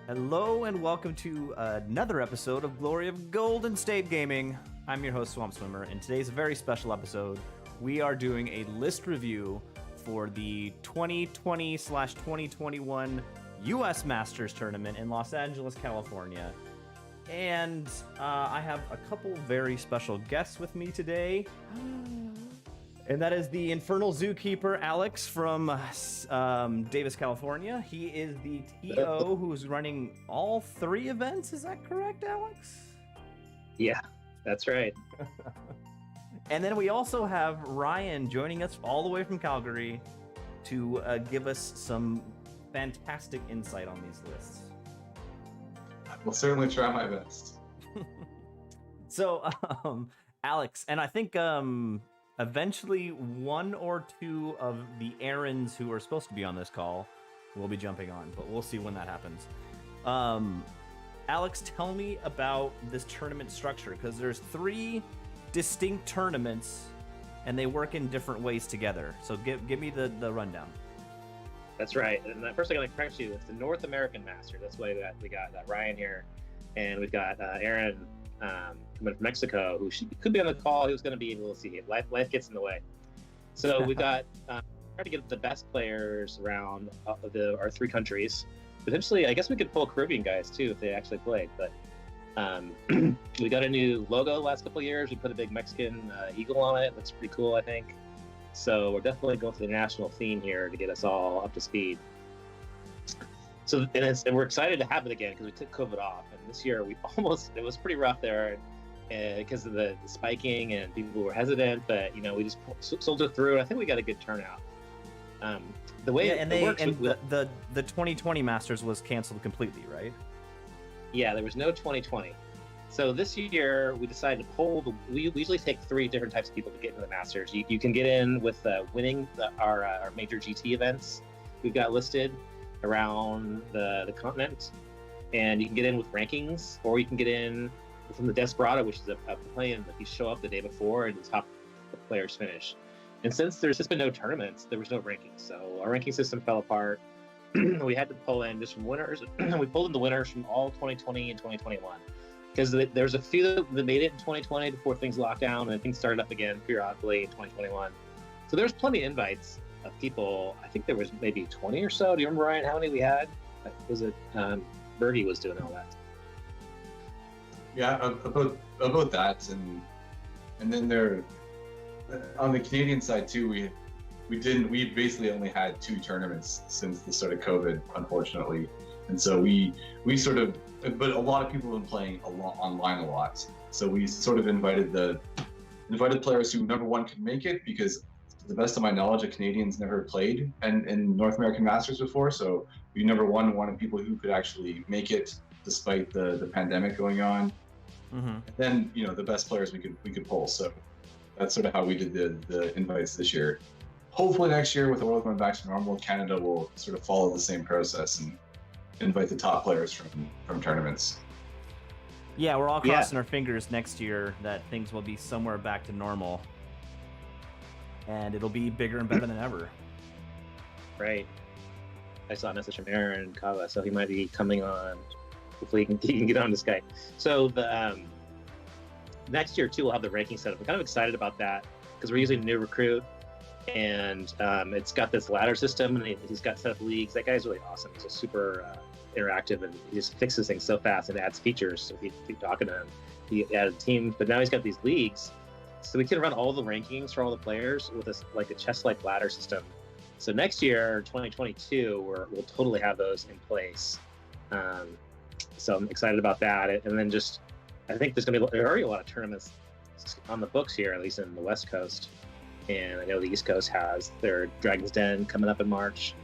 Hello and welcome to another episode of Glory of Golden State Gaming. I'm your host, Swamp Swimmer, and today's a very special episode. We are doing a list review for the 2020/2021 US Masters Tournament in Los Angeles, California. And I have a couple very special guests with me today. And that is the Infernal Zookeeper, Alex, from Davis, California. He is the TO who's running all three events. Is that correct, Alex? Yeah, that's right. And then we also have Ryan joining us all the way from Calgary to give us some fantastic insight on these lists. I will certainly try my best. So, Alex, and I think eventually one or two of the errands who are supposed to be on this call will be jumping on, but we'll see when that happens. Alex, tell me about this tournament structure, because there's three distinct tournaments and they work in different ways together. So give me the rundown. That's right. And first, I'm going to correct you. It's the North American Masters. That's why we got Ryan here, and we've got Aaron coming from Mexico, who could be on the call. He was going to be. We'll see. Life gets in the way. So we've got trying to get the best players around our three countries. Potentially, I guess we could pull Caribbean guys too if they actually played. But we got a new logo the last couple of years. We put a big Mexican eagle on it. Looks pretty cool, I think. So we're definitely going for the national theme here to get us all up to speed. So and we're excited to have it again because we took COVID off, and this year it was pretty rough there because of the spiking and people were hesitant, but we just soldiered through it. I think we got a good turnout. The way it works the 2020 Masters was canceled completely, right? Yeah, there was no 2020. So this year we decided to poll. We usually take three different types of people to get into the Masters. You can get in with winning our major GT events we've got listed around the continent, and you can get in with rankings, or you can get in from the Desperado, which is a play-in that you show up the day before and the top players finish. And since there's just been no tournaments, there was no rankings, so our ranking system fell apart. We had to pull in just from winners. We pulled in the winners from all 2020 and 2021 because there's a few that made it in 2020 before things locked down, and things started up again periodically in 2021. So there's plenty of invites of people. I think there was maybe 20 or so. Do you remember, Ryan, how many we had? Was it Bergie was doing all that? Yeah, about that, and then there on the Canadian side too. We basically only had two tournaments since the start of COVID, unfortunately, and so we sort of, but a lot of people have been playing online a lot. So we sort of invited players who, number one, could make it, because to the best of my knowledge, a Canadian's never played in North American Masters before. So we, number one, wanted people who could actually make it despite the pandemic going on. Mm-hmm. And then the best players we could pull. So that's sort of how we did the invites this year. Hopefully next year, with the world going back to normal, Canada will sort of follow the same process and invite the top players from tournaments. Yeah, we're all crossing our fingers next year that things will be somewhere back to normal, and it'll be bigger and better than ever. Right. I saw a message from Aaron Kava, so he might be coming on. Hopefully he can get on to Skype. So the next year too, we'll have the ranking set up. I'm kind of excited about that because we're using a new recruit, and it's got this ladder system, and he's got set up leagues. That guy's really awesome. He's just super interactive, and he just fixes things so fast and adds features. So if you keep talking to him, he added a team, but now he's got these leagues, so we can run all the rankings for all the players with this like a chess-like ladder system. So next year, 2022, we'll totally have those in place. So I'm excited about that. And then I think there are already a lot of tournaments on the books here, at least in the West Coast. And I know the East Coast has their Dragon's Den coming up in March.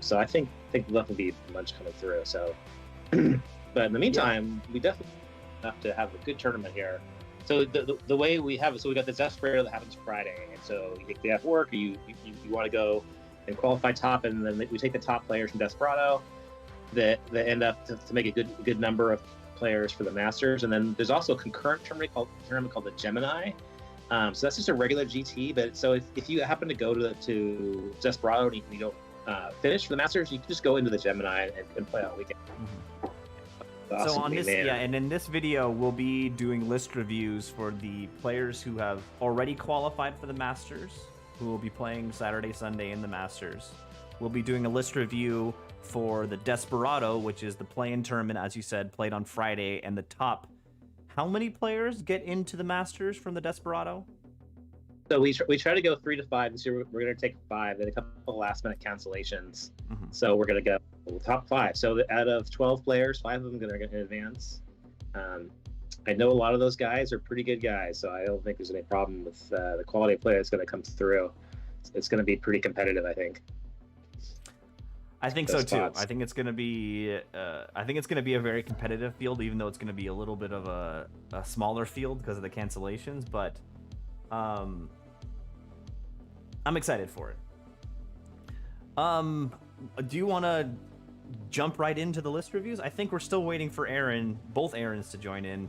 So I think there'll definitely be a bunch coming through. So, but in the meantime, we definitely have to have a good tournament here. So the way we have it, so we got this Desperado that happens Friday. And so you take the day off work, or you want to go and qualify top, and then we take the top players from Desperado that end up to make a good number of players for the Masters. And then there's also a concurrent tournament called the Gemini. So that's just a regular GT, but so if you happen to go to Desperado and you don't finish for the Masters, you can just go into the Gemini and play all weekend. Mm-hmm. So on Awesome, this, man. yeah, and in this video, we'll be doing list reviews for the players who have already qualified for the Masters, who will be playing Saturday, Sunday in the Masters. We'll be doing a list review for the Desperado, which is the play-in tournament, as you said, played on Friday, and the top. How many players get into the Masters from the Desperado? So we try to go 3 to 5 this year. We're going to take 5, then a couple last-minute cancellations. Mm-hmm. So we're going to go top 5. So out of 12 players, 5 of them are going to advance. I know a lot of those guys are pretty good guys, so I don't think there's any problem with the quality of play that's going to come through. It's going to be pretty competitive, I think. I think so too. I think it's going to be. I think it's going to be a very competitive field, even though it's going to be a little bit of a smaller field because of the cancellations. But I'm excited for it. Do you want to jump right into the list reviews? I think we're still waiting for Aaron, both Aarons, to join in.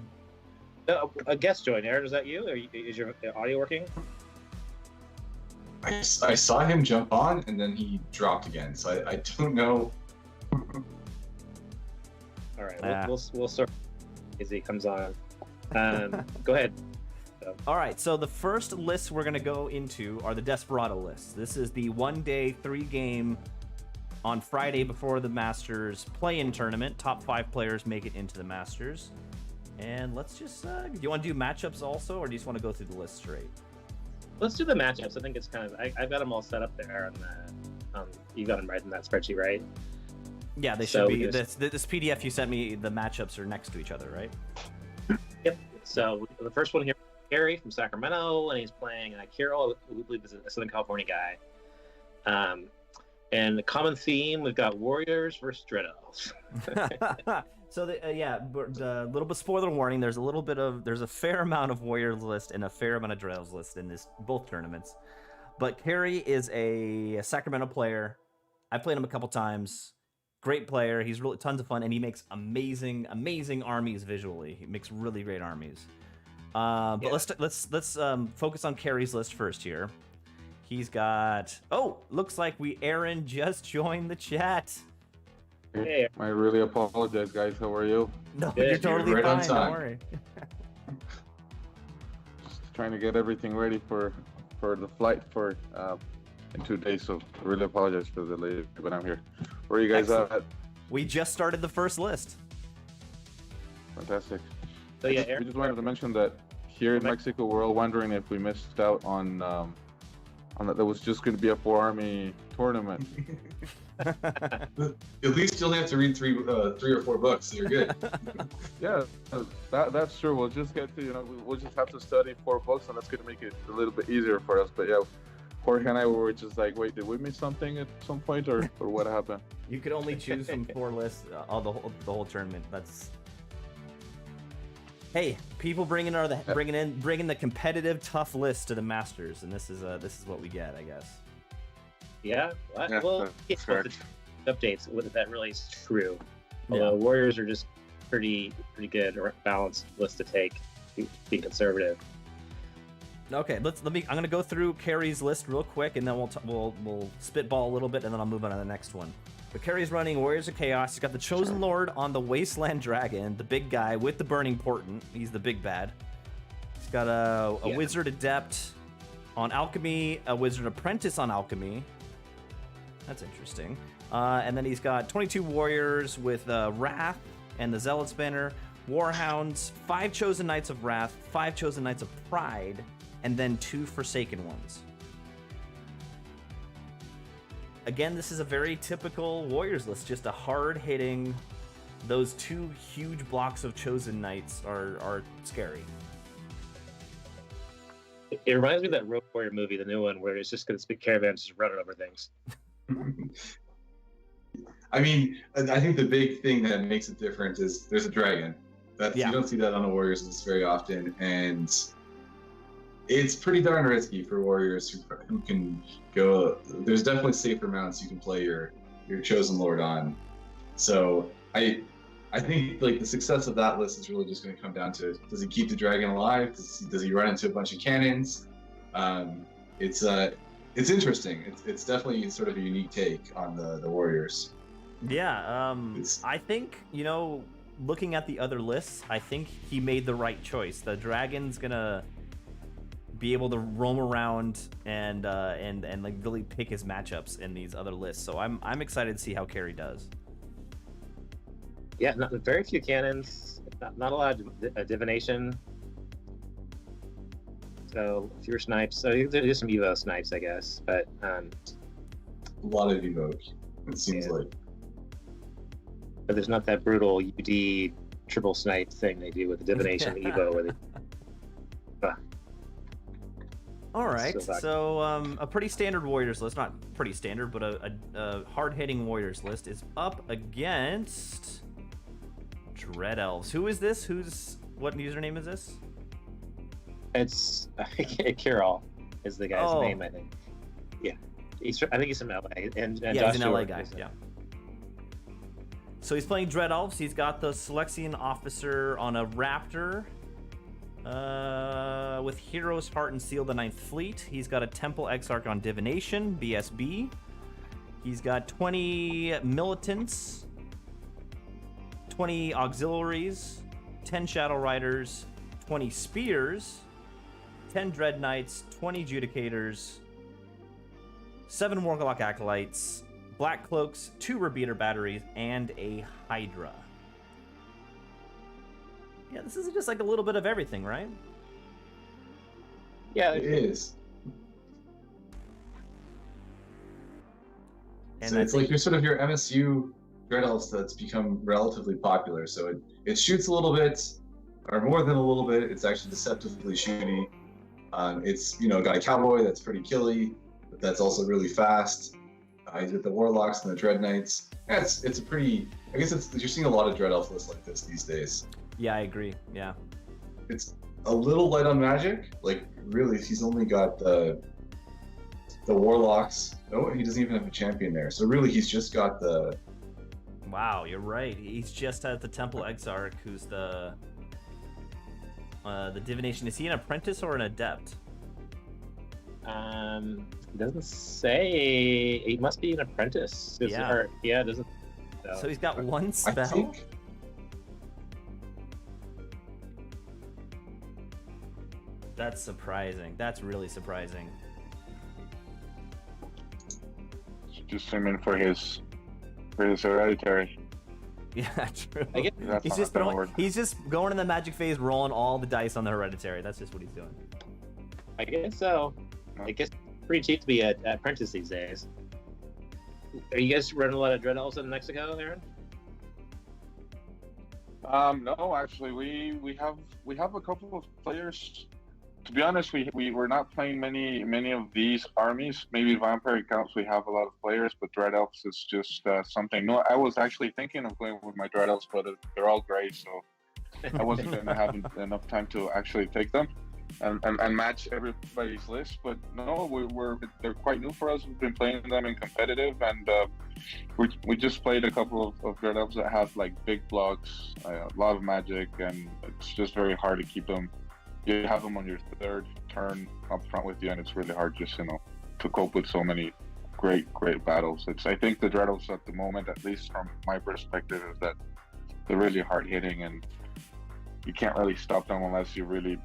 A guest join. Aaron, is that you? Is your audio working? I saw him jump on and then he dropped again, so I don't know. All right, we'll start as he comes on. Go ahead. All right, so the first list we're going to go into are the Desperado lists. This is the 1-day, 3-game on Friday before the Masters play-in tournament. Top 5 players make it into the Masters. And let's just, do you want to do matchups also, or do you just want to go through the list straight? Let's do the matchups. I think it's kind of, I've got them all set up there. You got them right in that spreadsheet, right? Yeah, they should be. This PDF you sent me, the matchups are next to each other, right? Yep. So the first one here, Gary from Sacramento, and he's playing Kiril, who we believe is a Southern California guy. And the common theme, we've got Warriors versus Dreados. So a little bit spoiler warning. There's a fair amount of Warriors list and a fair amount of Dreados list in both tournaments. But Cary is a Sacramento player. I played him a couple times. Great player. He's really tons of fun, and he makes amazing armies visually. He makes really great armies. But let's focus on Cary's list first here. He's got. Oh, looks like Aaron just joined the chat. Hey. I really apologize, guys. How are you? No, you're totally right on fine. time. Don't worry. Just trying to get everything ready for the flight in 2 days. So I really apologize for the delay, but I'm here. Where are you guys at? We just started the first list. Fantastic. So yeah, we Aaron, just wanted to mention that here in Mexico, we're all wondering if we missed out on that. There was just going to be a 4-army tournament. At least you'll have to read 3 or 4 books, so you're good. Yeah, that's true. We'll just get to, we'll just have to study 4 books, and that's going to make it a little bit easier for us. But yeah, Jorge and I were just like, wait, did we miss something at some point, or what happened? You could only choose from 4 lists the whole tournament. That's. Hey, people bringing the competitive tough list to the Masters, and this is what we get, I guess. Yeah. Yeah, Well, that's correct. updates whether that really is true. Although Warriors are just pretty good or balanced list to take. Be conservative. Okay, I'm gonna go through Cary's list real quick, and then we'll spitball a little bit, and then I'll move on to the next one. But Cary's running Warriors of Chaos. He's got the Chosen Lord on the Wasteland Dragon, the big guy with the Burning Portent. He's the big bad. He's got a Wizard Adept on Alchemy, a Wizard Apprentice on Alchemy. That's interesting. And then he's got 22 Warriors with Wrath and the Zealot's Banner, Warhounds, 5 Chosen Knights of Wrath, 5 Chosen Knights of Pride, and then 2 Forsaken ones. Again, this is a very typical Warriors list, just a hard-hitting. Those 2 huge blocks of Chosen Knights are scary. It reminds me of that Road Warrior movie, the new one, where it's just going to be caravans just running over things. I mean, I think the big thing that makes it different is there's a dragon. You don't see that on the Warriors list very often, and it's pretty darn risky for Warriors who can go. There's definitely safer mounts you can play your Chosen Lord on. So I think like the success of that list is really just going to come down to, does he keep the dragon alive? Does he run into a bunch of cannons? It's interesting. It's definitely sort of a unique take on the Warriors. Yeah, I think, looking at the other lists, I think he made the right choice. The Dragon's gonna be able to roam around and like really pick his matchups in these other lists. So I'm excited to see how Cary does. Yeah, very few cannons, not a lot of divination. So fewer snipes. So there's some Evo snipes, I guess, but A lot of evoke, it seems like. but there's not that brutal UD triple snipe thing they do with the divination Evo. Where they, All right, So so a pretty standard Warriors list, not pretty standard, but a hard-hitting Warriors list is up against Dread Elves. Who is this? What username is this? it's Kiril is the guy's name, I think. Yeah, I think he's from LA, and Yeah, Josh he's an LA Stewart guy. is Yeah. So he's playing Dread Elves. He's got the Selection Officer on a Raptor. With Hero's Heart and Seal the Ninth Fleet. He's got a Temple Exarch on Divination, BSB. He's got 20 Militants, 20 Auxiliaries, 10 Shadow Riders, 20 Spears, 10 Dread Knights, 20 Judicators, 7 Warlock Acolytes, Black Cloaks, 2 Repeater Batteries, and a Hydra. Yeah, this is just like a little bit of everything, right? Yeah, It is. And So I it's think- like your sort of your MSU Dread Elves that's become relatively popular. So it shoots a little bit, or more than a little bit. It's actually deceptively shooty. It's got a cowboy that's pretty killy, but that's also really fast. He's got the warlocks and the dread knights. Yeah, it's a pretty. I guess you're seeing a lot of Dread Elf lists like this these days. Yeah, I agree. Yeah. It's a little light on magic. Like really, he's only got the warlocks. Oh, he doesn't even have a champion there. So really, he's just got the. Wow, you're right. He's just at the Temple Exarch, who's the divination. Is he an apprentice or an adept? it doesn't say. He must be an apprentice. Yeah. It doesn't. So he's got one I spell. think. That's surprising. That's really surprising. Just him in for his hereditary. Yeah, true. I guess- That's He's not just gonna throwing, work. he's just going in the magic phase, rolling all the dice on the hereditary. That's just what he's doing. I guess so. I guess it's pretty cheap to be an apprentice these days. Are you guys running a lot of Dread Elves in Mexico, Aaron? No, actually, we have a couple of players. To be honest, we're not playing many of these armies. Maybe Vampire counts. We have a lot of players, but Dread Elves is just something. No, I was actually thinking of playing with my Dread Elves, but they're all gray, so I wasn't going to have enough time to actually take them and match everybody's list. But no, they're quite new for us. We've been playing them in competitive, and we just played a couple of Dread Elves that have like big blocks, a lot of magic, and it's just very hard to keep them. You have them on your third turn up front with you, and it's really hard just to cope with so many great battles. I think the Dread Elves at the moment, at least from my perspective, is that they're really hard hitting, and you can't really stop them unless you really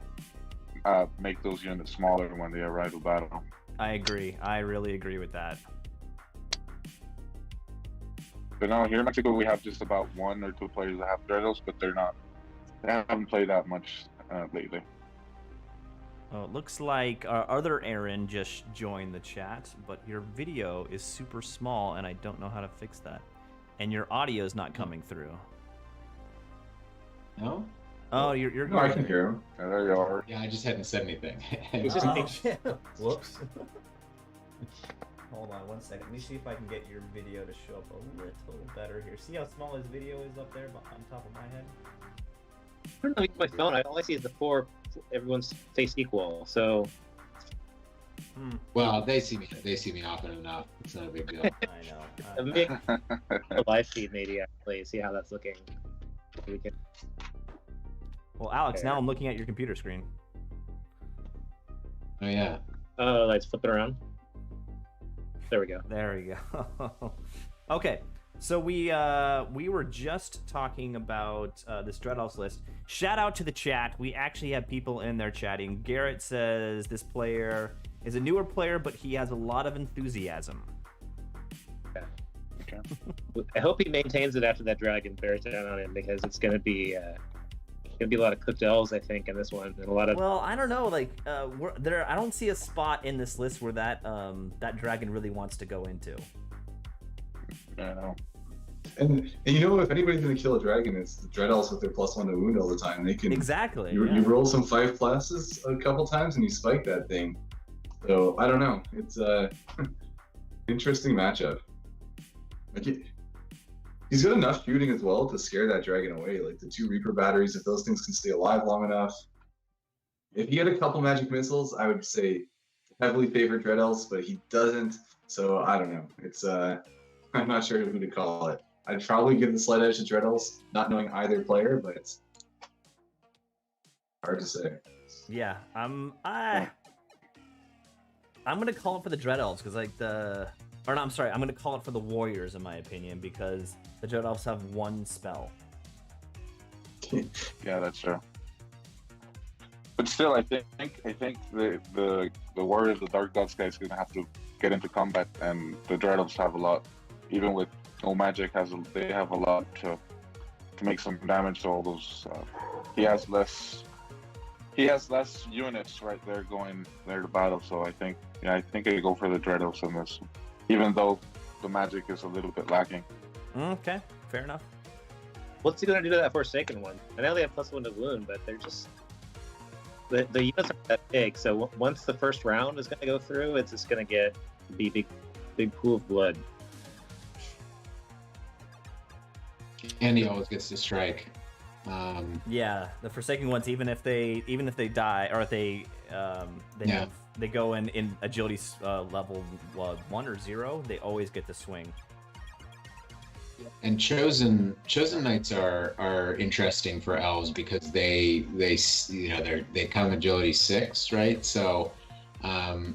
make those units smaller when they arrive to battle. I agree. I really agree with that. But no, here in Mexico we have just about 1 or 2 players that have Dread Elves, but they haven't played that much lately. Oh, it looks like our other Aaron just joined the chat, but your video is super small, and I don't know how to fix that. And your audio is not coming through. No? Oh, you're No, I can hear him. Yeah, there you are. Yeah, I just hadn't said anything. It's just Oh, shit. Whoops. Hold on 1 second. Let me see if I can get your video to show up a little better here. See how small his video is up there on top of my head? I don't know. My phone. All I see is the 4. Everyone's face equal. So Well, they see me often enough. It's not a big deal. I know. make a live feed maybe actually see how that's looking. We can. Well, Alex, now I'm looking at your computer screen. Oh yeah. Oh, let's flip it around. There we go. There we go. Okay, So we were just talking about this Dread Elves list. Shout out to the chat. We actually have people in there chatting. Garrett says this player is a newer player, but he has a lot of enthusiasm. Okay. I hope he maintains it after that dragon bears down on him, because it's gonna be a lot of cooked elves, I think, in this one, and a lot of. Well, I don't know. Like, I don't see a spot in this list where that dragon really wants to go into. I know. And you know, if anybody's gonna kill a dragon, it's the Dread Elves with their +1 to wound all the time. They can Exactly. You yeah. roll some 5+s a couple times and you spike that thing. So I don't know. It's a interesting matchup. Like he's got enough shooting as well to scare that dragon away. Like the 2 Reaper batteries, if those things can stay alive long enough. If he had a couple magic missiles, I would say heavily favored Dread Elves, but he doesn't. So I don't know. It's I'm not sure who to call it. I'd probably give the slight edge to Dread Elves, not knowing either player, but it's hard to say. Yeah, I'm gonna call it for the Dread Elves because I'm gonna call it for the Warriors in my opinion, because the Dread Elves have 1 spell. Yeah, that's true. But still, I think the Warriors, the Dark Gods guy, is gonna have to get into combat, and the Dread Elves have a lot. Even with no magic, they have a lot to make some damage to all those. He has less units right there going there to battle. So I think I go for the Dread Elves in this, even though the magic is a little bit lacking. Okay, fair enough. What's he gonna do to that Forsaken one? I know they have +1 to wound, but they're just the units aren't that big. So once the first round is gonna go through, it's just gonna be big pool of blood. And he always gets to strike. Yeah, the Forsaken ones, even if they die, or if they go in agility level 1 or 0, they always get to swing. And chosen knights are interesting for elves because they come agility 6, right? So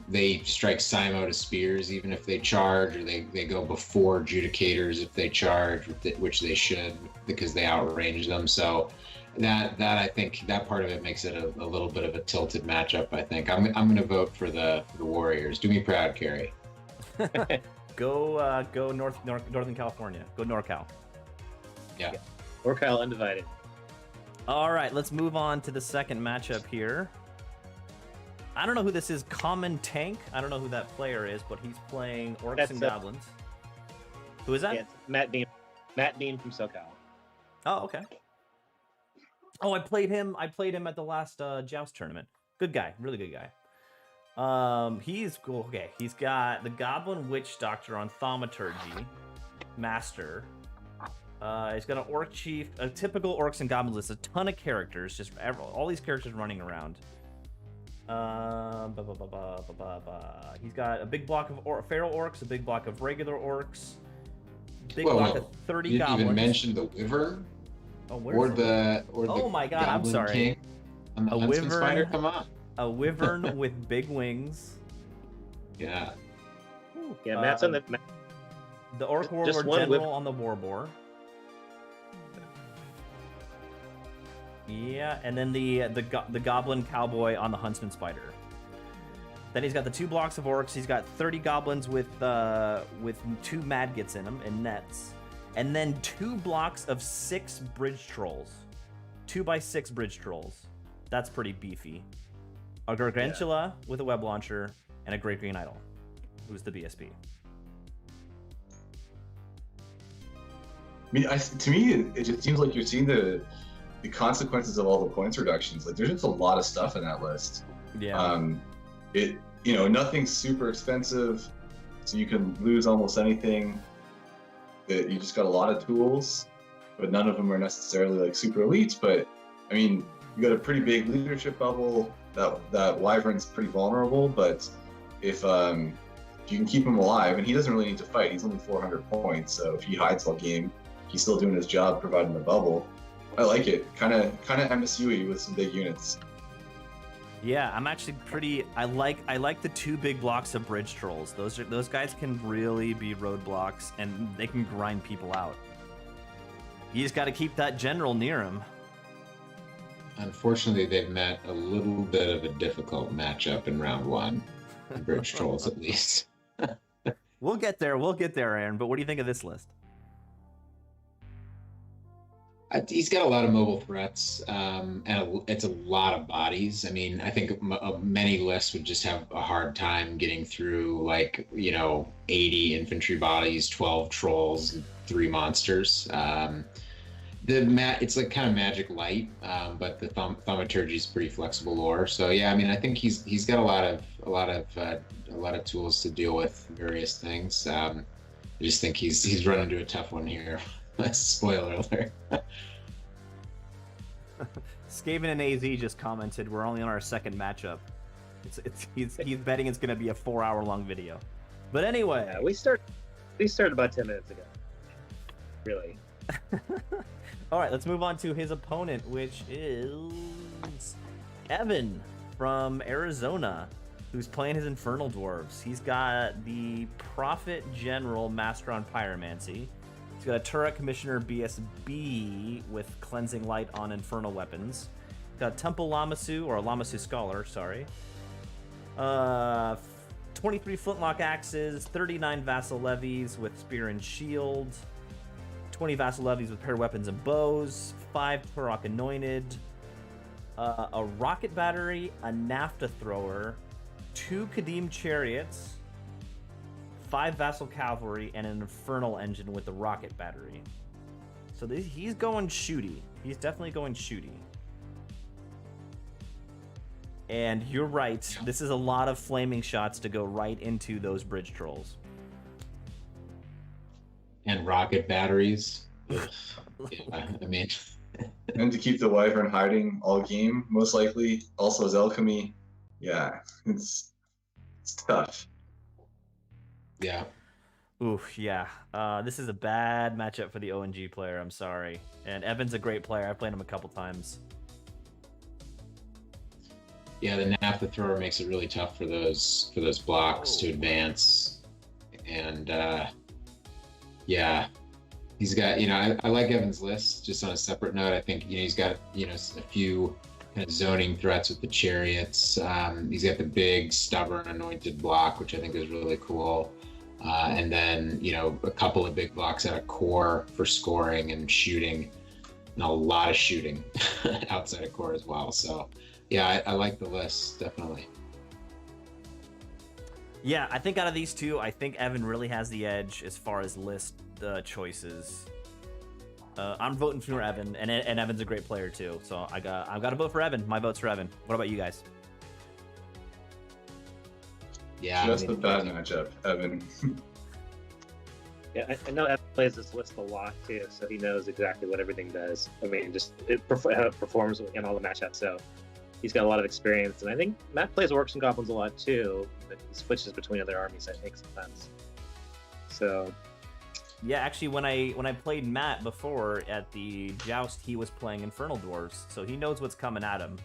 they strike Simo to spears even if they charge, or they go before Judicators if they charge, which they should because they outrange them. So that I think that part of it makes it a little bit of a tilted matchup. I think I'm going to vote for the Warriors. Do me proud, Cary. Go Northern California. Go NorCal. Yeah. NorCal undivided. All right, let's move on to the second matchup here. I don't know who this is. Common Tank. I don't know who that player is, but he's playing Orcs and Goblins. Who is that? Yeah, it's Matt Dean from SoCal. Oh, okay. Oh, I played him at the last Joust tournament. Good guy, really good guy. He's cool. Okay, he's got the Goblin Witch Doctor on Thaumaturgy Master. He's got an Orc Chief, a typical Orcs and Goblins list, a ton of characters, just all these characters running around. He's got a big block of Feral Orcs, a big block of regular Orcs, big block of 30 you didn't Goblins. even mention the Wyvern? Oh, Oh my God, I'm Goblin sorry. King on the A Huntsman Wyvern. Spider? Come on. A Wyvern with big wings. Yeah. Yeah, Matt's on the. The Orc Just Warlord one General on the Warboar. Yeah, and then the Goblin Cowboy on the Huntsman Spider. Then he's got the 2 blocks of Orcs. He's got 30 Goblins with 2 Madgets in them and nets, and then 2 blocks of 6 Bridge Trolls, 2x6 Bridge Trolls. That's pretty beefy. A Gargantula with a web launcher and a Great Green Idol, who's the BSP. I mean, to me, it just seems like you're seeing the consequences of all the points reductions. Like, there's just a lot of stuff in that list. Yeah. Nothing's super expensive, so you can lose almost anything. That you just got a lot of tools, but none of them are necessarily like super elite. But I mean, you got a pretty big leadership bubble. That Wyvern's pretty vulnerable, but if you can keep him alive, and he doesn't really need to fight. He's only 400 points, so if he hides all game, he's still doing his job, providing the bubble. I like it. Kind of MSU-y with some big units. Yeah, I'm actually pretty. I like the 2 big blocks of bridge trolls. Those guys can really be roadblocks, and they can grind people out. You just got to keep that general near him. Unfortunately, they've met a little bit of a difficult matchup in round 1. The bridge trolls, at least. We'll get there, Aaron. But what do you think of this list? He's got a lot of mobile threats, and it's a lot of bodies. I mean, I think many lists would just have a hard time getting through, like, 80 infantry bodies, 12 trolls, and 3 monsters. It's like kind of magic light, but the thaumaturgy is pretty flexible lore. So yeah, I mean, I think he's got a lot of tools to deal with various things. I just think he's run into a tough one here. Spoiler alert. Skaven and AZ just commented, "We're only on our second matchup." He's betting it's going to be a 4-hour-long video. But anyway, yeah, we started about 10 minutes ago. Really. All right, let's move on to his opponent, which is Evan from Arizona, who's playing his Infernal Dwarves. He's got the Prophet General Master on Pyromancy. He's got a Turret Commissioner BSB with Cleansing Light on Infernal Weapons. He's got a Temple Lamasu, or a Lamasu Scholar, sorry. 23 Flintlock Axes, 39 Vassal Levies with Spear and Shield, 20 Vassal Levies with Paired Weapons and Bows, 5 Turok Anointed, a Rocket Battery, a Naphtha Thrower, 2 Kadim Chariots, 5 Vassal Cavalry, and an Infernal Engine with the Rocket Battery. So he's going shooty. He's definitely going shooty. And you're right. This is a lot of flaming shots to go right into those bridge trolls. And rocket batteries. Yeah, I mean... And to keep the Wyvern hiding all game, most likely. Also his alchemy. Yeah, it's tough. Yeah. Oof, yeah. This is a bad matchup for the ONG player, I'm sorry. And Evan's a great player. I've played him a couple times. Yeah, the Naphtha Thrower makes it really tough for those blocks to advance. And yeah, he's got, I like Evan's list. Just on a separate note, I think he's got a few kind of zoning threats with the chariots. He's got the big stubborn anointed block, which I think is really cool. And then a couple of big blocks out of core for scoring and shooting, and a lot of shooting outside of core as well. So yeah, I like the list, definitely. Yeah, I think out of these two, I think Evan really has the edge as far as list choices. I'm voting for Evan, and Evan's a great player too. So I've got to vote for Evan. My vote's for Evan. What about you guys? Yeah, that's the bad matchup, Evan. Yeah, I know Evan plays this list a lot too, so he knows exactly what everything does. I mean, how it performs in all the matchups. So he's got a lot of experience, and I think Matt plays Orcs and Goblins a lot too, but he switches between other armies, I think, sometimes. So yeah, actually, when I played Matt before at the Joust, he was playing Infernal Dwarves, so he knows what's coming at him.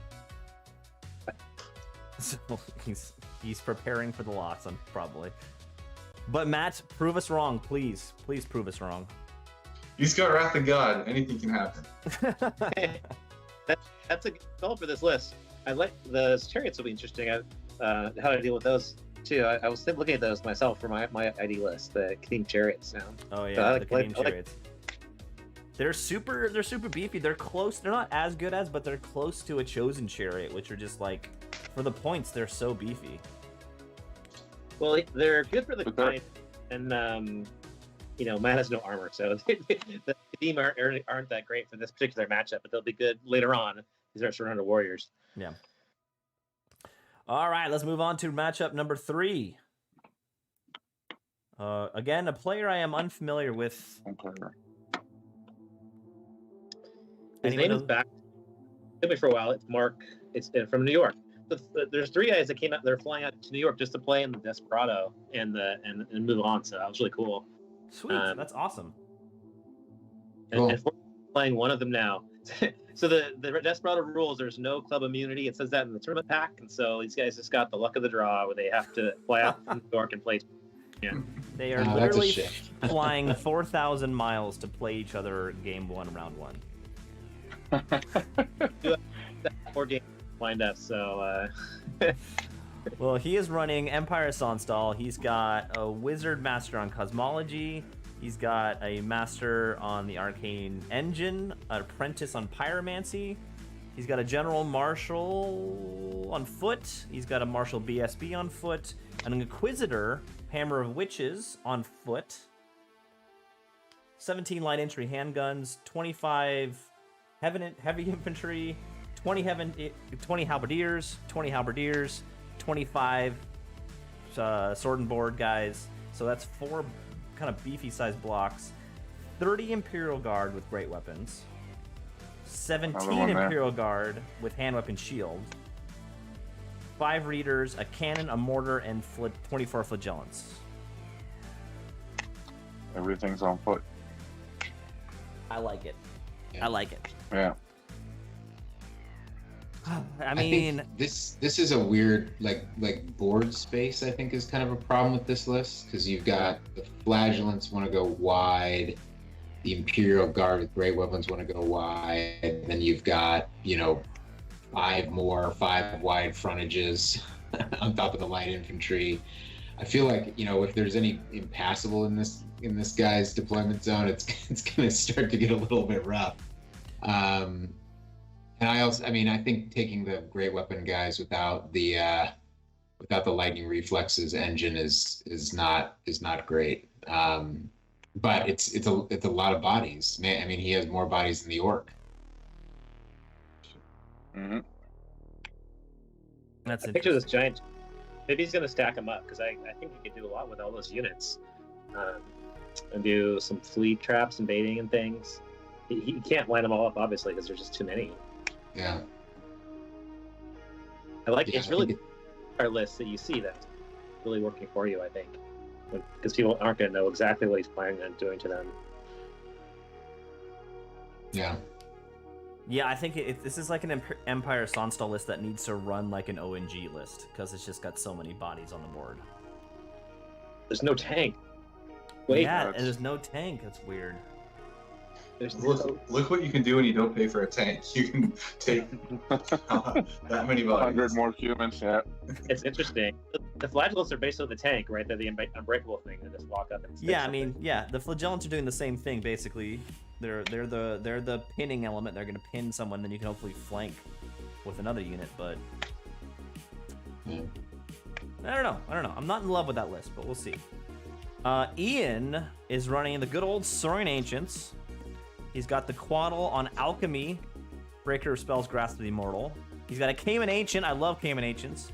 So he's preparing for the loss, probably. But Matt, prove us wrong, please. Please prove us wrong. He's got Wrath of God. Anything can happen. That's a good goal for this list. I like the chariots will be interesting. How to deal with those too. I was looking at those myself for my ID list. The Kadim chariots now. Oh yeah, the Kadim chariots. They're super beefy. They're close. They're not as good as, but they're close to a chosen chariot, which are just like, for the points, they're so beefy. Well, they're good for the knight, and Matt has no armor, so the Kadim aren't that great for this particular matchup, but they'll be good later on. These are surrounded warriors. Yeah. All right, let's move on to matchup number 3. Again, a player I am unfamiliar with. His name is back. Took me for a while. It's Mark. It's from New York. There's 3 guys that came out. They're flying out to New York just to play in the Desperado and move on. So that was really cool. Sweet, that's awesome. And we're playing one of them now. So the Desperado rules, there's no club immunity. It says that in the tournament pack, and so these guys just got the luck of the draw where they have to fly out from New York and play. Yeah. They are That's a literally shame. flying 4,000 miles to play each other game 1, round 1. 4 games lined up, so Well, he is running Empire Sonstal. He's got a Wizard Master on Cosmology. He's got a Master on the Arcane Engine, an Apprentice on Pyromancy. He's got a General Marshal on foot. He's got a Marshal BSB on foot. An Inquisitor, Hammer of Witches on foot. 17 light infantry handguns, 25 heavy infantry, 20 halberdiers, 25 sword and board guys. So that's 4 kind of beefy sized blocks. 30 Imperial Guard with great weapons. 17 Imperial Guard with hand weapon shield. 5 readers, a cannon, a mortar, and 24 flagellants. Everything's on foot. I like it. Yeah. I like it. Yeah. I mean, think this is a weird like board space. I think is kind of a problem with this list because you've got the Flagellants want to go wide, the Imperial Guard with great weapons want to go wide, then you've got 5 wide frontages on top of the light infantry. I feel like if there's any impassable in this guy's deployment zone, it's going to start to get a little bit rough. And I think taking the great weapon guys without the lightning reflexes engine is not great. But it's a lot of bodies. Man, I mean, he has more bodies than the orc. Mm-hmm. that's I picture this giant. Maybe he's gonna stack them up because I think he could do a lot with all those units, and do some fleet traps and baiting and things. He can't line them all up obviously because there's just too many. Yeah. I like Yeah, it's I really think our list that you see that's really working for you. I think because people aren't gonna know exactly what he's planning on doing to them. Yeah. Yeah, I think this is like an Empire Sonstal list that needs to run like an ONG list because it's just got so many bodies on the board. There's no tank. Wait, yeah, that's- and there's no tank. That's weird. there's Look what you can do when you don't pay for a tank. You can take that many 100 bodies. more humans. Yeah. It's interesting. The flagellants are basically the tank, right? They're the unbreakable thing. They just walk up and stick Yeah, I something. mean, yeah, the Flagellants are doing the same thing basically. They're the pinning element. They're gonna pin someone, then you can hopefully flank with another unit. But Yeah. I don't know. I'm not in love with that list, but we'll see. Ian is running the good old Saurian Ancients. He's got the Quaddle on Alchemy, Breaker of Spells, Grasp of the Immortal. He's got a Cayman Ancient. I love Cayman Ancients.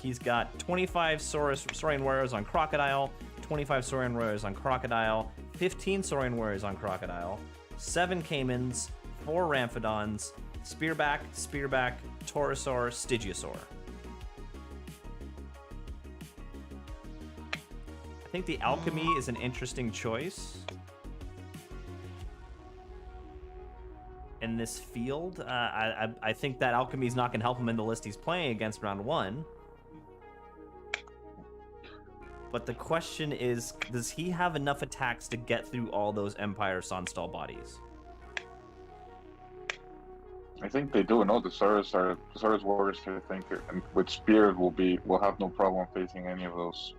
He's got 25 Saurian Warriors on Crocodile, 25 Saurian Warriors on Crocodile, 15 Saurian Warriors on Crocodile, 7 Caymans, 4 Ramphidons, Spearback, Taurosaur, Stygiosaur. I think the Alchemy is an interesting choice in this field. I think that Alchemy is not going to help him in the list he's playing against round 1. But the question is, does he have enough attacks to get through all those Empire Sonstal bodies? I think they do. No, the Saurus warriors, I think, and with spears will have no problem facing any of those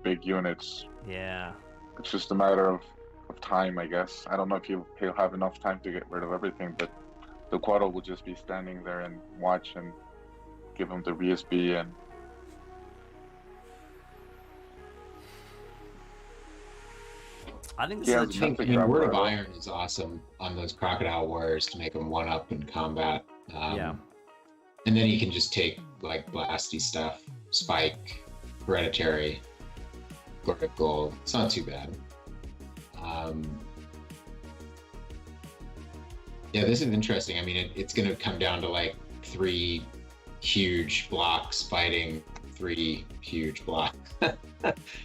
big units. Yeah. It's just a matter of time, I guess. I don't know if he'll have enough time to get rid of everything, but the Quaddle will just be standing there and watch and give him the BSB and I think this Yeah, is a it's chunk. nothing. I mean, Word of Right. Iron is awesome on those Crocodile Warriors to make them one up in combat. Yeah. And then you can just take like blasty stuff, Spike, Hereditary, Gordic Gold. It's not too bad. Yeah, this is interesting. I mean, it's going to come down to like 3 huge blocks fighting 3 huge blocks,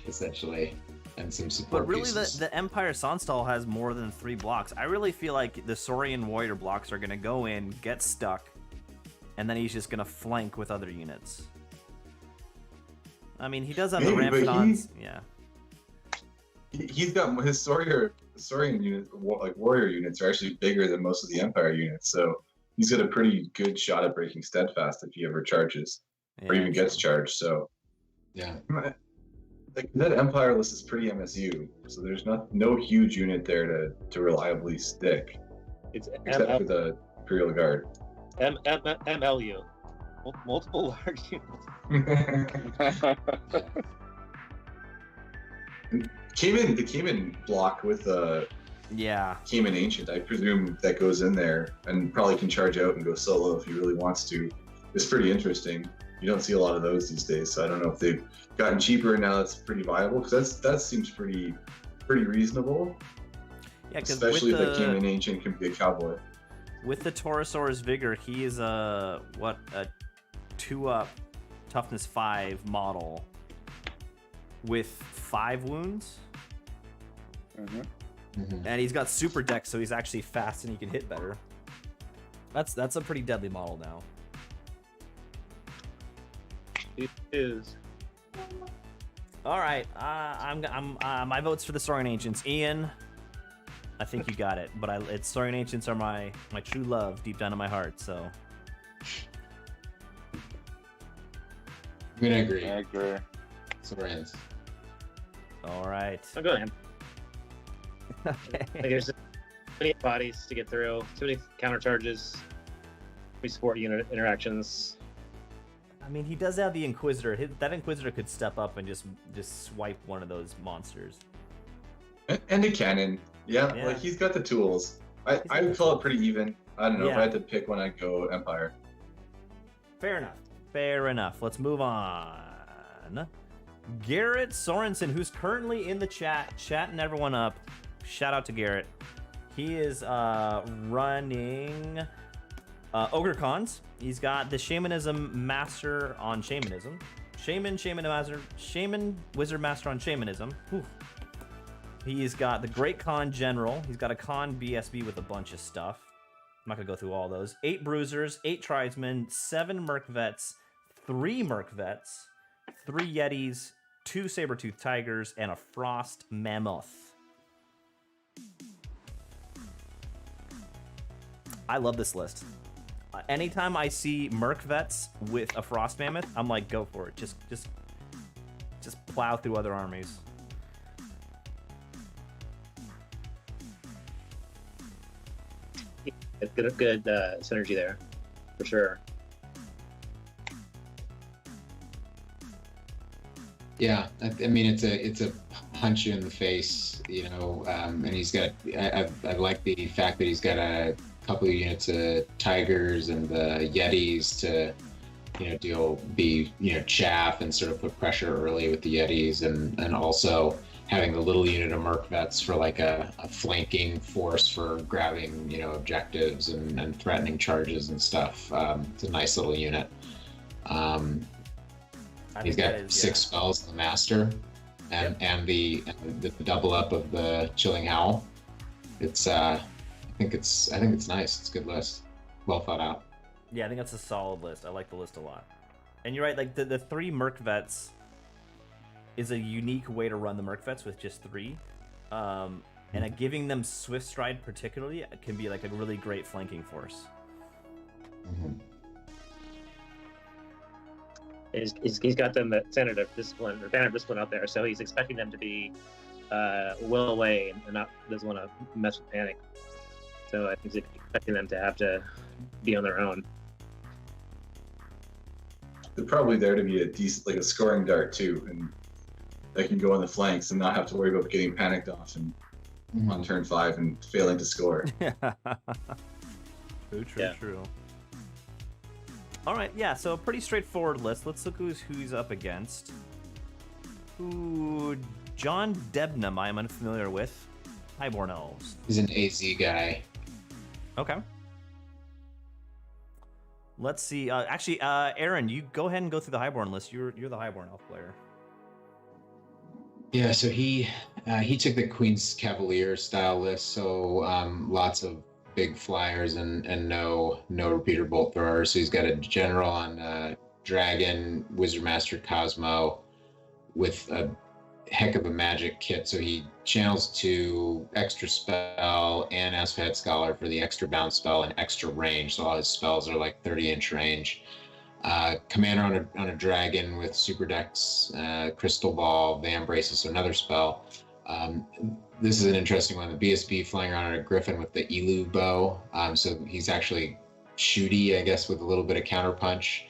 essentially. and some support But really, pieces. the Empire Sonstal has more than 3 blocks. I really feel like the Saurian Warrior blocks are going to go in, get stuck, and then he's just going to flank with other units. I mean, he does have the Maybe, but Ramphidons. Yeah. He's got his Saurian units, like warrior units, are actually bigger than most of the Empire units. So he's got a pretty good shot at breaking Steadfast if he ever charges, or even gets charged. So Yeah. like that Empire list is pretty MSU. So there's no huge unit there to reliably stick, It's except for the Imperial Guard. MLU. Multiple large units. The Cayman block with Yeah. Cayman Ancient, I presume that goes in there and probably can charge out and go solo if he really wants to. It's pretty interesting. You don't see a lot of those these days, so I don't know if they've gotten cheaper and now that's pretty viable, because that seems pretty reasonable. Yeah, because Especially if the Cayman Ancient can be a cowboy. with the Taurosaurus Vigor, he is a 2-up toughness 5 model with 5 wounds. And he's got super dex, so he's actually fast and he can hit better. That's a pretty deadly model now. It is. All right, I'm my vote's for the Saurian Ancients. Ian, I think you got it, but it's Saurian Ancients are my true love deep down in my heart. So I'm gonna agree. I agree. Saurians. all right. I'm going. Like, Okay. there's too many bodies to get through, too many counter charges, we support unit interactions. I mean, he does have the Inquisitor. That Inquisitor could step up and just swipe one of those monsters. And a cannon. Yeah, Yeah. like he's got the tools. I would call it pretty even. I don't know, if Yeah. I had to pick one, I'd go Empire. Fair enough. Fair enough. Let's move on. Garrett Sorensen, who's currently in the chat, chatting everyone up. Shout out to Garrett. He is running Ogre Cons. He's got the Shamanism Master on Shamanism. Shaman Wizard Master on Shamanism. Whew. He's got the Great Khan General. He's got a Khan BSB with a bunch of stuff. I'm not going to go through all those. 8 Bruisers, 8 Tribesmen, 7 Merc Vets, 3 Merc Vets, 3 Yetis, 2 Saber-Tooth Tigers, and a Frost Mammoth. I love this list. Anytime I see Merc Vets with a Frost Mammoth, I'm like, go for it. Just plow through other armies. Good synergy there, for sure. Yeah, I mean it's a punch you in the face, you know, and he's got. I like the fact that he's got a couple of units of Tigers and the Yetis to, you know, chaff and sort of put pressure early with the Yetis, and also having the little unit of Merc Vets for like a flanking force for grabbing, you know, objectives and threatening charges and stuff. It's a nice little unit. He's got 6 spells in the Master, and the double up of the Chilling Howl. It's I think it's nice. It's a good list, well thought out. Yeah, I think that's a solid list. I like the list a lot. And you're right, like the 3 Merc Vets is a unique way to run the Merc Vets with just 3. And giving them Swift Stride particularly can be like a really great flanking force. Mm-hmm. He's got them at Standard of Discipline or Banner of Discipline out there, so he's expecting them to be well away and doesn't want to mess with panic. So I think he's expecting them to have to be on their own. They're probably there to be a decent, like a scoring dart too, and they can go on the flanks and not have to worry about getting panicked off and on turn 5 and failing to score. True. All right, yeah, so a pretty straightforward list. Let's look who he's up against. Ooh, John Debnam, I am unfamiliar with. Highborn Elves. He's an AZ guy. Okay. Let's see. Aaron, you go ahead and go through the Highborn list. You're the Highborn Elf player. Yeah, so he took the Queen's Cavalier style list, so lots of big flyers and no repeater bolt throwers. So he's got a general on Dragon, Wizard Master Cosmo with a heck of a magic kit. So he channels 2 extra spell and Asphat Scholar for the extra bounce spell and extra range. So all his spells are like 30-inch range. Commander on a dragon with super dex, crystal ball, Van Braces, so another spell. This is an interesting one. The BSB flying around on a griffin with the Elu bow. So he's actually shooty, I guess, with a little bit of counterpunch.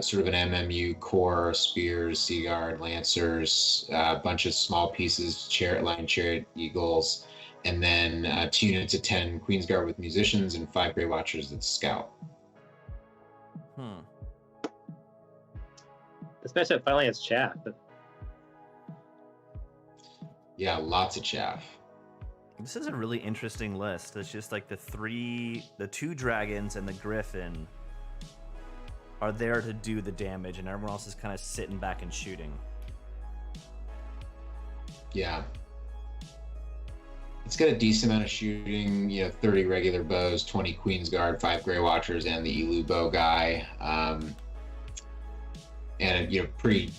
Sort of an MMU core, spears, sea guard, lancers, a bunch of small pieces, chariot eagles, and then 2 units of 10 Queensguard with musicians and 5 Grey Watchers that scout. This matchup finally has chaff. Yeah, lots of chaff. This is a really interesting list. It's just like the 2 dragons and the griffin are there to do the damage, and everyone else is kind of sitting back and shooting. Yeah. It's got a decent amount of shooting, 30 regular bows, 20 Queensguard, 5 Grey Watchers, and the Elu bow guy. And pretty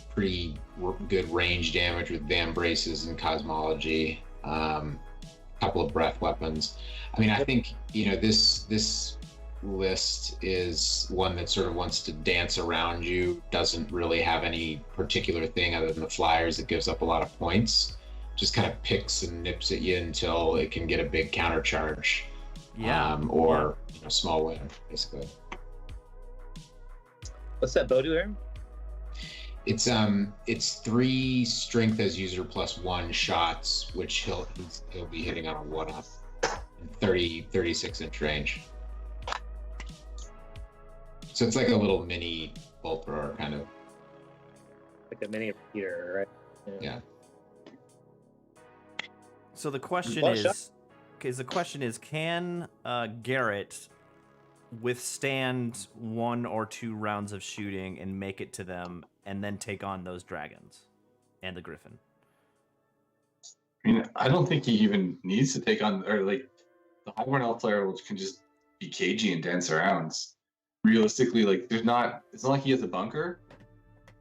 good range damage with Van Braces and Cosmology. Couple of breath weapons. I mean, I think this list is one that sort of wants to dance around you. Doesn't really have any particular thing other than the flyers that gives up a lot of points. Just kind of picks and nips at you until it can get a big counter charge. Yeah. Or small win, basically. What's that bow do, Aaron? It's 3 strength as user plus 1 shots, which he'll be hitting on a 1-up, 36-inch range. So it's like a little mini bolt thrower, kind of. Like a mini repeater, right? Yeah. So the question is, can Garrett withstand 1 or 2 rounds of shooting and make it to them, and then take on those dragons and the griffin? I mean, I don't think he even needs to take on, or like the Highborn Elf player, which can just be cagey and dance around. Realistically, like it's not like he has a bunker,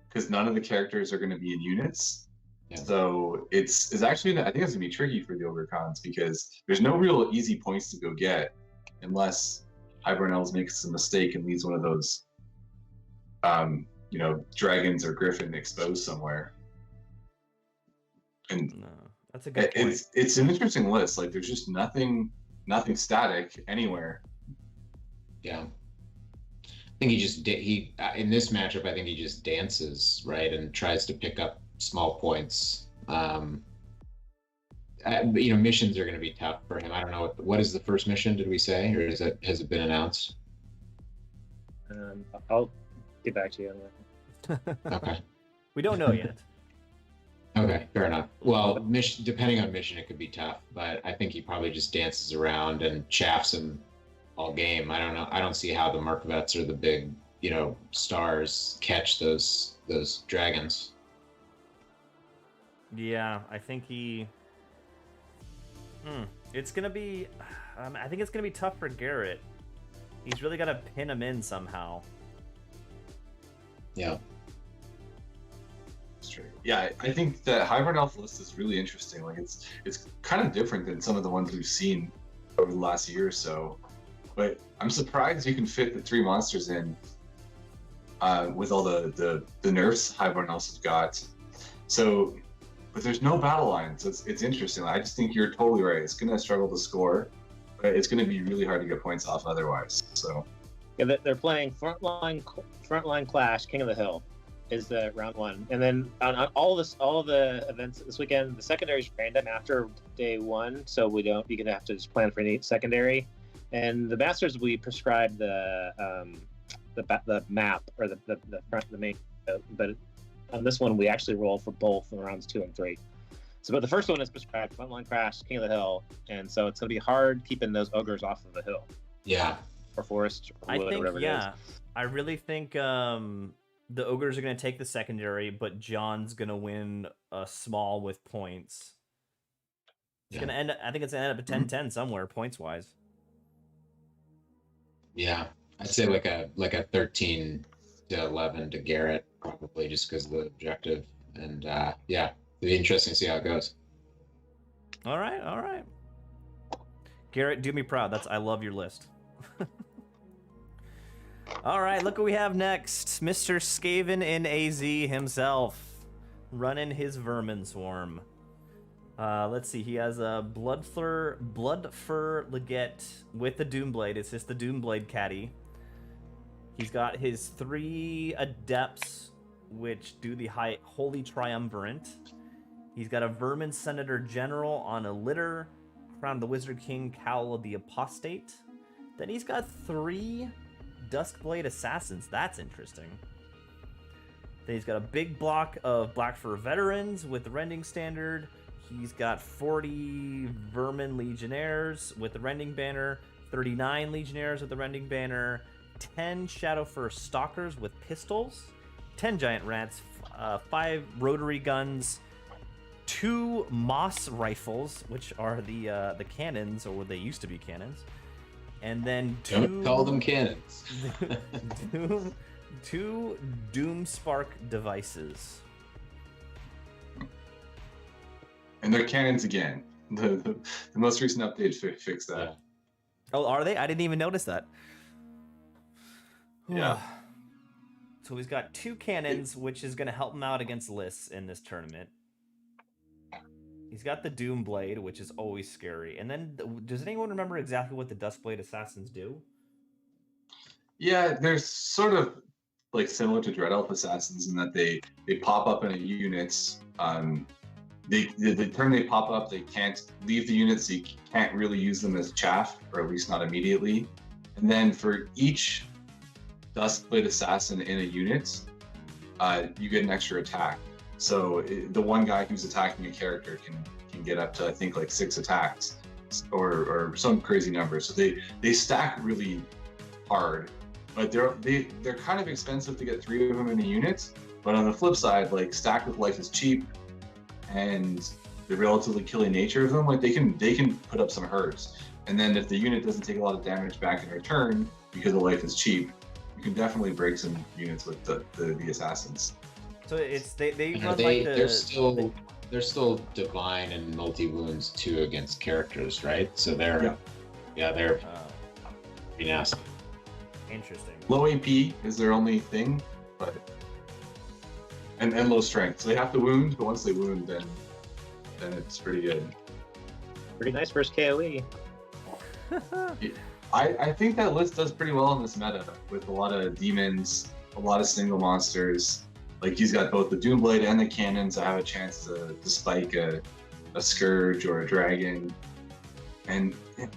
because none of the characters are going to be in units. Yeah. So it's actually, I think it's gonna be tricky for the Ogre Cons, because there's no real easy points to go get unless Highborn Elves makes a mistake and leaves one of those dragons or griffin exposed somewhere. And no, that's a good point. It's an interesting list. Like there's just nothing static anywhere. Yeah. I think he in this matchup, I think he just dances, right, and tries to pick up small points. Missions are going to be tough for him. I don't know what is the first mission, did we say, or has it been announced? I'll get back to you on that. Okay. We don't know yet. Okay, fair enough. Well, depending on mission, it could be tough, but I think he probably just dances around and chaffs him all game. I don't know. I don't see how the Merkvets or the big, stars catch those dragons. Yeah, I think it's gonna be. I think it's gonna be tough for Garrett. He's really got to pin him in somehow. Yeah. That's true. Yeah, I think the Highborn Elf list is really interesting. Like it's kind of different than some of the ones we've seen over the last year or so. But I'm surprised you can fit the 3 monsters in with all the nerfs Highborn Elves have got. So, but there's no battle line, so it's interesting. I just think you're totally right. It's gonna struggle to score, but it's gonna be really hard to get points off otherwise. So. Yeah, they're playing frontline clash. King of the Hill is the round 1, and then on all the events this weekend, the secondary is random after day 1, so you're gonna have to just plan for any secondary. And the masters, we prescribe the map or the main, but on this one we actually roll for both in rounds 2 and 3. So, but the first one is prescribed frontline crash, King of the Hill, and so it's gonna be hard keeping those ogres off of the hill. Yeah. Or forest, or wood, or whatever it is. I really think the ogres are going to take the secondary, but John's going to win a small with points. It's going to end. I think it's going to end up at 10-10 somewhere points wise. Yeah, I'd say like a 13 to 11 to Garrett, probably just because of the objective. And yeah, it'll be interesting to see how it goes. All right. Garrett, do me proud. I love your list. All right, look what we have next. Mr. Skaven in AZ himself, running his vermin swarm. Let's see. He has a Bloodfur Legate with the Doomblade. It's just the Doomblade caddy. He's got his 3 Adepts, which do the Holy Triumvirate. He's got a Vermin Senator General on a litter, Crown of the Wizard King, Cowl of the Apostate. Then he's got 3 Duskblade Assassins. That's interesting. Then he's got a big block of Blackfur Veterans with the Rending Standard. He's got 40 Vermin Legionnaires with the Rending Banner, 39 Legionnaires with the Rending Banner, 10 Shadowfur Stalkers with pistols, 10 Giant Rats, 5 Rotary Guns, 2 Moss Rifles, which are the cannons, or they used to be cannons, and then 2... Don't call them cannons. 2 Doomspark devices. And they're cannons again. The most recent update fixed that. Yeah. Oh, are they? I didn't even notice that. Yeah. So he's got 2 cannons, which is going to help him out against lists in this tournament. He's got the Doom Blade, which is always scary. And then, does anyone remember exactly what the Duskblade Assassins do? Yeah, they're sort of like similar to Dread Elf Assassins in that they pop up in a units. The turn they pop up, they can't leave the unit, so you can't really use them as chaff, or at least not immediately. And then for each Duskblade Assassin in a unit, you get an extra attack. So the one guy who's attacking a character can get up to, I think, like 6 attacks, or some crazy number. So they stack really hard, but they're kind of expensive to get 3 of them in a unit. But on the flip side, like Stack with Life is cheap, and the relatively killing nature of them, like they can put up some hurts. And then if the unit doesn't take a lot of damage back in return because the life is cheap, you can definitely break some units with the assassins. So it's they run they're still divine and multi wounds too against characters, right? So they're pretty nasty. Interesting. Low AP is their only thing, but and low strength. So they have to wound, but once they wound, then it's pretty good. Pretty nice first KOE. I think that list does pretty well in this meta with a lot of demons, a lot of single monsters. Like he's got both the Doomblade and the cannons that have a chance to spike a Scourge or a Dragon. And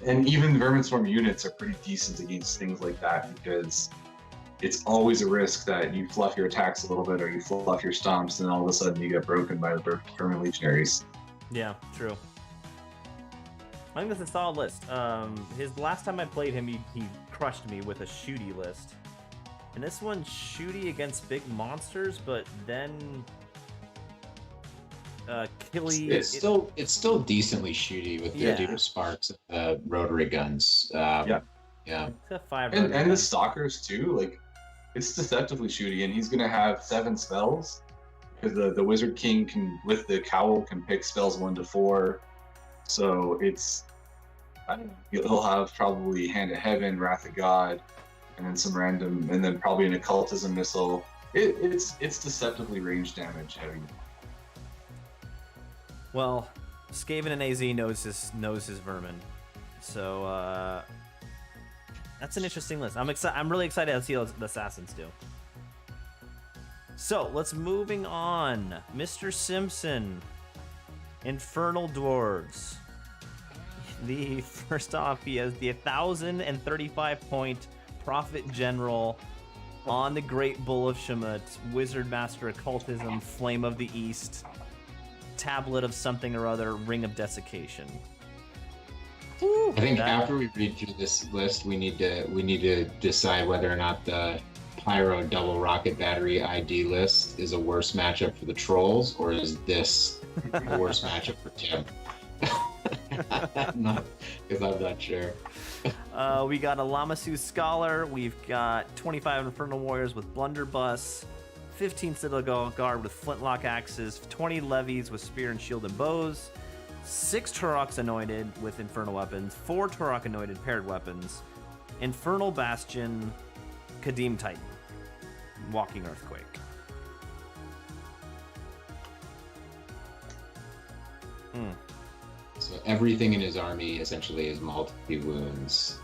even Vermin Swarm units are pretty decent against things like that, because it's always a risk that you fluff your attacks a little bit or you fluff your stomps and all of a sudden you get broken by the Vermin Legionaries. Yeah, true. I think that's a solid list. His last time I played him, he crushed me with a shooty list. And this one's shooty against big monsters, but then killy. It's still decently shooty with the Deer Sparks and the rotary guns. Yeah. It's a 5 and the Stalkers too. Like it's deceptively shooty, and he's gonna have 7 spells because the Wizard King can, with the Cowl, can pick spells 1 to 4. So it's, I don't know, he'll have probably Hand of Heaven, Wrath of God, and then some random, and then probably an Occultism Missile. It's deceptively range damage heavy. Well, Skaven and AZ knows his vermin, so that's an interesting list. I'm really excited to see what the assassins do. So let's moving on. Mr. Simpson, Infernal Dwarves. First off, he has the 1,035 point Prophet General on the Great Bull of Shemut, Wizard Master Occultism, Flame of the East, Tablet of something or other, Ring of Desiccation. I think after we read through this list, we need to decide whether or not the Pyro double rocket battery ID list is a worse matchup for the trolls, or is this a worse matchup for Tim? I'm not sure. We got a Lamasu Scholar. We've got 25 Infernal Warriors with Blunderbuss, 15 Citadel Guard with Flintlock Axes, 20 Levies with Spear and Shield and Bows, 6 Turoks Anointed with Infernal Weapons, 4 Turok Anointed Paired Weapons, Infernal Bastion, Kadim Titan, Walking Earthquake. So everything in his army essentially is multi-wounds,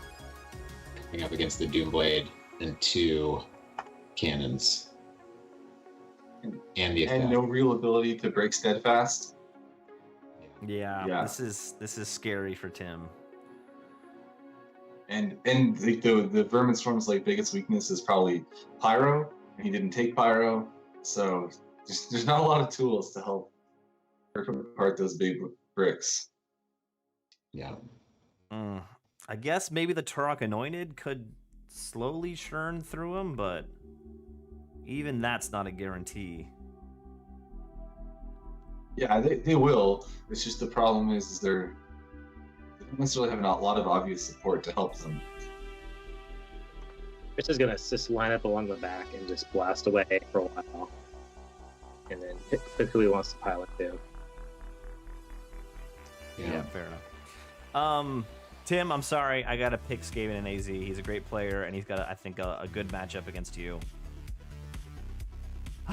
coming up against the Doomblade and 2 cannons. And the effect. And no real ability to break steadfast. Yeah. This is scary for Tim. And the Vermin Storm's like biggest weakness is probably Pyro. He didn't take Pyro, so there's not a lot of tools to help rip apart those big bricks. Yeah. I guess maybe the Turok Anointed could slowly churn through him, but even that's not a guarantee. Yeah, they will. It's just the problem is they don't necessarily have a lot of obvious support to help them. Chris is gonna just line up along the back and just blast away for a while, and then pick who he wants to pilot to. Yeah, fair enough. Tim, I'm sorry, I gotta pick Skaven and AZ. He's a great player, and he's got, I think, a good matchup against you.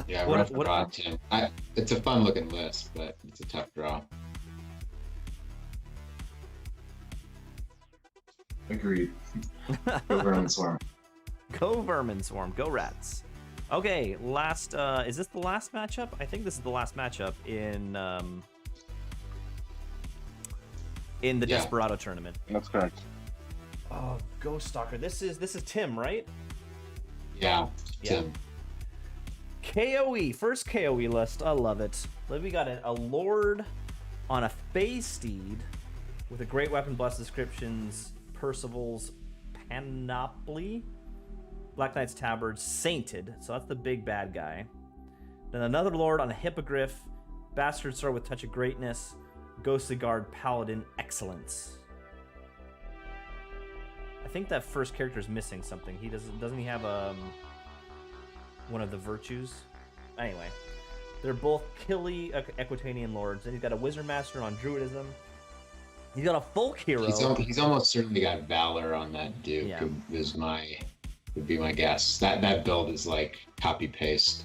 Yeah, rough draw, Tim. It's a fun-looking list, but it's a tough draw. Agreed. Go Vermin Swarm. Go Vermin Swarm. Go Rats. Okay, last. Is this the last matchup? I think this is the last matchup in the Desperado tournament. That's correct. Oh, Ghost Stalker. This is Tim, right? Yeah, Tim. KOE, first KOE list. I love it. We got a Lord on a Phase Steed with a great weapon blast descriptions, Percival's Panoply, Black Knight's Tabard, Sainted, so that's the big bad guy. Then another Lord on a Hippogriff, Bastard Sword with Touch of Greatness, Ghostly Guard, Paladin, Excellence. I think that first character is missing something. Doesn't he have one of the virtues? Anyway, they're both Killy Equitanian Lords, and he's got a Wizard Master on Druidism. He's got a folk hero. He's almost certainly got Valor on that Duke. Yeah. Would be my guess. That build is like copy paste.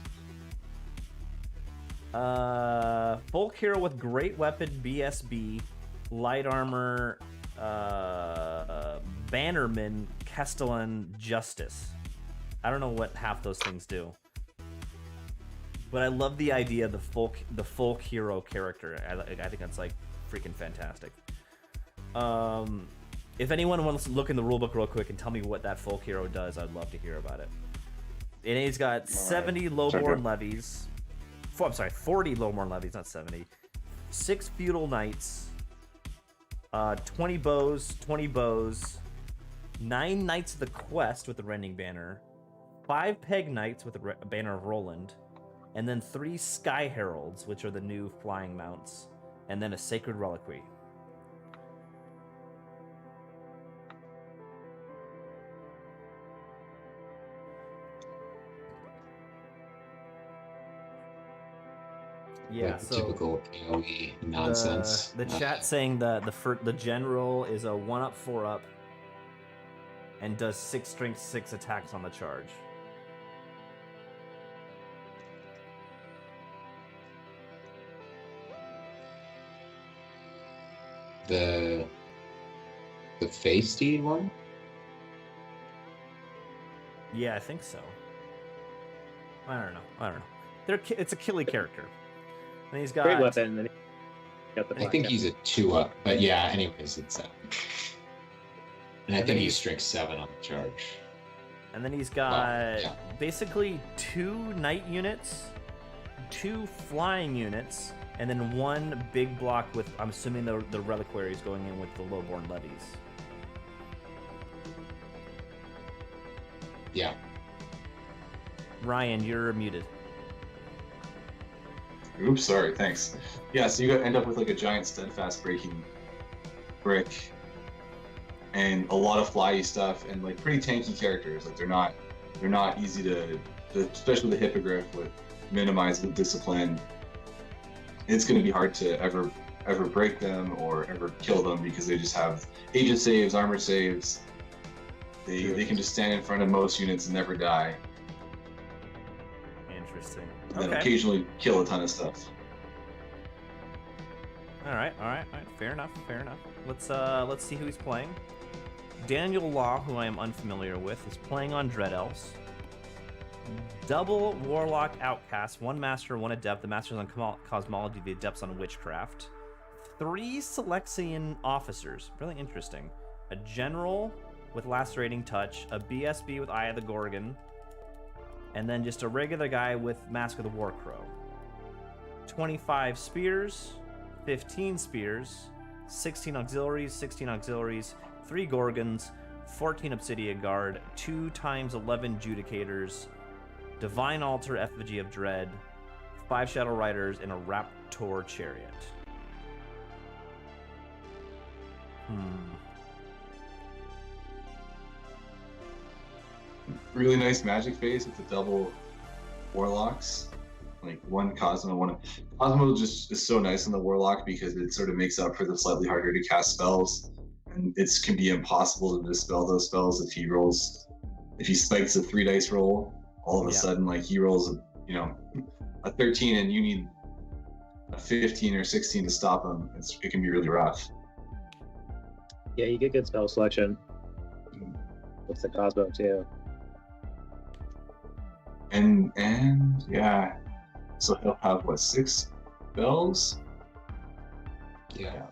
Folk hero with great weapon, BSB, light armor, Bannerman, Castellan, Justice. I don't know what half those things do, but I love the idea of the folk hero character. I think that's like freaking fantastic. If anyone wants to look in the rulebook real quick and tell me what that folk hero does, I'd love to hear about it. And he's got 70 lowborn levies. 40 lowborn levies, not 70. 6 feudal knights. 20 bows, 9 Knights of the Quest with the Rending Banner, 5 Peg Knights with the Banner of Roland, and then 3 Sky Heralds, which are the new flying mounts, and then a Sacred Reliquary. Yeah, like typical KOE nonsense. The chat saying the general is a 1-up, 4-up, and does 6 strength, 6 attacks on the charge. The Phase Steed one? Yeah, I think so. I don't know. It's a killy character. And he's got great weapon. And got the I think he's a 2-up, but yeah. Anyways, it's and I think he's strength 7 on the charge. And then he's got basically 2 knight units, 2 flying units, and then 1 big block with, I'm assuming, the reliquaries going in with the lowborn levies. Yeah. Ryan, you're muted. Oops, sorry, thanks. Yeah, so you end up with like a giant steadfast breaking brick and a lot of flyy stuff and like pretty tanky characters. Like they're not easy to especially the hippogriff with minimize with discipline. It's going to be hard to ever break them or ever kill them because they just have Aegis saves, armor saves. They can just stand in front of most units and never die. Interesting. And then Okay. occasionally kill a ton of stuff. All right. Fair enough. Let's see who he's playing. Daniel Law, who I am unfamiliar with, is playing on Dread Elves. Double Warlock Outcast, 1 Master, 1 Adept. The Master's on Cosmology, the Adept's on Witchcraft. 3 Selexian Officers, really interesting. A General with Lacerating Touch, a BSB with Eye of the Gorgon, and then just a regular guy with Mask of the Warcrow. 25 Spears, 15 Spears, 16 Auxiliaries, 3 Gorgons, 14 Obsidian Guard, 2 times 11 Judicators, Divine Altar, Effigy of Dread, 5 Shadow Riders, and a Raptor Chariot. Really nice magic phase with the double warlocks. Like 1 Cosmo, 1 Cosmo just is so nice on the warlock because it sort of makes up for the slightly harder to cast spells. And it can be impossible to dispel those spells if he spikes a 3 dice roll. All of a sudden, like he rolls a 13 and you need a 15 or 16 to stop him. It can be really rough. Yeah, you get good spell selection with the Cosmo too. And yeah, so he'll have what, 6 spells? Yeah.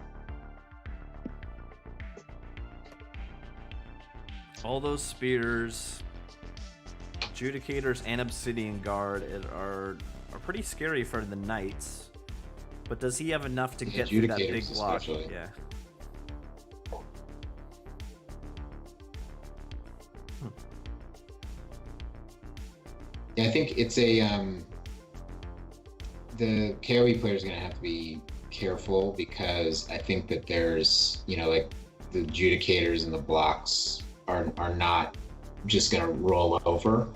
All those spears, Judicators, and Obsidian Guard are pretty scary for the Knights. But does he have enough to get through that big Judicators block? especially. Yeah. Yeah, I think it's the KOE player is going to have to be careful because I think that there's, like the Judicators and the blocks are not just going to roll over.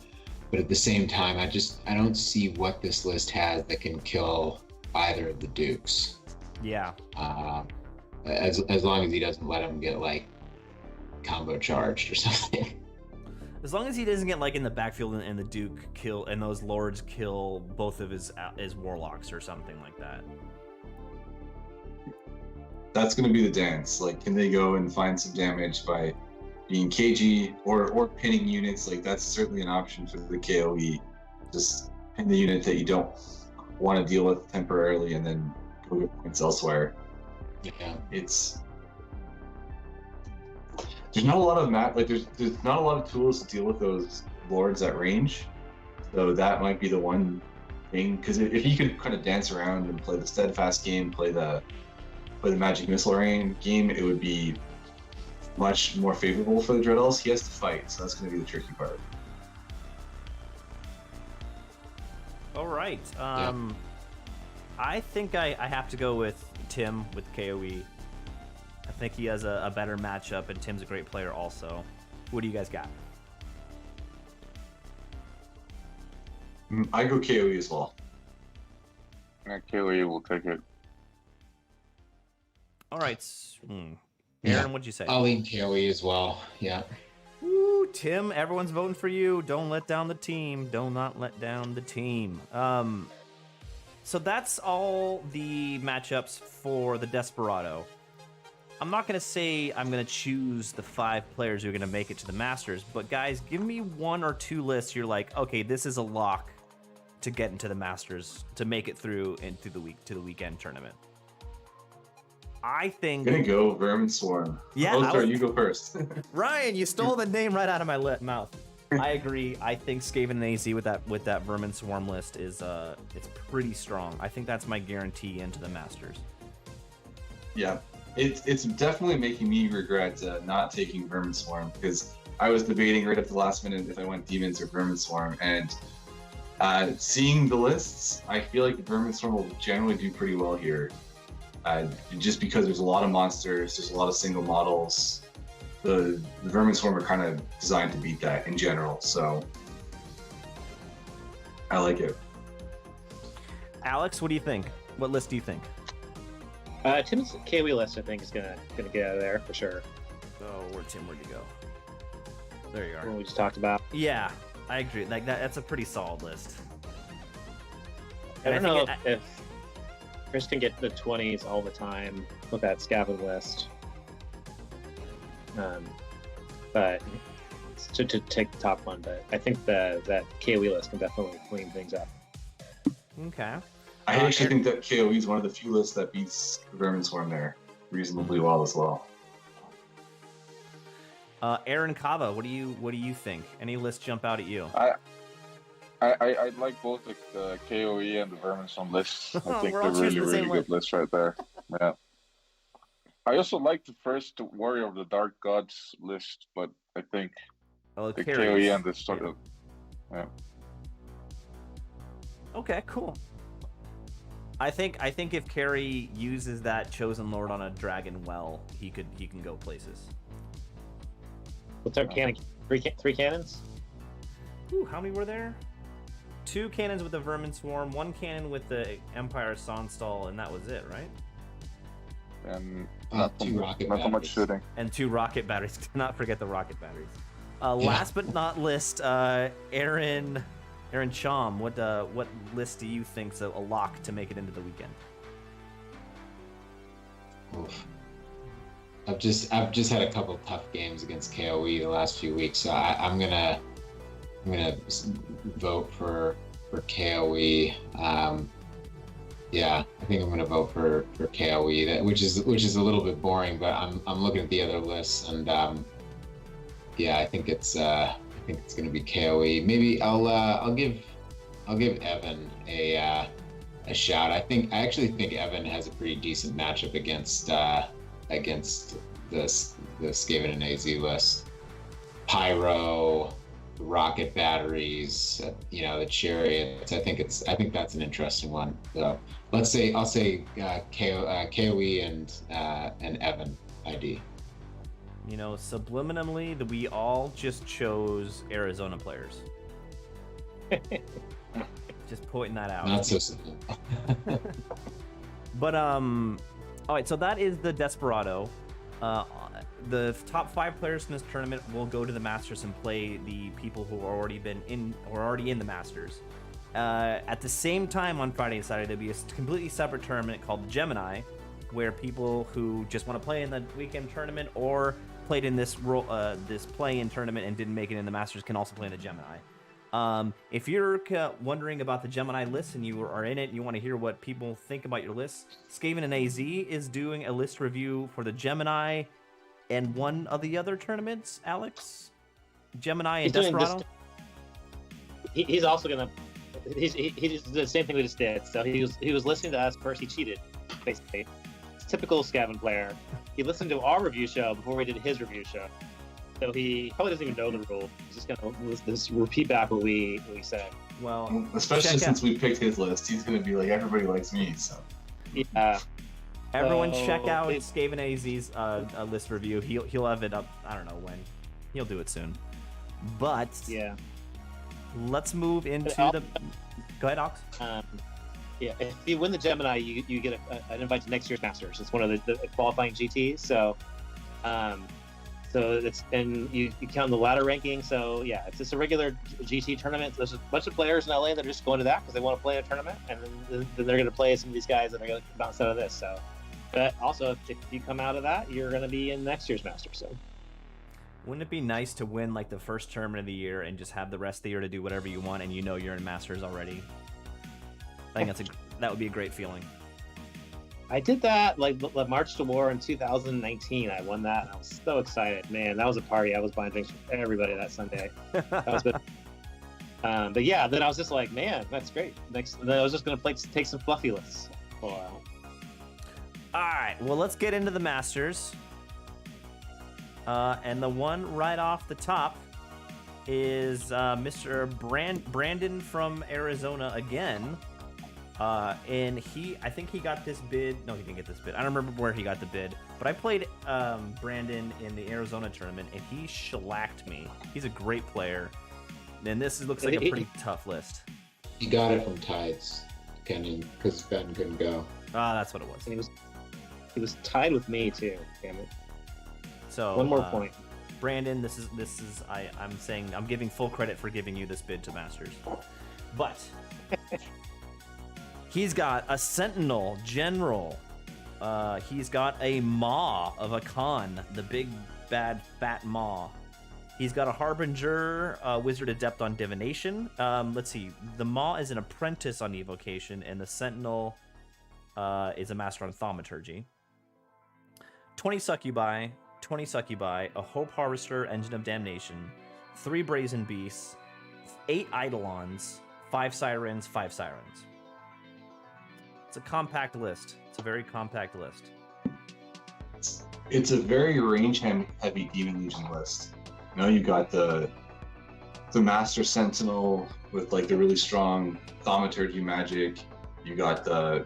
But at the same time, I don't see what this list has that can kill either of the Dukes. Yeah. As long as he doesn't let him get like combo charged or something. As long as he doesn't get like in the backfield and the Duke kill and those Lords kill both of his warlocks or something like that. That's going to be the dance. Like, can they go and find some damage by being KG or pinning units? Like, that's certainly an option for the KOE. Just pin the unit that you don't want to deal with temporarily and then go get points elsewhere. Yeah. There's not a lot of there's not a lot of tools to deal with those Lords at range. So that might be the one thing, because if he could kind of dance around and play the steadfast game, play the magic missile rain game, it would be much more favorable for the Dread Elves. He has to fight, so that's going to be the tricky part. All right. I think I have to go with Tim with KOE. I think he has a better matchup, and Tim's a great player also. What do you guys got? I go KOE as well. And KOE will take it. All right. Aaron, Yeah. what'd you say? I'll lean KOE as well. Yeah. Woo, Tim, everyone's voting for you. Don't let down the team. Do not let down the team. So that's all the matchups for the Desperado. I'm not going to say I'm going to choose the 5 players who are going to make it to the Masters, but guys, give me 1 or 2 lists you're like, okay, this is a lock to get into the Masters, to make it through into the weekend tournament. I think... I'm going to go Vermin Swarm. Yeah, sorry, you go first. Ryan, you stole the name right out of my mouth. I agree. I think Skaven and AZ with that Vermin Swarm list is it's pretty strong. I think that's my guarantee into the Masters. Yeah, it's definitely making me regret not taking Vermin Swarm, because I was debating right at the last minute if I went Demons or Vermin Swarm, and Seeing the lists, I feel like the Vermin Storm will generally do pretty well here. Just because there's a lot of monsters, there's a lot of single models. The Vermin Swarm are kind of designed to beat that in general, so I like it. Alex, what do you think? What list do you think? Tim's KOE list, I think, is gonna get out of there for sure. Oh, where'd you go? There you are. What we just talked about. Yeah, I agree. Like that's a pretty solid list. I don't know if Chris can get the 20s all the time with that Scavenge list. But to take the top one, but I think that KOE list can definitely clean things up. Okay. I actually think that KOE is one of the few lists that beats Vermin Swarm there reasonably well as well. Aaron Kava, what do you think? Any list jump out at you? I like both the KOE and the Vermin Storm lists. I think We're they're all choosing the really same good lists right there. Yeah. I also like the first Warrior of the Dark Gods list, but I think the Cary's. KOE and the sort of Okay, cool. I think if Cary uses that Chosen Lord on a dragon well, he can go places. What's our cannon? Three cannons? Ooh, how many were there? 2 cannons with the Vermin Swarm, 1 cannon with the Empire Sonstal, and that was it, right? and 2 rocket not so much batteries. shooting. And 2 rocket batteries. Do not forget the rocket batteries. Last but not least, Aaron Chom, what list do you think's a lock to make it into the weekend? Oof. I've just had a couple tough games against KOE the last few weeks, so I'm gonna vote for KOE. Yeah, I think I'm gonna vote for KOE, which is a little bit boring, but I'm looking at the other lists, and yeah, I think it's gonna be KOE. Maybe I'll give Evan a shout. I actually think Evan has a pretty decent matchup against the Skaven and AZ list. Pyro, the rocket batteries, the chariots. I think that's an interesting one. So I'll say KOE and Evan ID. Subliminally, that we all just chose Arizona players. Just pointing that out. Not so simple. But all right, so that is the Desperado. The top 5 players in this tournament will go to the Masters and play the people who are already in the Masters. At the same time on Friday and Saturday, there'll be a completely separate tournament called Gemini, where people who just want to play in the weekend tournament or played in this play-in tournament and didn't make it in the Masters can also play in the Gemini. If you're wondering about the Gemini list and you are in it and you want to hear what people think about your list, Skaven and AZ is doing a list review for the Gemini and one of the other tournaments, Alex? Gemini and Desperado? He's also gonna. He just did the same thing we just did. So he was listening to us first. He cheated, basically. It's typical Skaven player. He listened to our review show before we did his review show. So he probably doesn't even know the rule. He's just gonna repeat back what we said. Well, especially since we picked his list, he's gonna be like, everybody likes me. So yeah. Everyone check out Skaven AZ's list review. He'll have it up. I don't know when. He'll do it soon. But yeah, let's move into the. Go ahead, Ox. Yeah, if you win the Gemini, you get an invite to next year's Masters. It's one of the qualifying GTs. So, and you count the ladder ranking. So yeah, it's just a regular GT tournament. There's a bunch of players in LA that are just going to that because they want to play a tournament, and then they're going to play some of these guys that are going to bounce out of this. So, but also if you come out of that, you're going to be in next year's Masters. So. Wouldn't it be nice to win like the first tournament of the year and just have the rest of the year to do whatever you want, and you're in Masters already? I think that would be a great feeling. I did that like March to War in 2019. I won that, and I was so excited. Man, that was a party. I was buying drinks for everybody that Sunday. But yeah, then I was just like, man, that's great. Then I was just gonna take some fluffy lists for a while. All right, well, let's get into the Masters. And the one right off the top is Mr. Brandon from Arizona again. And I think he got this bid. No, he didn't get this bid. I don't remember where he got the bid. But I played Brandon in the Arizona tournament, and he shellacked me. He's a great player. And this looks like a pretty tough list. He got it from Tides, because Ben couldn't go. Ah, that's what it was. And he was tied with me too. Damn it. So one more point. Brandon, this is I'm giving full credit for giving you this bid to Masters. But he's got a Sentinel General. He's got a Maw of a Khan, the big bad fat Maw. He's got a Harbinger, Wizard Adept on Divination. Let's see. The Maw is an apprentice on Evocation, and the Sentinel is a master on Thaumaturgy. 20 Succubi, a Hope Harvester, Engine of Damnation, 3 Brazen Beasts, 8 Eidolons, 5 Sirens, 5 Sirens. It's a compact list. It's a very compact list. It's a very range-heavy Demon Legion list. You know, you got the Master Sentinel with like the really strong Thaumaturgy magic. You got the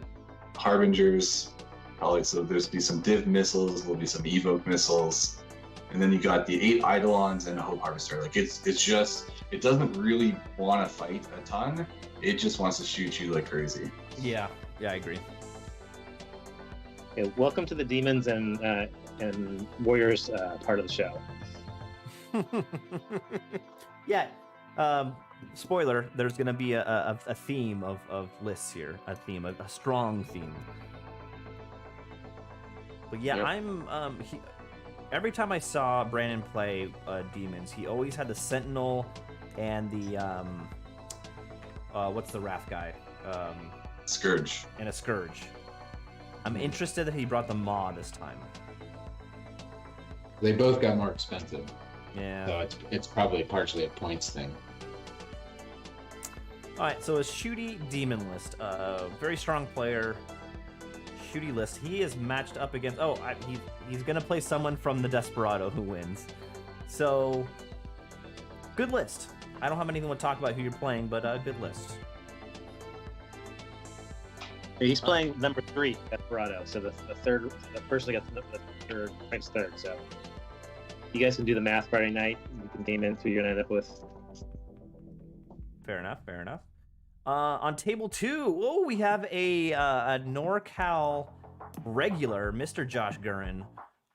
Harbingers, probably, so there's be some Div missiles, there'll be some Evoke missiles, and then you got the 8 Eidolons and a Hope Harvester. Like it doesn't really want to fight a ton. It just wants to shoot you like crazy. Yeah, I agree. Okay, welcome to the Demons and Warriors part of the show. Yeah. Spoiler, there's going to be a theme of lists here. A theme, a strong theme. But yeah, yep. Every time I saw Brandon play Demons, he always had the Sentinel and the, what's the Wrath guy? Scourge. And a Scourge. I'm interested that he brought the Maw this time. They both got more expensive. Yeah. So it's probably partially a points thing. All right, so a Shooty Demon list. Very strong player. Shooty list. He is matched up against... he's going to play someone from the Desperado who wins. So, good list. I don't have anything to talk about who you're playing, but good list. He's playing number 3, Desperado. So the person that got the third ranks third. So you guys can do the math Friday night. You can game in who you're gonna end up with. Fair enough. On table 2, we have a NorCal regular, Mr. Josh Gurin,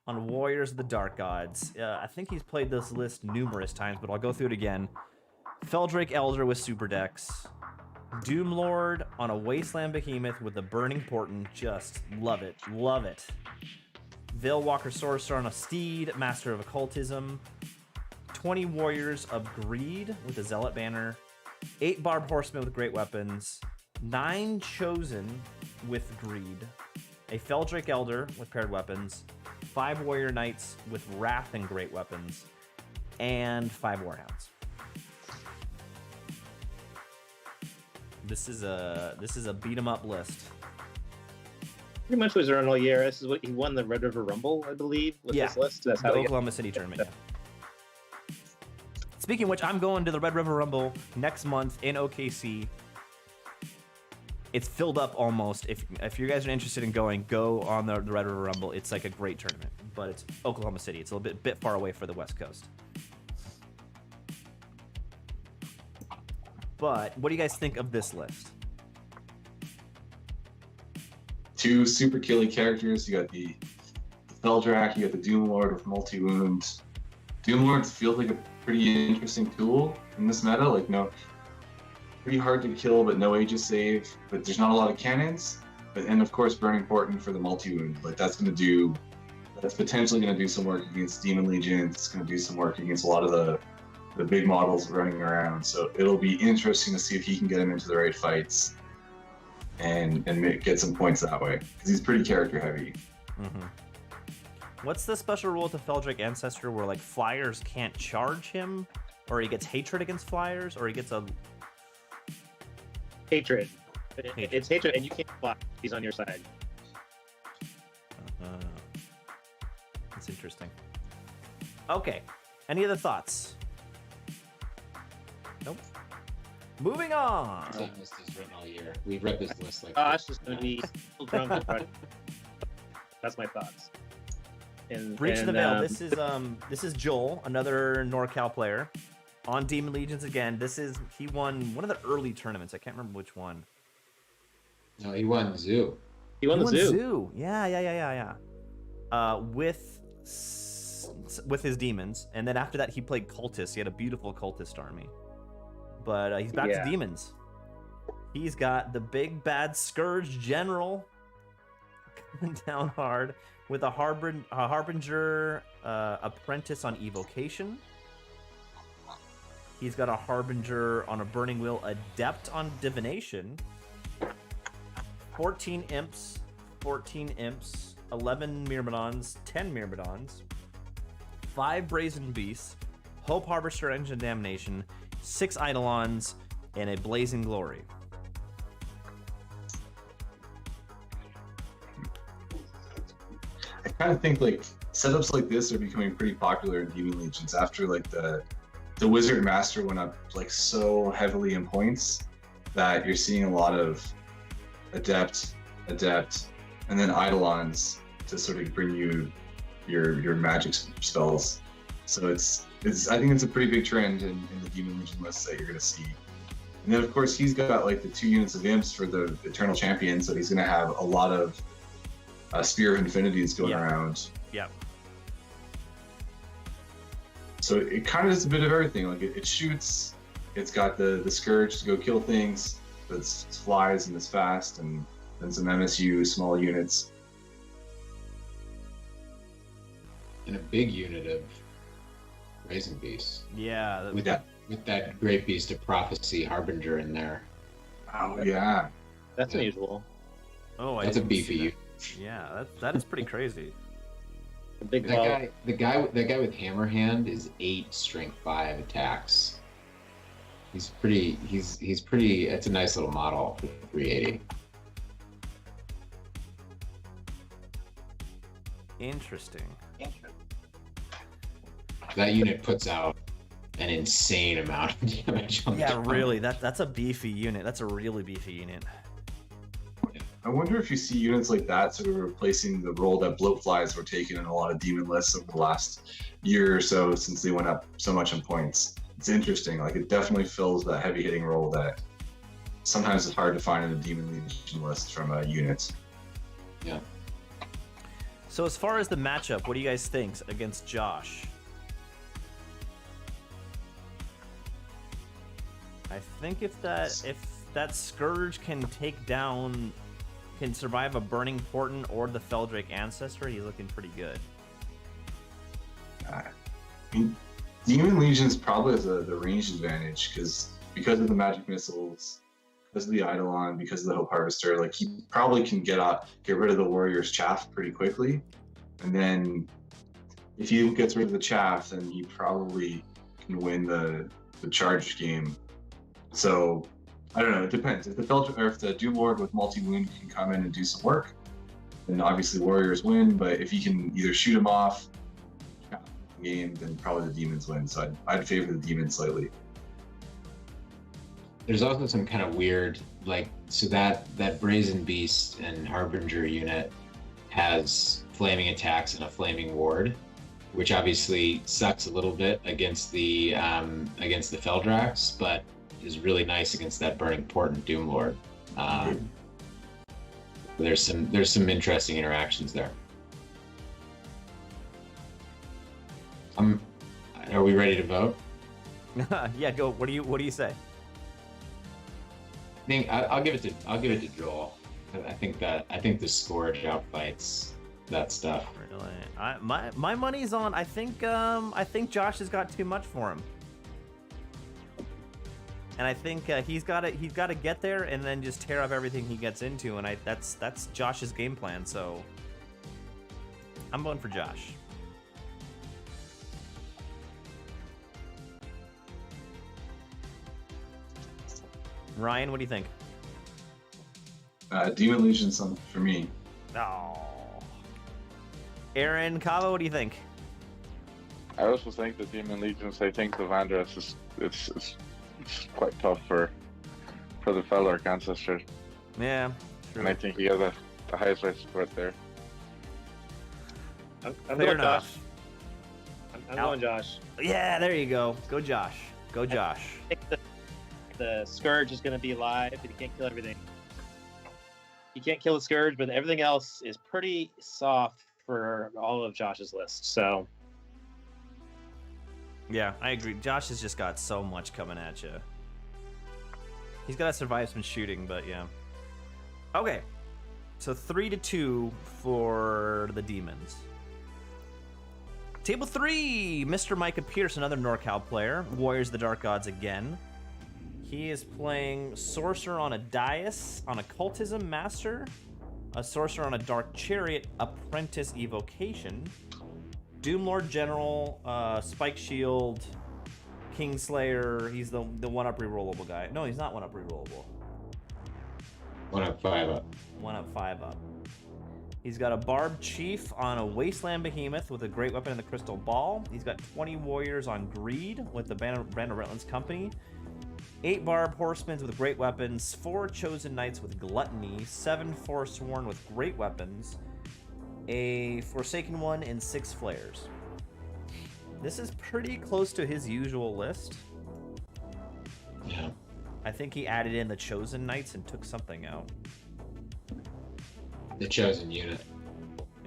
on Warriors of the Dark Gods. I think he's played this list numerous times, but I'll go through it again. Feldrake Elder with Super Decks. Doomlord on a Wasteland Behemoth with a Burning Portent. Just love it. Veilwalker Sorcerer on a Steed, Master of Occultism. 20 Warriors of Greed with a Zealot Banner. 8 Barbed Horsemen with Great Weapons. 9 Chosen with Greed. A Feldrake Elder with Paired Weapons. 5 Warrior Knights with Wrath and Great Weapons. And 5 Warhounds. This is a beat 'em up list. Pretty much was around all year. This is what he won the Red River Rumble, I believe, with this list. That's the how Oklahoma City tournament. Yeah. Speaking of which, I'm going to the Red River Rumble next month in OKC. It's filled up almost. If you guys are interested in going, go on the Red River Rumble. It's like a great tournament, but it's Oklahoma City. It's a little bit far away for the West Coast. But what do you guys think of this list? 2 super killy characters. You got the Feldrak, you got the Doomlord with multi-wound. Doomlord feels like a pretty interesting tool in this meta. Like, pretty hard to kill, but no Aegis save. But there's not a lot of cannons. And of course, Burning Portent for the multi-wound. Like, that's potentially going to do some work against Demon Legion. It's going to do some work against a lot of the big models running around. So it'll be interesting to see if he can get him into the right fights and get some points that way, because he's pretty character heavy. Mm-hmm. What's the special rule with the Feldrake Ancestor where like flyers can't charge him, or he gets hatred against flyers, or he gets a hatred? It's hatred, and you can't fly. He's on your side. That's interesting. Okay. Any other thoughts? Moving on. Same list is written all year. We've read this list like. Josh is going to be still drunk. That's my thoughts. Breach the Veil. This is Joel, another NorCal player, on Demon Legions again. He won one of the early tournaments. I can't remember which one. No, he won Zoo. He won the Zoo. Yeah. With his demons, and then after that he played cultists. He had a beautiful cultist army. But he's back to demons. He's got the big bad Scourge General coming down hard with a Harbinger Apprentice on Evocation. He's got a Harbinger on a Burning Wheel Adept on Divination. 14 Imps, 11 Myrmidons, 10 Myrmidons, 5 Brazen Beasts, Hope Harvester Engine Damnation, 6 Eidolons, and a Blazing Glory. I kind of think like setups like this are becoming pretty popular in Demon Legions after like the Wizard Master went up like so heavily in points that you're seeing a lot of Adept, and then Eidolons to sort of bring you your magic spells. So I think it's a pretty big trend in the Demon Legion lists that you're going to see. And then, of course, he's got like the 2 units of imps for the Eternal Champion, so he's going to have a lot of Spear of Infinities going around. Yep. So it kind of is a bit of everything. Like it shoots, it's got the Scourge to go kill things, it flies and is fast, and then some MSU, small units. And a big unit of Brazen Beasts. Yeah. With that Great Beast of Prophecy Harbinger in there. Oh yeah. That's unusual. Oh, that's a beefy unit. Yeah, that is pretty crazy. A big that guy with Hammer Hand is 8 strength 5 attacks. He's pretty. It's a nice little model for 380. Interesting. That unit puts out an insane amount of damage. Yeah, really. That's a beefy unit. That's a really beefy unit. I wonder if you see units like that sort of replacing the role that Bloatflies were taking in a lot of demon lists over the last year or so since they went up so much in points. It's interesting. Like it definitely fills that heavy hitting role that sometimes is hard to find in a Demon Legion list from a unit. Yeah. So as far as the matchup, what do you guys think against Josh? I think if that Scourge can survive a Burning Portent or the Feldrake Ancestor, he's looking pretty good. I mean, Demon Legion's probably has the range advantage because of the magic missiles, because of the Eidolon, because of the Hope Harvester. Like he probably can get rid of the Warrior's Chaff pretty quickly, and then if he gets rid of the Chaff, then he probably can win the charge game. So I don't know. It depends. If the Doomlord with multi-wound can come in and do some work, then obviously Warriors win. But if he can either shoot him off game, then probably the Demons win. So I'd favor the Demons slightly. There's also some kind of weird, so that Brazen Beast and Harbinger unit has flaming attacks and a flaming ward, which obviously sucks a little bit against the Feldrax, but is really nice against that Burning Portent Doomlord. There's some interesting interactions there. Are we ready to vote? Yeah, go. What do you say? I think I'll give it to Joel. I think the Scourge outfights that stuff. Really, my money's on. I think Josh has got too much for him, and I think he's got to get there and then just tear up everything he gets into, and that's Josh's game plan. So I'm voting for Josh. Ryan, what do you think? Demon Legion for me. Oh. Aaron, Kava, what do you think? I also think the Demon Legions. I think the Vandras it's quite tough for for the fellow ancestor. Yeah. And I think he has the highest risk right there. I'm Fair going enough. Josh. I'm going Josh. Yeah, there you go. Go Josh. Go Josh. I think the Scourge is going to be alive, but he can't kill everything. He can't kill the Scourge, but everything else is pretty soft for all of Josh's list. So Yeah, I agree. Josh has just got so much coming at you. He's got to survive some shooting, but yeah. Okay. So 3-2 for the Demons. Table 3, Mr. Micah Pierce, another NorCal player. Warriors of the Dark Gods again. He is playing Sorcerer on a Dais, on a Cultism Master, a Sorcerer on a Dark Chariot, Apprentice Evocation, Doomlord General, Spike Shield, Kingslayer. He's the 1-up rerollable guy. No, he's not 1-up rerollable. 1-up, 5-up. 1-up, 5-up. He's got a Barbed Chief on a Wasteland Behemoth with a Great Weapon in the Crystal Ball. He's got 20 Warriors on Greed with the Brand of Retlands Company. 8 Barb Horsemen with Great Weapons. 4 Chosen Knights with Gluttony. 7 Forsworn with Great Weapons. A Forsaken one, and 6 Flares. This is pretty close to his usual list. Yeah. I think he added in the Chosen Knights and took something out. The chosen unit.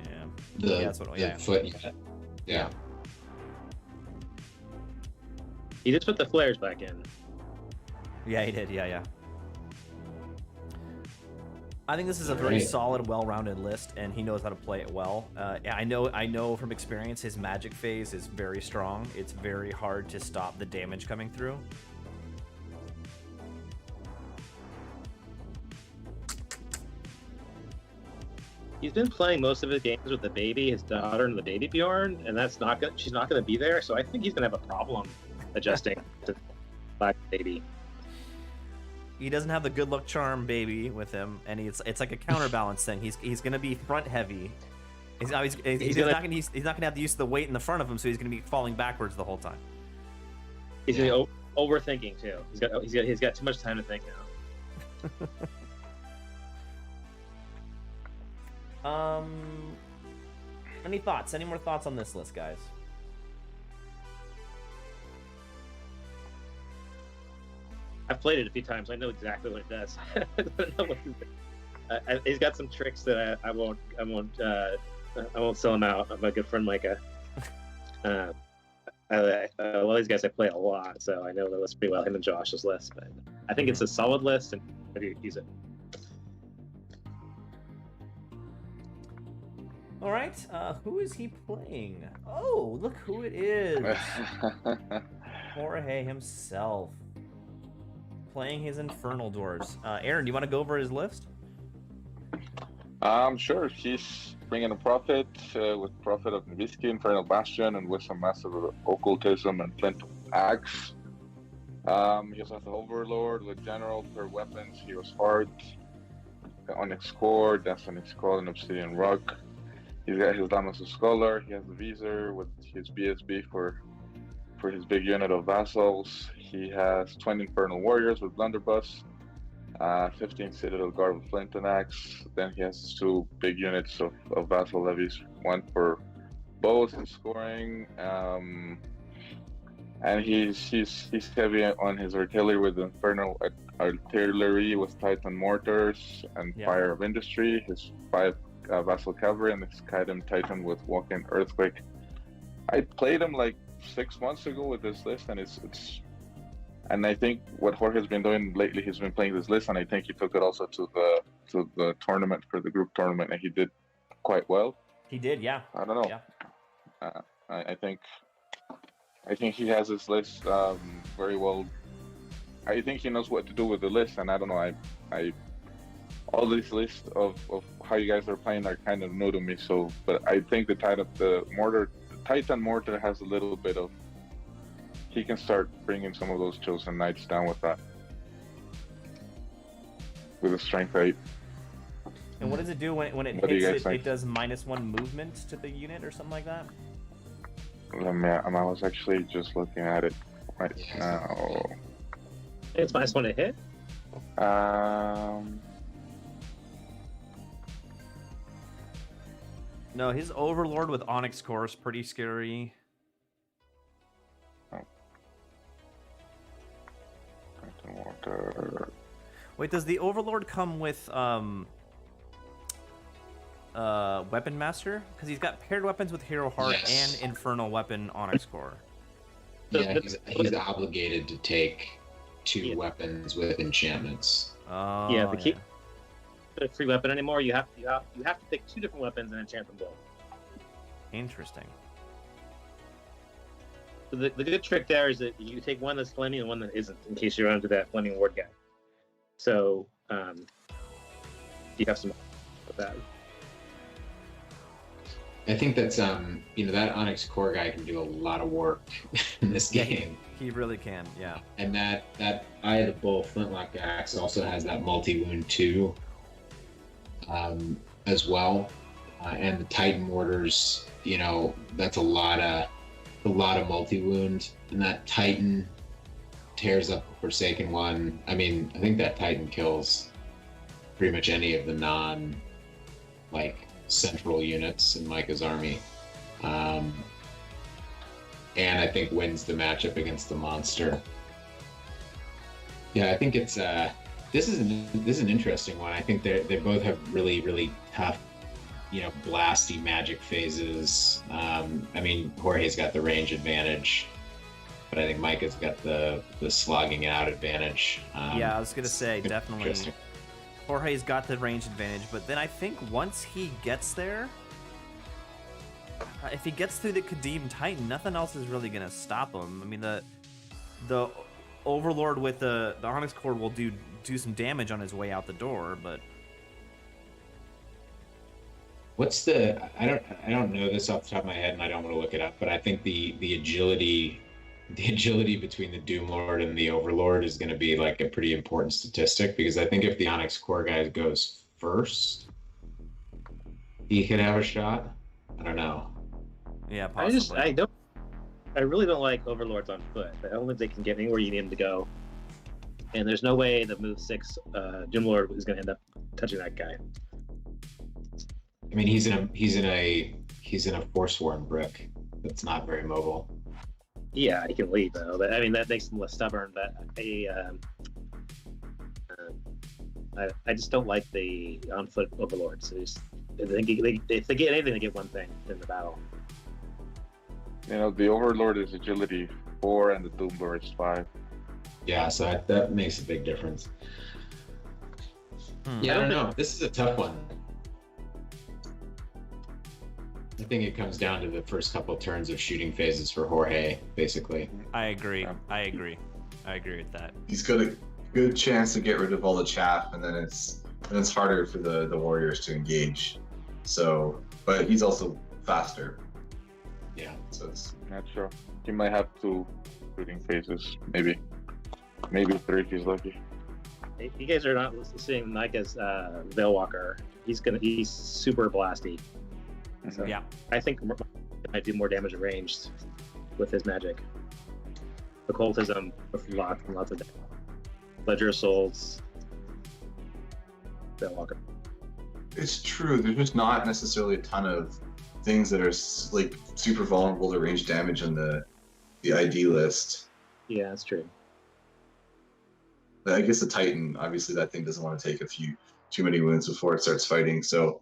Yeah. The, that's what, the foot unit. Yeah. he just put the flares back in. Yeah, he did. Yeah. I think this is a very Right. solid, well-rounded list, and he knows how to play it well. I know from experience his magic phase is very strong. It's very hard to stop the damage coming through. He's been playing most of his games with the baby, his daughter, and the baby Bjorn, and she's not gonna be there. So I think he's gonna have a problem adjusting to Black Baby. He doesn't have the good luck charm baby with him, and it's like a counterbalance thing. He's gonna be front heavy. He's not gonna have the use of the weight in the front of him, so he's gonna be falling backwards the whole time. He's gonna be overthinking too. He's got too much time to think now. Any thoughts? Any more thoughts on this list, guys? I've played it a few times. I know exactly what it does. I don't know what he's got some tricks that I won't sell him out. I'm a good friend Micah. A lot of these guys I play a lot, so I know the list pretty well. Him and Josh's list, but I think it's a solid list, and how do you use it? All right, who is he playing? Oh, look who it is. Jorge himself. Playing his Infernal Dwarves. Aaron, do you want to go over his list? Sure. He's bringing a Prophet with Prophet of Nibiski, Infernal Bastion, and with some Massive Occultism and Flint Axe. He also has the Overlord with General for weapons. He was Hard, Onyx Core, Destiny Scroll, and Obsidian Rock. He's got his Damascus Scholar. He has the Visor with his BSB for his big unit of vassals. He has 20 Infernal Warriors with Blunderbuss, 15 Citadel Guard with Flint and Axe. Then he has 2 big units of vassal levies, one for bows and scoring. And he's heavy on his artillery with Infernal Artillery with Titan Mortars and Fire of Industry. His 5 Vassal Cavalry and his Titan with Walk-in Earthquake. I played him like 6 months ago with this list, and and I think what Jorge's been doing lately, he's been playing this list, and I think he took it also to the tournament, for the group tournament, and he did quite well. He did, yeah. I don't know. Yeah. I think he has his list very well. I think he knows what to do with the list, and I don't know. I all these lists of how you guys are playing are kind of new to me. So, but I think the Titan Mortar has a little bit of. He can start bringing some of those Chosen Knights down with that. With a Strength 8. And what does it do when it What do you hits? guys think? It does -1 movement to the unit or something like that? I was actually just looking at it right now. It's -1 to hit. No, his Overlord with Onyx Core is pretty scary. Wait, does the Overlord come with Weapon Master? Because he's got paired weapons with Hero Heart Yes. and Infernal Weapon Onyx Core. Yeah, he's obligated to take 2 weapons with enchantments. Oh, Yeah, the key a free weapon anymore. You have to pick 2 different weapons and enchant them both. Interesting. So the good trick there is that you take one that's flaming and one that isn't, in case you run into that flaming ward guy. So you have some with that. I think that's that Onyx Core guy can do a lot of work in this game. He really can, yeah. And that Eye of the Bull Flintlock axe also has that multi-wound too, as well. And the Titan mortars, that's a lot of multi-wound. And that Titan tears up the Forsaken one. I mean, I think that Titan kills pretty much any of the central units in Micah's army. And I think wins the matchup against the monster. Yeah, I think it's this is an interesting one. I think they both have really, really tough, blasty magic phases. I mean, Jorge's got the range advantage, but I think Micah's got the slogging out advantage. Yeah, I was gonna say definitely. Jorge's got the range advantage, but then I think once he gets there, if he gets through the Kadim Titan, nothing else is really gonna stop him. I mean, the Overlord with the Onyx Core will do some damage on his way out the door, but what's the I don't know this off the top of my head, and I don't want to look it up, but I think the agility between the Doomlord and the Overlord is going to be like a pretty important statistic, because I think if the Onyx Core guy goes first, he could have a shot. I don't know. Yeah, possibly. I really don't like Overlords on foot. I don't think they can get anywhere you need them to go. And there's no way the move 6 Doomlord is going to end up touching that guy. I mean, he's in a Forsworn brick that's not very mobile. Yeah, he can leave though. But, I mean, that makes him less stubborn. But I just don't like the on foot Overlords. If they get anything, they get one thing in the battle. The Overlord is agility 4 and the Doomlord is 5. Yeah, so that makes a big difference. Yeah, I don't know. This is a tough one. I think it comes down to the first couple of turns of shooting phases for Jorge, basically. I agree. I agree with that. He's got a good chance to get rid of all the chaff, and then it's harder for the warriors to engage. So, but he's also faster. Yeah. So it's Not sure. He might have 2 shooting phases, maybe 3 if he's lucky. You guys are not seeing Micah's Veilwalker. He's super blasty. So Yeah. I think he might do more damage ranged with his magic. Occultism with lots of damage. Ledger of Souls. Veilwalker. It's true. There's just not necessarily a ton of things that are like super vulnerable to range damage on the ID list. Yeah, that's true. I guess the Titan, obviously, that thing doesn't want to take too many wounds before it starts fighting. So,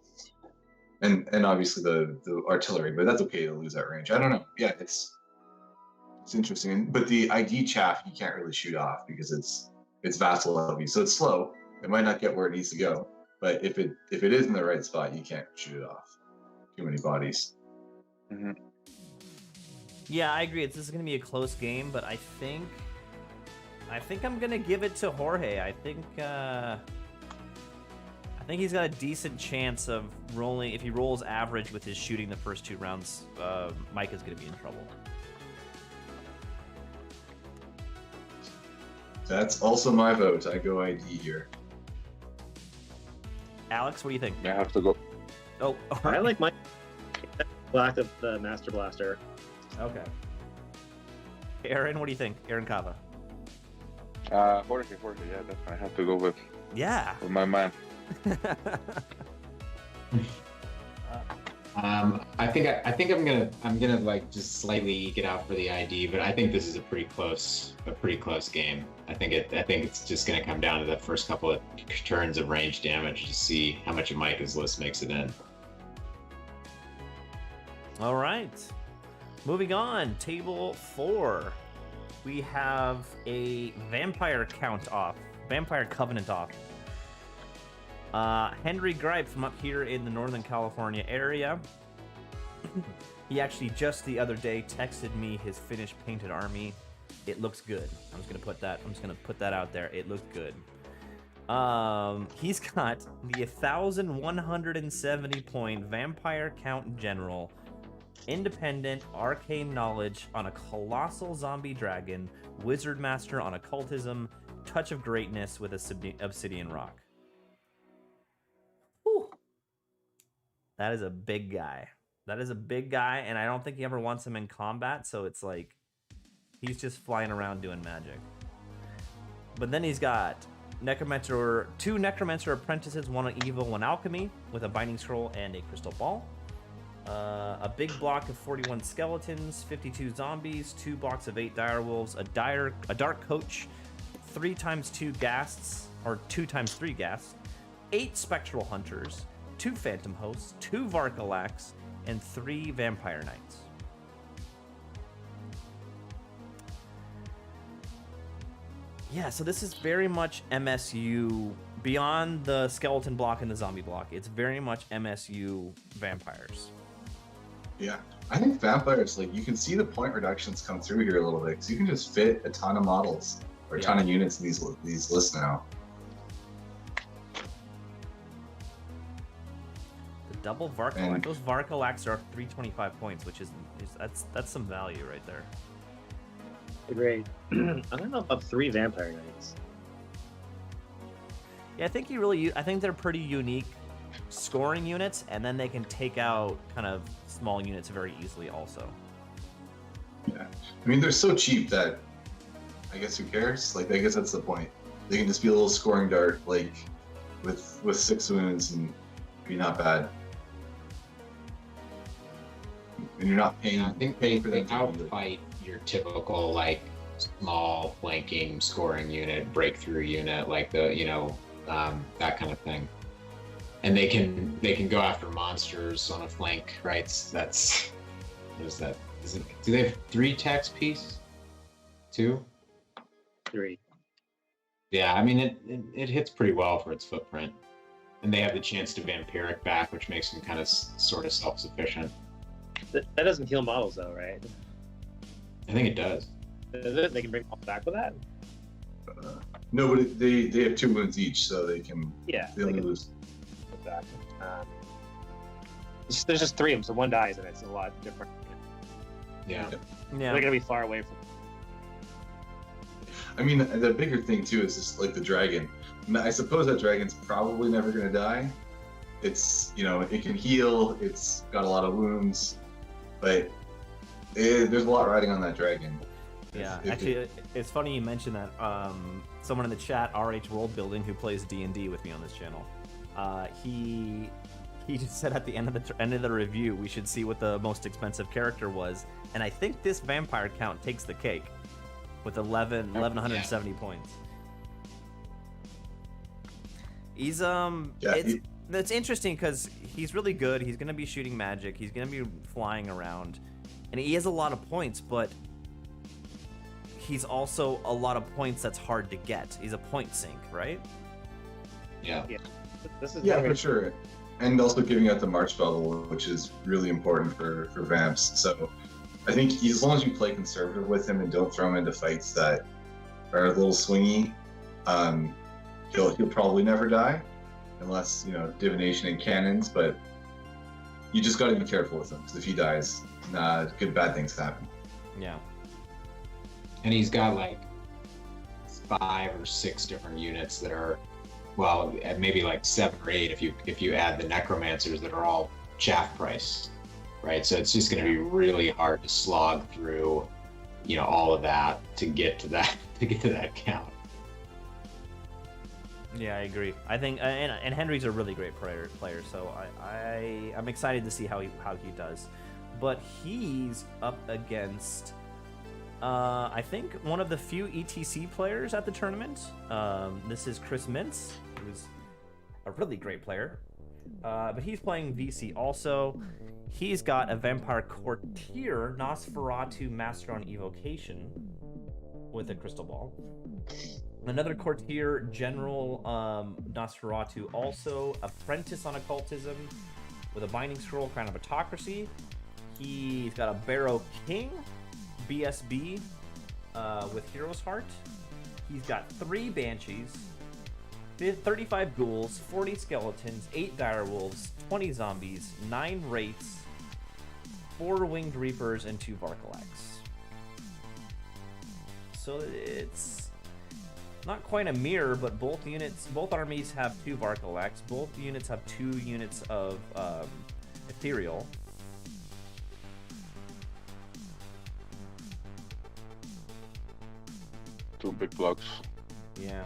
and obviously the artillery, but that's okay to lose that range. I don't know. Yeah, it's interesting. But the ID chaff you can't really shoot off because it's vassal heavy, so it's slow. It might not get where it needs to go. But if it is in the right spot, you can't shoot it off. Too many bodies. Mm-hmm. Yeah, I agree. This is going to be a close game, but I think I'm going to give it to Jorge. I think he's got a decent chance of rolling. If he rolls average with his shooting the first 2 rounds, Micah's going to be in trouble. That's also my vote. I go ID here. Alex, what do you think? I have to go. Oh, I like my Black of the Master Blaster. Okay. Aaron, what do you think? Aaron Kava. Jorge, yeah, definitely. I have to go with Yeah. my man. I think I'm gonna like just slightly eke it out for the ID, but I think this is a pretty close game. I think it's just gonna come down to the first couple of turns of range damage to see how much of Micah's list makes it in. All right. Moving on, table 4. We have a Vampire Covenant off. Henry Gripe from up here in the Northern California area. He actually just the other day texted me his finished painted army. It looks good. I'm just gonna put that out there. It looks good. He's got the 1,170 point Vampire Count General, Independent Arcane Knowledge on a Colossal Zombie Dragon, Wizard Master on Occultism, Touch of Greatness with Obsidian Rock. Whew. That is a big guy. And I don't think he ever wants him in combat, so it's like he's just flying around doing magic. But then he's got two Necromancer Apprentices, one Evil, one Alchemy, with a Binding Scroll and a Crystal Ball. A big block of 41 Skeletons, 52 Zombies, 2 blocks of 8 Direwolves, a Dark Coach, 3x2 Ghasts, or 2x3 Ghasts, 8 Spectral Hunters, 2 Phantom Hosts, 2 Varkalax, and 3 Vampire Knights. Yeah, so this is very much MSU, beyond the skeleton block and the zombie block. It's very much MSU vampires. Yeah, I think vampires, like, you can see the point reductions come through here a little bit, because you can just fit a ton of models or a ton of units in these lists now. The double Varkalax, those Varkalax are 325 points, which is that's some value right there. Great. I don't know about 3 Vampire Knights. Yeah, I think I think they're pretty unique scoring units, and then they can take out kind of small units very easily also. Yeah, I mean, they're so cheap that I guess who cares? Like, I guess that's the point. They can just be a little scoring dart, like with 6 wounds, and be not bad. And you're not paying. I think they outfight your typical like small flanking scoring unit, breakthrough unit, like the that kind of thing. And they can go after monsters on a flank, right? That's what is that? Do they have 3 tax piece? 2? 3. Yeah, I mean it hits pretty well for its footprint, and they have the chance to vampiric back, which makes them kind of sort of self-sufficient. That doesn't heal models though, right? I think it does. They can bring them back with that. No, but they have 2 wounds each, so they can. Yeah. They only lose. Exactly. There's just 3 of them, so 1 dies, and it's a lot different. Yeah. Yeah. They're gonna be far away from. I mean, the bigger thing too is just like the dragon. I suppose that dragon's probably never gonna die. It's, it can heal. It's got a lot of wounds, but there's a lot riding on that dragon. Yeah, actually, it's funny you mentioned that. Someone in the chat, RH World Building, who plays D&D with me on this channel, he just said at the end of the review we should see what the most expensive character was, and I think this vampire count takes the cake with 1,170 points. He's it's interesting because he's really good. He's gonna be shooting magic. He's gonna be flying around, and he has a lot of points, but he's also a lot of points that's hard to get. He's a point sink, right? Yeah. This is for sure. And also giving out the March bubble, which is really important for vamps. So I think as long as you play conservative with him and don't throw him into fights that are a little swingy, he'll probably never die, unless divination and cannons. But you just got to be careful with him, because if he dies, bad things happen. Yeah. And he's got like 5 or 6 different units that are, well, maybe like 7 or 8 if you add the necromancers that are all chaff price, right? So it's just going to be really hard to slog through, all of that to get to that count. Yeah, I agree. I think and Henry's a really great player. So I'm excited to see how he does. But he's up against I think one of the few ETC players at the tournament. This is Chris Mintz, who's a really great player. But he's playing VC also. He's got a Vampire Courtier Nosferatu Master on Evocation with a Crystal Ball. Another Courtier General Nosferatu also. Apprentice on Occultism with a Binding Scroll, Crown of Autocracy. He's got a Barrow King BSB with Hero's Heart. He's got 3 Banshees, 35 Ghouls, 40 Skeletons, 8 Direwolves, 20 Zombies, 9 Wraiths, 4 Winged Reapers, and 2 Varkalax. So it's not quite a mirror, but both armies have 2 Varkalax. Both units have 2 units of Ethereal. 2 big blocks. Yeah.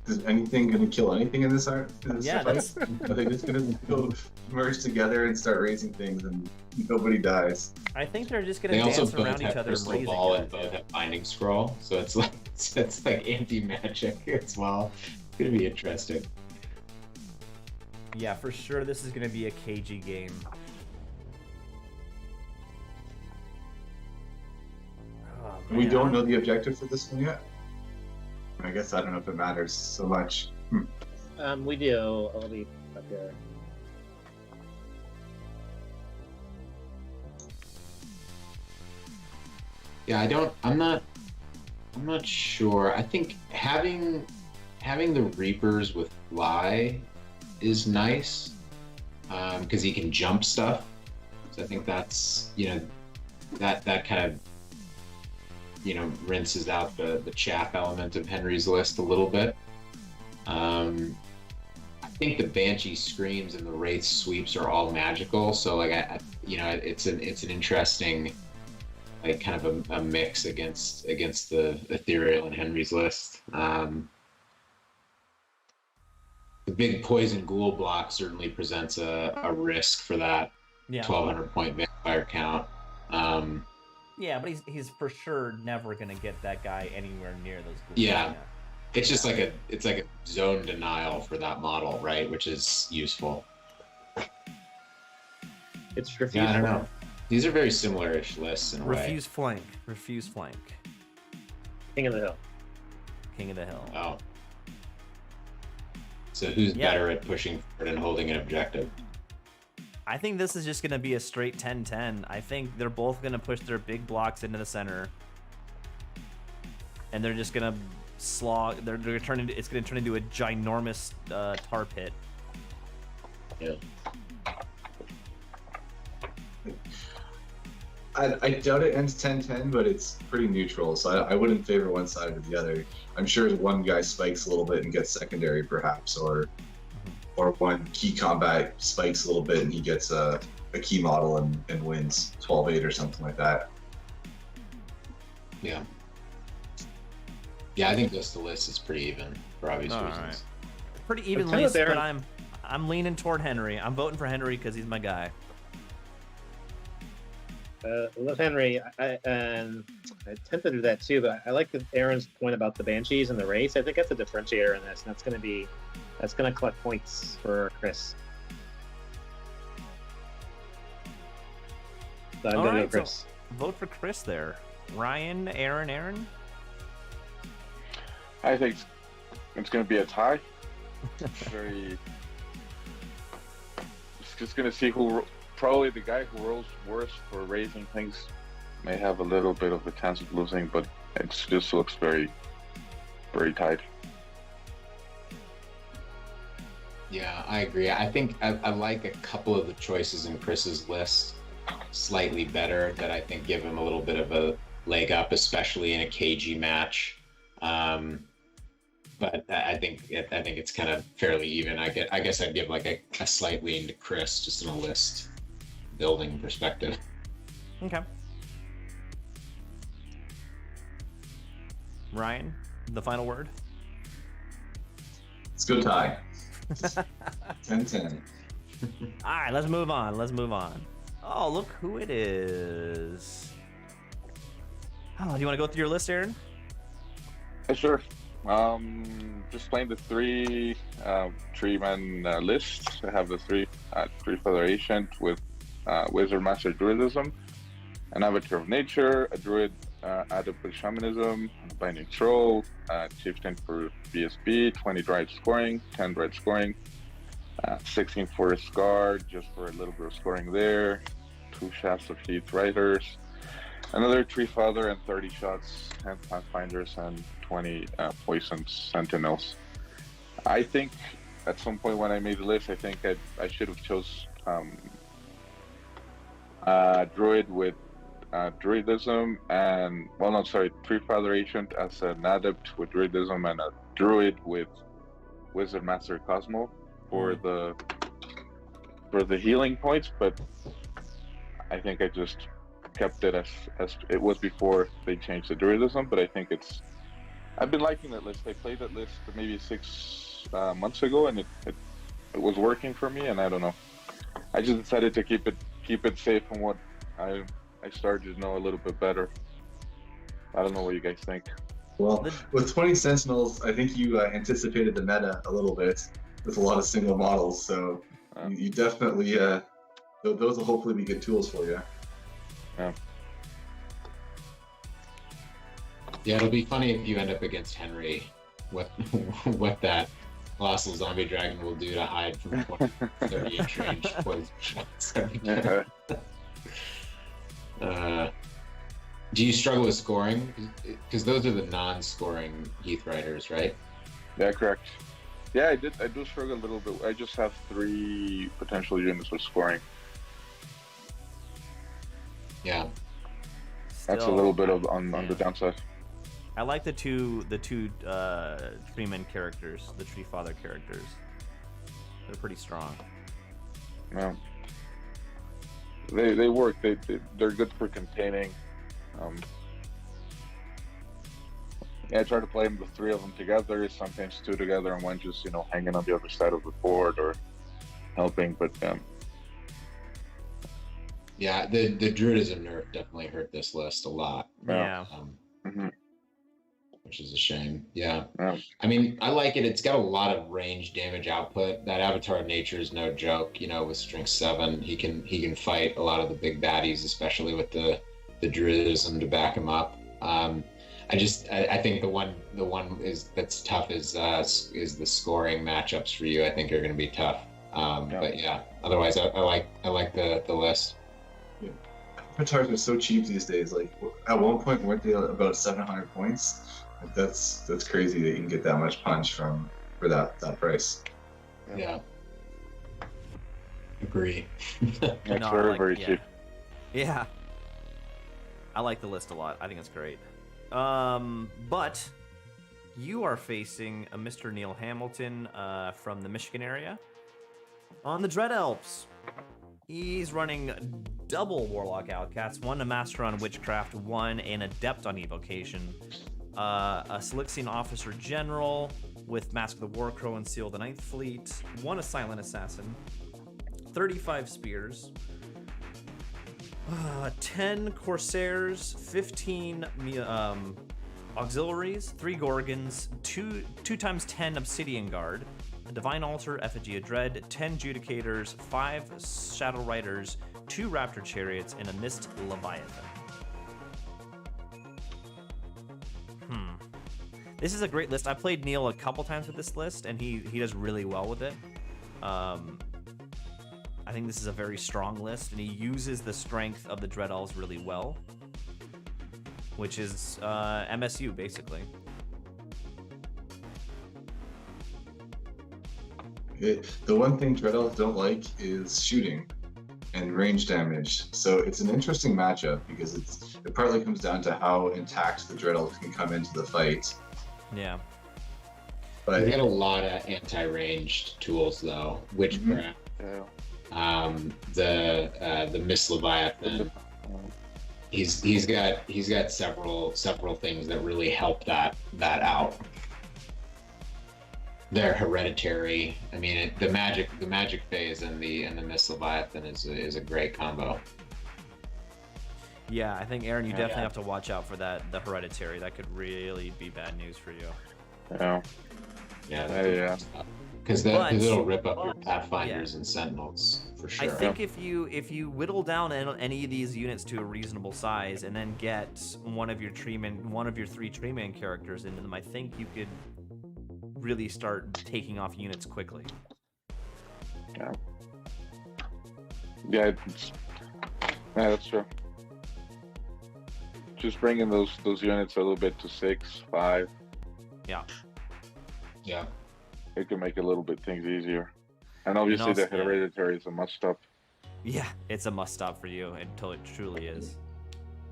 Is anything going to kill anything in this art? Yeah, Are they just going to go merge together and start raising things and nobody dies? I think they're just gonna They also dance both around each have other and crystal raising ball it. and both have binding scroll, so it's like anti-magic as well. It's gonna be interesting. Yeah, for sure this is gonna be a cagey game. Oh, We man. don't know the objective for this one yet. I guess I don't know if it matters so much. We do. I'll be up here. Yeah, I'm not sure. I think having the Reapers with fly is nice, because he can jump stuff. So I think that's, that kind of, rinses out the chaff element of Henry's list a little bit. I think the Banshee Screams and the Wraith Sweeps are all magical, so like it's an interesting, like, kind of a mix against the Ethereal in Henry's list. The big Poison Ghoul block certainly presents a risk for that 1,200 point vampire count. Yeah, but he's for sure never gonna get that guy anywhere near those ghouls. Yeah. It's just like it's like a zone denial for that model, right? Which is useful. It's refused. Yeah, I don't know. These are very similar-ish lists in a way. Refuse flank. King of the Hill. King of the Hill. Oh. So who's better at pushing forward and holding an objective? I think this is just going to be a straight 10-10. I think they're both going to push their big blocks into the center. And they're just going to slog. It's going to turn into a ginormous tar pit. Yeah. I doubt it ends 10-10, but it's pretty neutral, so I wouldn't favor one side or the other. I'm sure one guy spikes a little bit and gets secondary, perhaps, or one key combat spikes a little bit and he gets a key model and wins 12-8 or something like that. Yeah. Yeah, I think the list is pretty even for obvious reasons. Right. Pretty even kind of list, there. but I'm leaning toward Henry. I'm voting for Henry because he's my guy. Love Henry, I tend to do that too, but I like Aaron's point about the Banshees and the race. I think that's a differentiator in this, and that's going to collect points for Chris. So I'm going to go Chris. So vote for Chris there. Ryan, Aaron? I think it's going to be a tie. It's just going to see who. Probably the guy who rolls worse for raising things may have a little bit of a chance of losing, but it just looks very, very tight. Yeah, I agree. I think I like a couple of the choices in Chris's list slightly better that I think give him a little bit of a leg up, especially in a cagey match. But I think it's kind of fairly even. I guess I'd give like a slight lean to Chris just in a list building perspective. Okay. Ryan, the final word? Let's go tie. 10-10. All right, let's move on. Let's move on. Oh, look who it is. Oh, do you want to go through your list, Aaron? Yeah, sure. Just playing the three-man list. I have the three feather ancient with Wizard Master Druidism, an Avatar of Nature, a Druid adept with Shamanism, a Binding Troll, Chieftain for BSB, 20 drive scoring, 10 drive scoring, 16 Forest Guard, just for a little bit of scoring there, 2 Shafts of Heath Riders, another Tree Father, and 30 shots, 10 Pathfinders, and 20 Poison Sentinels. I think at some point when I made the list, I think I should have chose Druid with Druidism and, Tree Father Ancient as an Adept with Druidism and a Druid with Wizard Master Cosmo for the healing points, but I think I just kept it as it was before they changed the Druidism, but I think I've been liking that list. I played that list maybe 6 months ago, and it was working for me, and I don't know. I just decided to keep it safe from what I started to know a little bit better. I don't know what you guys think. Well, with 20 Sentinels, I think you anticipated the meta a little bit with a lot of single models, so you definitely, those will hopefully be good tools for you. Yeah, it'll be funny if you end up against Henry, what that colossal zombie dragon will do to hide from 20, 30 inch range poison shots. Do you struggle with scoring? Because those are the non-scoring Heath Riders, right? Yeah, correct. Yeah, I do struggle a little bit. I just have 3 potential units with scoring. Yeah. That's a little bit of on the downside. I like the two Treeman characters, the Tree Father characters. They're pretty strong. Yeah. They work. They're good for containing. I try to play them, the 3 of them together, sometimes 2 together, and one just hanging on the other side of the board or helping. But yeah, the Druidism nerf definitely hurt this list a lot. Yeah. Which is a shame. Yeah. Yeah. I mean, I like it. It's got a lot of range damage output. That Avatar of Nature is no joke. With strength 7, he can fight a lot of the big baddies, especially with the Druidism to back him up. I think the one that's tough is the scoring matchups for you. I think are going to be tough. But yeah, otherwise I like the list. Yeah. Avatars are so cheap these days. Like at one point, weren't they about 700 points? Like, that's crazy that you can get that much punch for that price. Yeah. Agree. That's very cheap. Yeah. I like the list a lot. I think it's great. But you are facing a Mr. Neil Hamilton from the Michigan area on the Dread Elves. He's running double Warlock Outcasts, 1 a Master on Witchcraft, 1 an Adept on Evocation, a Selixian Officer General with Mask of the Warcrow and Seal of the Ninth Fleet, 1 a Silent Assassin, 35 Spears, 10 Corsairs, 15 Auxiliaries, 3 Gorgons, 2 times 10 Obsidian Guard, a Divine Altar, Effigy of Dread, 10 Judicators, 5 Shadow Riders, 2 Raptor Chariots, and a Mist Leviathan. This is a great list. I played Neil a couple times with this list, and he does really well with it. I think this is a very strong list, and he uses the strength of the Dread Elves really well, which is MSU, basically. The one thing Dread Elves don't like is shooting and range damage. So it's an interesting matchup because it partly comes down to how intact the Dread Elves can come into the fight. Yeah. But they got a lot of anti-ranged tools though. Witchcraft. The Mist Leviathan. he's got several things that really help that out. They're hereditary. I mean, the magic phase and the Miss Leviathan is a great combo. Yeah, I think Aaron, you definitely have to watch out for the hereditary. That could really be bad news for you. Yeah. Yeah. Because it'll rip up your Pathfinders and Sentinels for sure. I think if you whittle down any of these units to a reasonable size and then get one of your 3 Treeman characters into them, I think you could really start taking off units quickly. Yeah, that's true. Just bringing those units a little bit to 6, 5. Yeah. It can make a little bit things easier. And obviously the hereditary is a must-stop. Yeah, it's a must-stop for you until it truly is.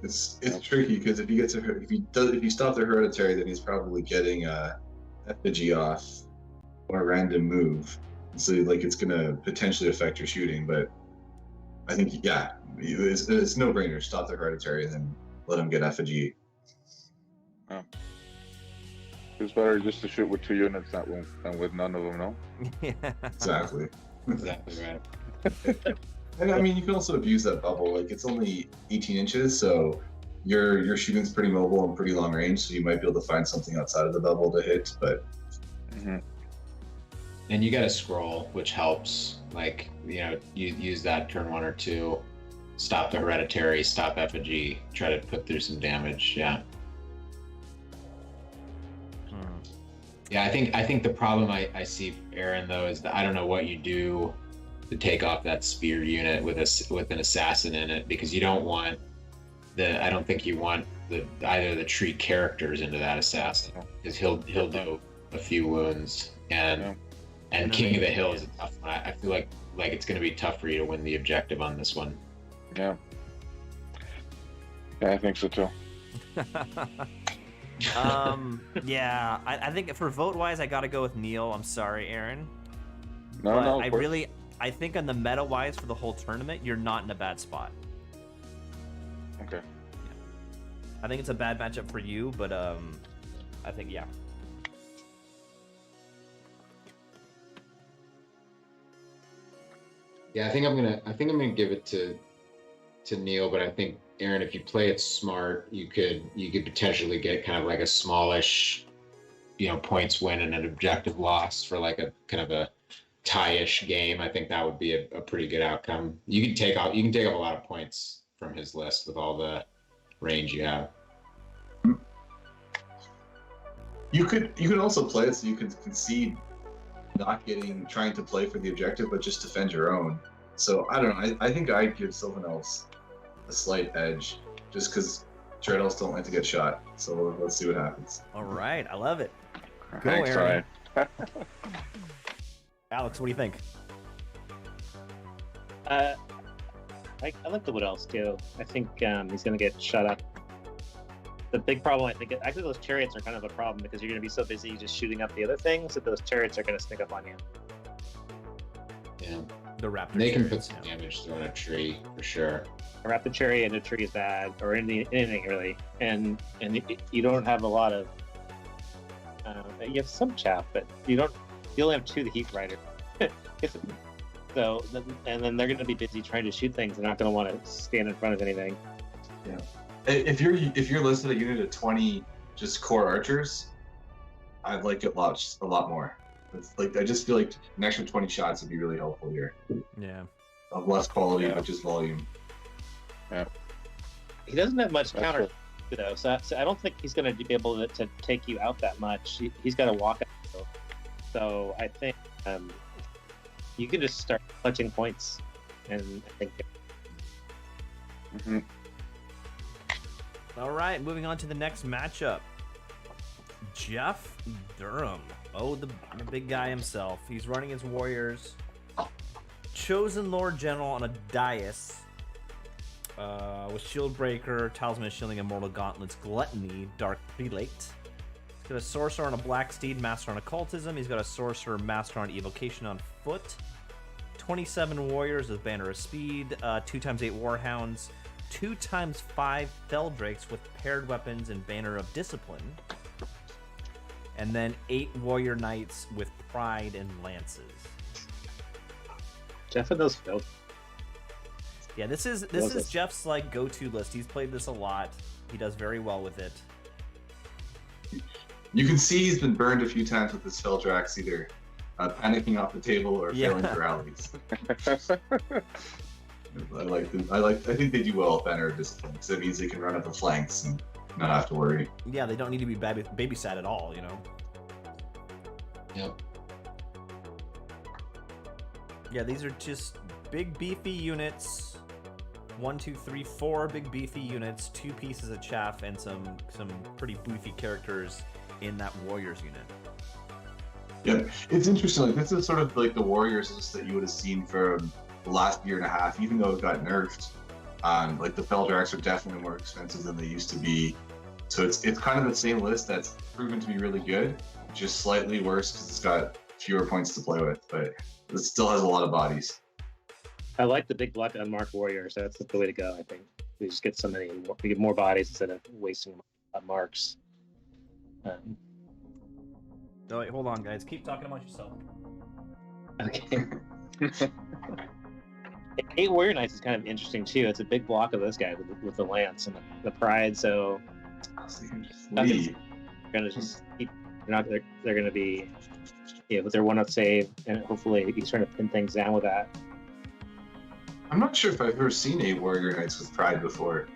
It's tricky because if you stop the hereditary, then he's probably getting effigy off or a random move. So like it's gonna potentially affect your shooting, but I think it's no brainer. Stop the hereditary and then let him get effigy. Oh. It's better just to shoot with 2 units than with none of them, no? Yeah. Exactly. Exactly right. And I mean, you can also abuse that bubble. Like it's only 18 inches, so your shooting's pretty mobile and pretty long range, so you might be able to find something outside of the bubble to hit. But and you got to scroll, which helps. Like you use that turn 1 or 2, stop the hereditary, stop effigy, try to put through some damage. Yeah. Yeah, I think the problem I see, Aaron, though, is that I don't know what you do to take off that spear unit with an assassin in it, because you don't want I don't think you want either the tree characters into that assassin, because he'll do a few wounds, and King of the Hill is a tough one. I feel like it's going to be tough for you to win the objective on this one. Yeah, I think so too. Yeah, I think for vote wise, I gotta go with Neil. I'm sorry, Aaron. No, I think on the meta wise for the whole tournament, you're not in a bad spot. Okay. I think it's a bad matchup for you, but I think yeah. Yeah, I think I'm gonna give it to Neil, but I think, Aaron, if you play it smart, you could potentially get kind of like a smallish, points win and an objective loss for like a kind of a tie-ish game. I think that would be a pretty good outcome. You can take up a lot of points from his list with all the range you have. You could also play it so you can concede trying to play for the objective, but just defend your own. So I don't know. I think I'd give someone else a slight edge, just because Dreadels don't like to get shot. So let's see what happens. All right, I love it. Go, Thanks, Aaron. Ryan. Alex, what do you think? I like the Wood Elves too. I think he's going to get shut up. The big problem, I think, actually those chariots are kind of a problem, because you're going to be so busy just shooting up the other things that those chariots are going to sneak up on you. Yeah. The Raptor. They can put some damage through a tree for sure. A Raptor chariot and a tree is bad, or anything really, and you don't have a lot of. You have some chaff, but you only have 2 the Heat Rider. So, and then they're going to be busy trying to shoot things. They're not going to want to stand in front of anything. Yeah. If you're listed a unit of 20 just core archers, I'd like it a lot more. It's like I just feel like an extra 20 shots would be really helpful here. Yeah. Of less quality, but just volume. Yeah. He doesn't have much counter, though, so I don't think he's going to be able to take you out that much. He's got to walk out. So I think you can just start clutching points, and I think. Mm-hmm. All right, moving on to the next matchup. Jeff Durham. Oh, the big guy himself. He's running his warriors. Chosen Lord General on a dais. With Shieldbreaker, Talisman of Shielding, Immortal Gauntlets, Gluttony, Dark Prelate. He's got a Sorcerer on a Black Steed, Master on Occultism. He's got a Sorcerer, Master on Evocation on foot. 27 Warriors with Banner of Speed, 2x8 Warhounds, 2 times 5 Feldrakes with paired weapons and Banner of Discipline. And then 8 Warrior Knights with Pride and Lances. Jeff and those failed. Yeah, this is Jeff's like go-to list. He's played this a lot. He does very well with it. You can see he's been burned a few times with his Feldrax, either panicking off the table or failing to rallies. I think they do well with Banner of Discipline, because it means they can run up the flanks and not have to worry. Yeah, they don't need to be babysat at all, you know? Yep. Yeah, these are just big beefy units. 1, 2, 3, 4 big beefy units, 2 pieces of chaff, and some pretty beefy characters in that Warriors unit. Yeah, it's interesting. Like, this is sort of like the Warriors list that you would have seen from the last year and a half, even though it got nerfed. Like the Feldrax are definitely more expensive than they used to be. So it's kind of the same list that's proven to be really good, just slightly worse because it's got fewer points to play with, but it still has a lot of bodies. I like the big block unmarked warriors. That's the way to go, I think. We just get we get more bodies instead of wasting marks. Oh, wait, hold on, guys. Keep talking about yourself. Okay. 8 Warrior Knights is kind of interesting too. It's a big block of those guys with the lance and the pride. So they're gonna just keep. They're gonna be, with their 1-up save, and hopefully he's trying to pin things down with that. I'm not sure if I've ever seen 8 Warrior Knights with pride before.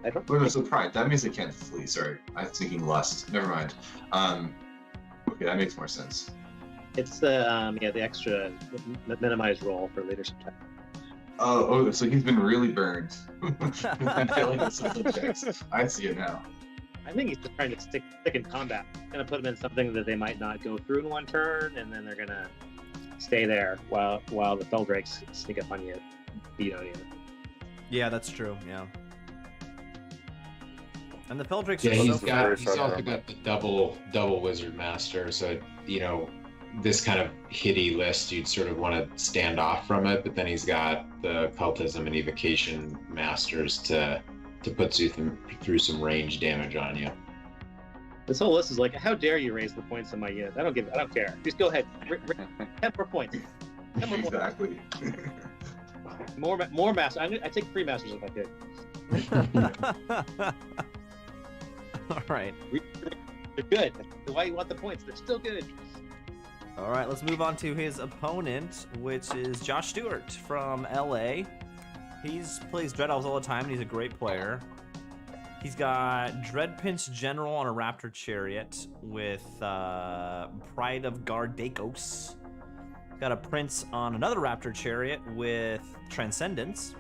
I don't. Oh, no, so pride. That means they can't flee. Sorry, I was thinking lust. Never mind. Okay, that makes more sense. It's the extra minimized roll for leadership type. Oh, so he's been really burned. Failing the social checks. I see it now. I think he's just trying to stick in combat. Gonna put them in something that they might not go through in one turn, and then they're gonna stay there while the Feldrakes sneak up on you, beat on you. Yeah, that's true. Yeah. And the Feldrakes Yeah, are he's also got the double Wizard Master, so this kind of hitty list, you'd sort of want to stand off from it, but then he's got the Cultism and Evocation Masters to put through some range damage on you. This whole list is like, how dare you raise the points on my unit? I don't care. Just go ahead. 10 more points. 10 more Exactly. Points. More masters. I take 3 masters if I could. All right. They're good. That's why you want the points. They're still good. All right, let's move on to his opponent, which is Josh Stewart from LA. He plays Dread Elves all the time, and he's a great player. He's got Dreadpinch General on a Raptor Chariot with Pride of Gardakos. He's got a Prince on another Raptor Chariot with Transcendence.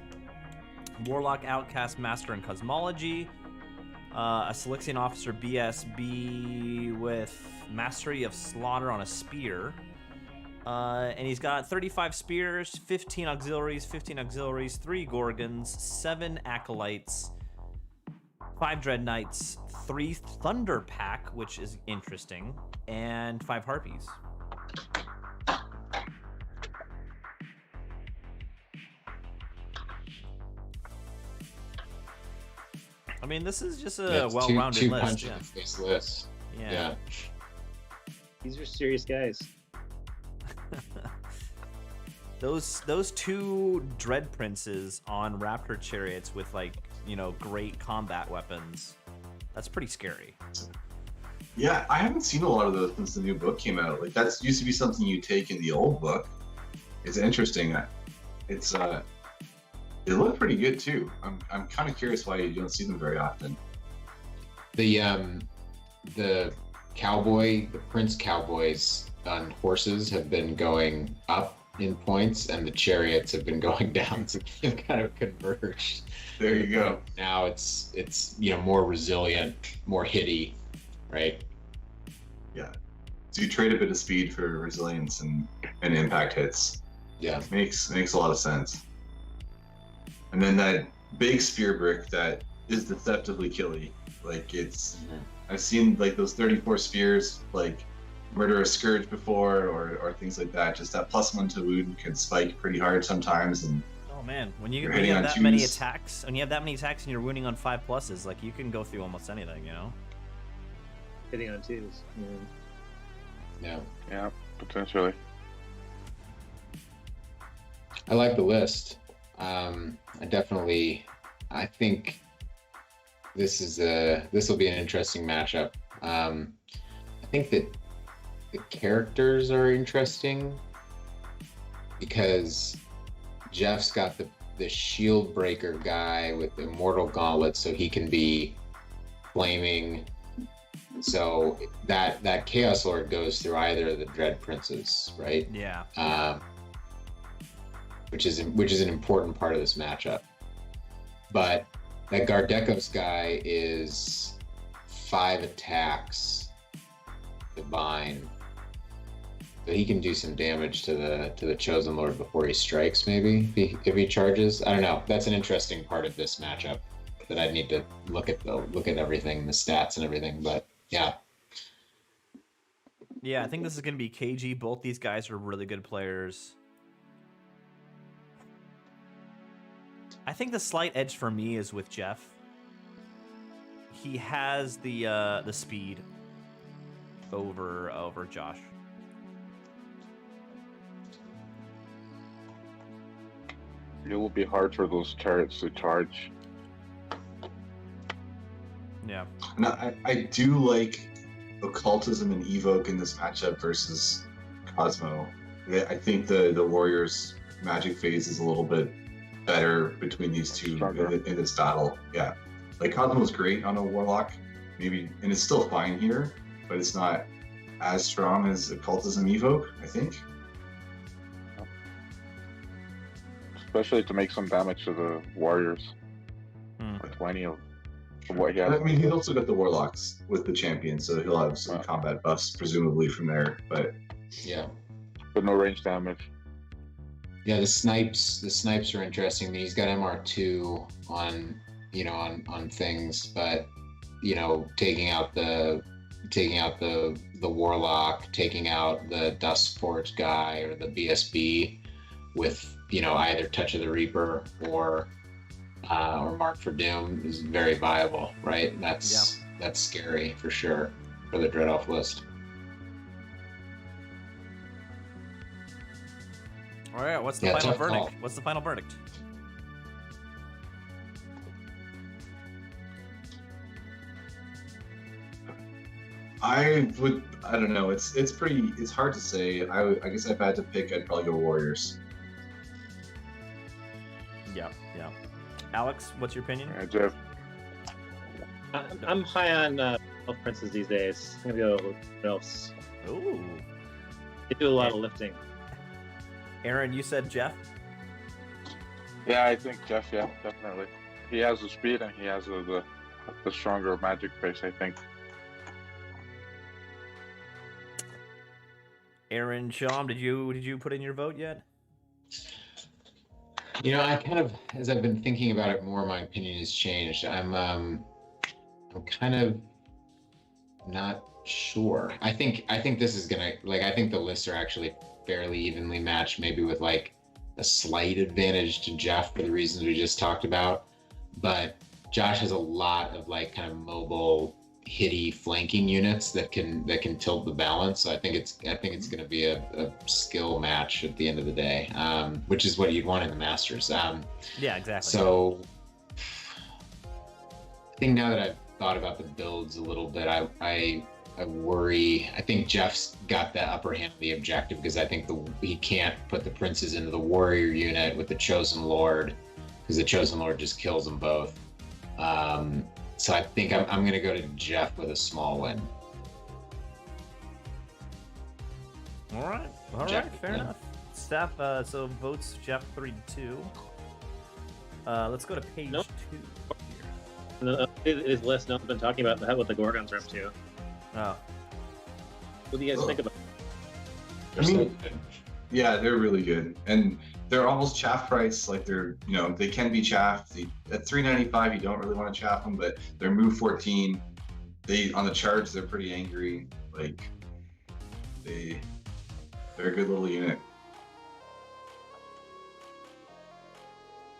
Warlock Outcast Master in Cosmology. A Selixian Officer BSB with Mastery of Slaughter on a Spear. And he's got 35 spears, 15 auxiliaries, 3 Gorgons, 7 Acolytes, 5 Dread Knights, 3 Thunder Pack, which is interesting, and 5 Harpies. I mean, this is just a well-rounded list. Punch in the face list. Yeah. These are serious guys. Those 2 Dread Princes on Raptor Chariots with great combat weapons. That's pretty scary. Yeah, I haven't seen a lot of those since the new book came out. Like, that's used to be something you take in the old book. It's interesting. They look pretty good too. I'm kind of curious why you don't see them very often. The Prince Cowboys on horses have been going up in points, and the chariots have been going down, so they've kind of converged. There you go. Now it's more resilient, more hitty, right? Yeah. So you trade a bit of speed for resilience and impact hits. Yeah, makes a lot of sense. And then that big spear brick that is deceptively killy. Like, it's I've seen like those 34 spears like murder a scourge before or things like that. Just that +1 to wound can spike pretty hard sometimes, and Oh man, when you You're have hitting on that many twos. attacks, when you have that many attacks and you're wounding on 5+s, like you can go through almost anything, you know. Hitting on twos. Yeah. Yeah, potentially. I like the list. I think this will be an interesting matchup. I think that the characters are interesting because Jeff's got the shield breaker guy with the immortal gauntlet, so he can be flaming. So that Chaos Lord goes through either of the Dread Princes, right? Yeah. Which is an important part of this matchup. But that Gardekos guy is 5 attacks divine. So he can do some damage to the Chosen Lord before he strikes, maybe, if he charges. I don't know. That's an interesting part of this matchup that I need to look at everything, the stats and everything. But yeah. Yeah, I think this is going to be KG. Both these guys are really good players. I think the slight edge for me is with Jeff. He has the speed over Josh. It will be hard for those turrets to charge. Yeah. And I do like occultism and evoke in this matchup versus Cosmo. I think the Warriors magic phase is a little bit better between these two in this battle. Yeah, like Cosmo's great on a Warlock, maybe, and it's still fine here, but it's not as strong as occultism evoke, I think. Especially to make some damage to the Warriors. With 20 of what he has. I mean, he's also got the Warlocks with the champion, so he'll have some combat buffs presumably from there. But yeah, but no range damage. Yeah, the snipes are interesting. I mean, he's got MR2 on things, but taking out the Warlock, taking out the Dustport guy or the BSB with either Touch of the Reaper or Mark for Doom is very viable, right? That's scary for sure for the Dread Elf list. All right, what's the final verdict? What's the final verdict? I don't know. It's hard to say. I guess if I had to pick, I'd probably go Warriors. Yeah. Alex, what's your opinion? Yeah, Jeff. I'm high on Elf Princes these days. I'm gonna go with Elves. Ooh. They do a lot of lifting. Aaron, you said Jeff? Yeah, I think Jeff, yeah, definitely. He has the speed and he has the stronger magic base, I think. Aaron, Sean, did you put in your vote yet? I kind of, as I've been thinking about it more, my opinion has changed. I'm kind of not sure. I think this is gonna, I think the lists are actually fairly evenly matched, maybe with a slight advantage to Jeff for the reasons we just talked about. But Josh has a lot of kind of mobile, hitty flanking units that can tilt the balance. So I think it's going to be a skill match at the end of the day, which is what you'd want in the Masters. Yeah, exactly. So I think now that I've thought about the builds a little bit, I worry. I think Jeff's got the upper hand of the objective because I think he can't put the princes into the warrior unit with the Chosen Lord because the Chosen Lord just kills them both. So I think I'm going to go to Jeff with a small win. All right, fair enough. Staff, so votes Jeff 3-2. Let's go to page 2 here. His list, no one's been talking about what the Gorgons are up to. Oh. What do you guys think about I mean, yeah, they're really good, and they're almost chaff price. They're, they can be chaffed. At $3.95, you don't really want to chaff them, but they're move 14. On the charge, they're pretty angry. They're a good little unit.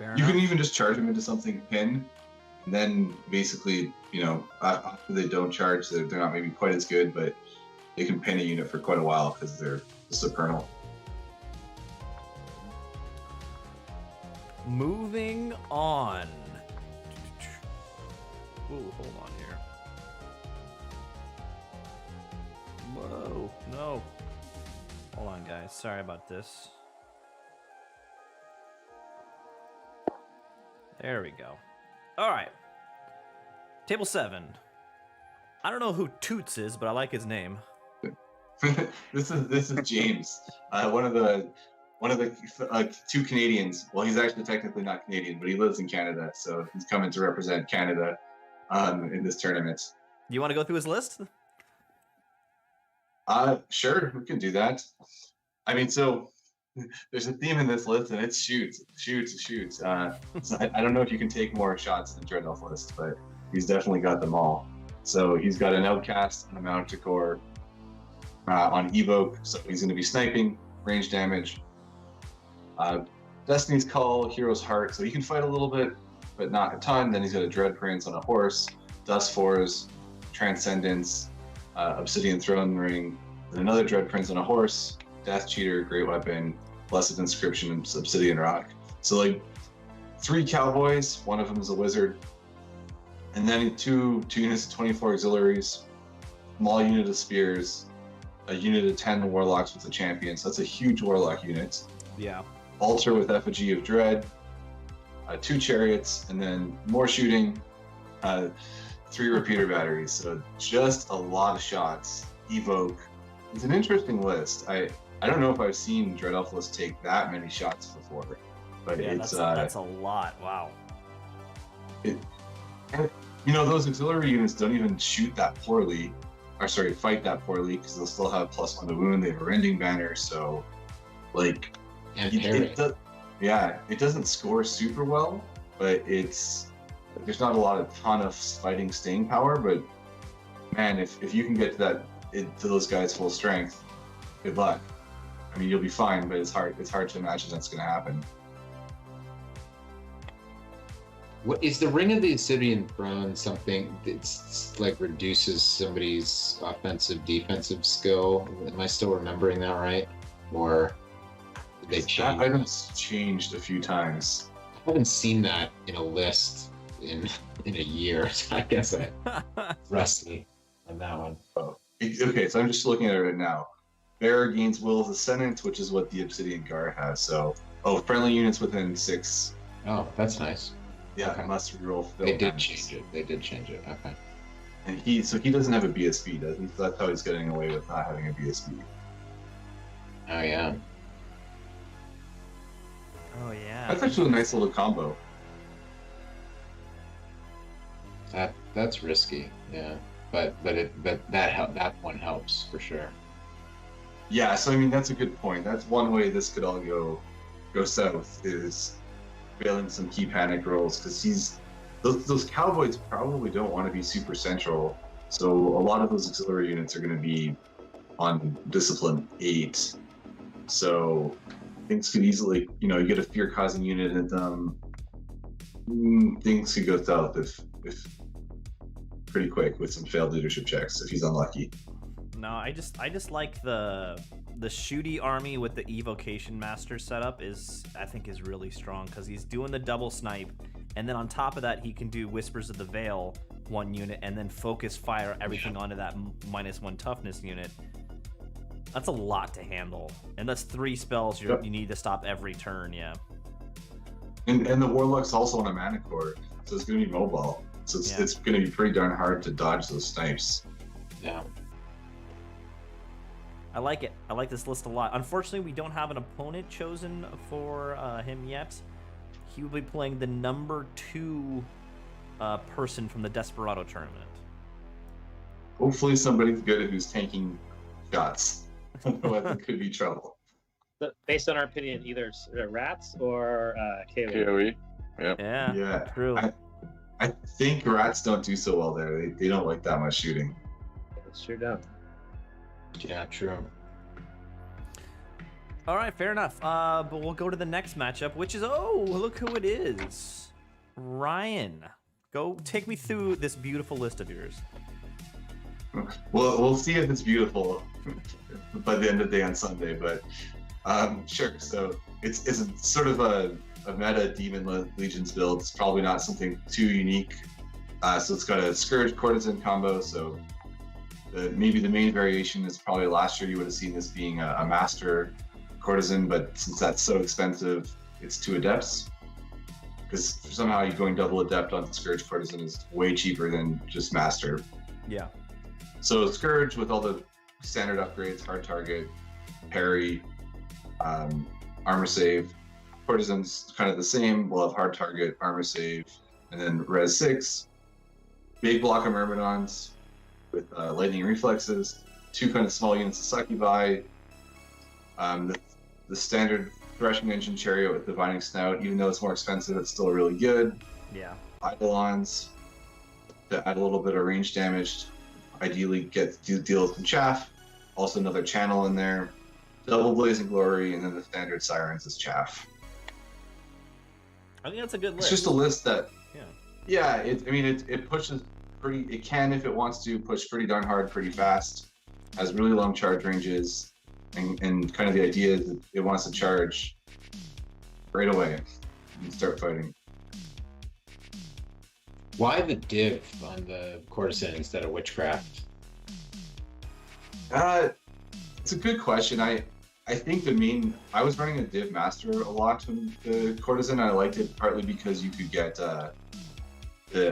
Fair You enough. can even just charge them into something pin, and then basically, after they don't charge, they're not maybe quite as good, but they can pin a unit for quite a while because they're just a kernel. Moving on. Ooh, hold on here. Whoa, no. Hold on, guys. Sorry about this. There we go. All right. Table 7. I don't know who Toots is, but I like his name. This is James, one of the two Canadians. Well, he's actually technically not Canadian, but he lives in Canada, so he's coming to represent Canada in this tournament. You want to go through his list? Sure, we can do that. I mean, so there's a theme in this list, and it's shoots. So I don't know if you can take more shots than Dread Elf list, but he's definitely got them all. So he's got an Outcast and a Manticore on Evoke, so he's going to be sniping, range damage. Destiny's Call, Hero's Heart, so he can fight a little bit, but not a ton. Then he's got a Dread Prince on a horse, Dust Fours, Transcendence, Obsidian Throne Ring, and another Dread Prince on a horse, Death Cheater, Great Weapon, Blessed Inscription, and Obsidian Rock. So like 3 cowboys, one of them is a wizard, and then two units of 24 auxiliaries, small unit of spears, a unit of 10 warlocks with a champion. So that's a huge warlock unit. Yeah. Altar with Effigy of Dread, 2 chariots, and then more shooting, 3 repeater batteries. So just a lot of shots. Evoke. It's an interesting list. I don't know if I've seen Dread Elf list take that many shots before, but Yeah, it's that's a lot. Wow. Those auxiliary units don't even shoot that poorly, fight that poorly, because they'll still have +1 to wound. They have a rending banner, so like it doesn't score super well, but there's not a ton of fighting staying power. But man, if you can get to those guys full strength, good luck. I mean, you'll be fine, but it's hard to imagine that's going to happen. What is the Ring of the Obsidian Throne? Something that's like reduces somebody's offensive defensive skill? Am I still remembering that right? Or did they change? That item's changed a few times. I haven't seen that in a list in a year. So I guess I'm rusty on that one. Oh, okay. So I'm just looking at it right now. Bearer gains Will of Ascendant, which is what the Obsidian Guard has. So, friendly units within 6. Oh, that's nice. Yeah, Okay. must reroll. They did change it. Okay. And he doesn't have a BSB, does he? So that's how he's getting away with not having a BSB. Oh yeah. Oh yeah. That's actually a nice little combo. That's risky. Yeah. But that one helps for sure. Yeah, so I mean that's a good point. That's one way this could all go south, is failing some key panic rolls, because those cowboys probably don't want to be super central. So a lot of those auxiliary units are going to be on discipline 8. So things could easily, you get a fear causing unit in them. Things could go south if pretty quick with some failed leadership checks if he's unlucky. No, I just like the shooty army with the evocation master setup I think is really strong, because he's doing the double snipe, and then on top of that he can do Whispers of the Veil 1 unit and then focus fire everything onto that -1 toughness unit. That's a lot to handle, and that's 3 spells you need to stop every turn. Yeah. And the warlock's also on a mana core, so it's going to be mobile. So it's going to be pretty darn hard to dodge those snipes. Yeah. I like it. I like this list a lot. Unfortunately, we don't have an opponent chosen for him yet. He will be playing the number 2 person from the Desperado tournament. Hopefully somebody's good at who's tanking shots. Otherwise it could be trouble. But based on our opinion, either rats or KOE. KOE. Yep. Yeah, true. I think rats don't do so well there. They don't like that much shooting. Sure don't. Yeah, true. All right, fair enough. But we'll go to the next matchup, which is, oh, look who it is. Ryan, go take me through this beautiful list of yours. Well, we'll see if it's beautiful by the end of the day on Sunday, but sure. So it's sort of a meta Demon Legions build. It's probably not something too unique. So it's got a Scourge Courtesan combo. So maybe the main variation is probably last year you would have seen this being a Master Courtesan, but since that's so expensive, it's 2 Adepts. Because somehow you're going double Adept on Scourge Courtesan is way cheaper than just Master. Yeah. So Scourge with all the standard upgrades, hard target, parry, armor save. Courtesan's kind of the same. We'll have hard target, armor save, and then res 6. Big block of Myrmidons with lightning reflexes. 2 kind of small units of Succubi. The standard Threshing Engine Chariot with Divining Snout. Even though it's more expensive, it's still really good. Yeah. Eidolons to add a little bit of range damage. Ideally deal some chaff. Also another channel in there. Double Blazing Glory, and then the standard Sirens as chaff. I think that's a good list. It's just a list that, yeah, it pushes pretty. It can, if it wants to, push pretty darn hard, pretty fast. Has really long charge ranges, and kind of the idea is that it wants to charge right away and start fighting. Why the div on the Courtesan instead of Witchcraft? It's a good question. I think I was running a div master a lot from the Courtesan. I liked it partly because you could get the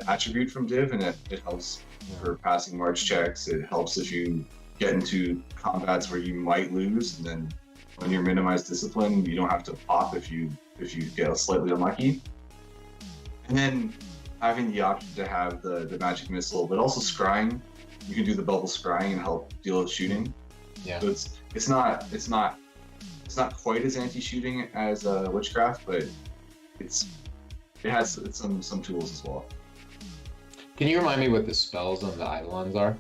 attribute from div, and it helps for passing march checks. It helps if you get into combats where you might lose, and then when you're minimized discipline, you don't have to pop if you get slightly unlucky. And then having the option to have the magic missile, but also scrying. You can do the bubble scrying and help deal with shooting. Yeah. So it's not quite as anti-shooting as Witchcraft, but it has some tools as well. Can you remind me what the spells on the Eidolons are?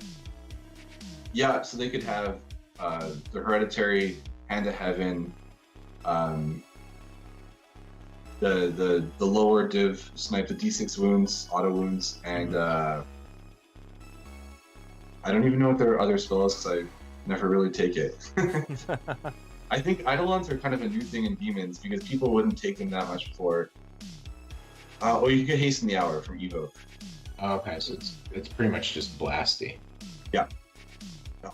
Yeah, so they could have the Hereditary, Hand of Heaven, the lower div snipe the d6 wounds, auto wounds, and I don't even know what their other spell is because I never really take it. I think Eidolons are kind of a new thing in Demons because people wouldn't take them that much before. You can Hasten the Hour from Evoke. Oh, okay, so it's pretty much just blasty. Yeah,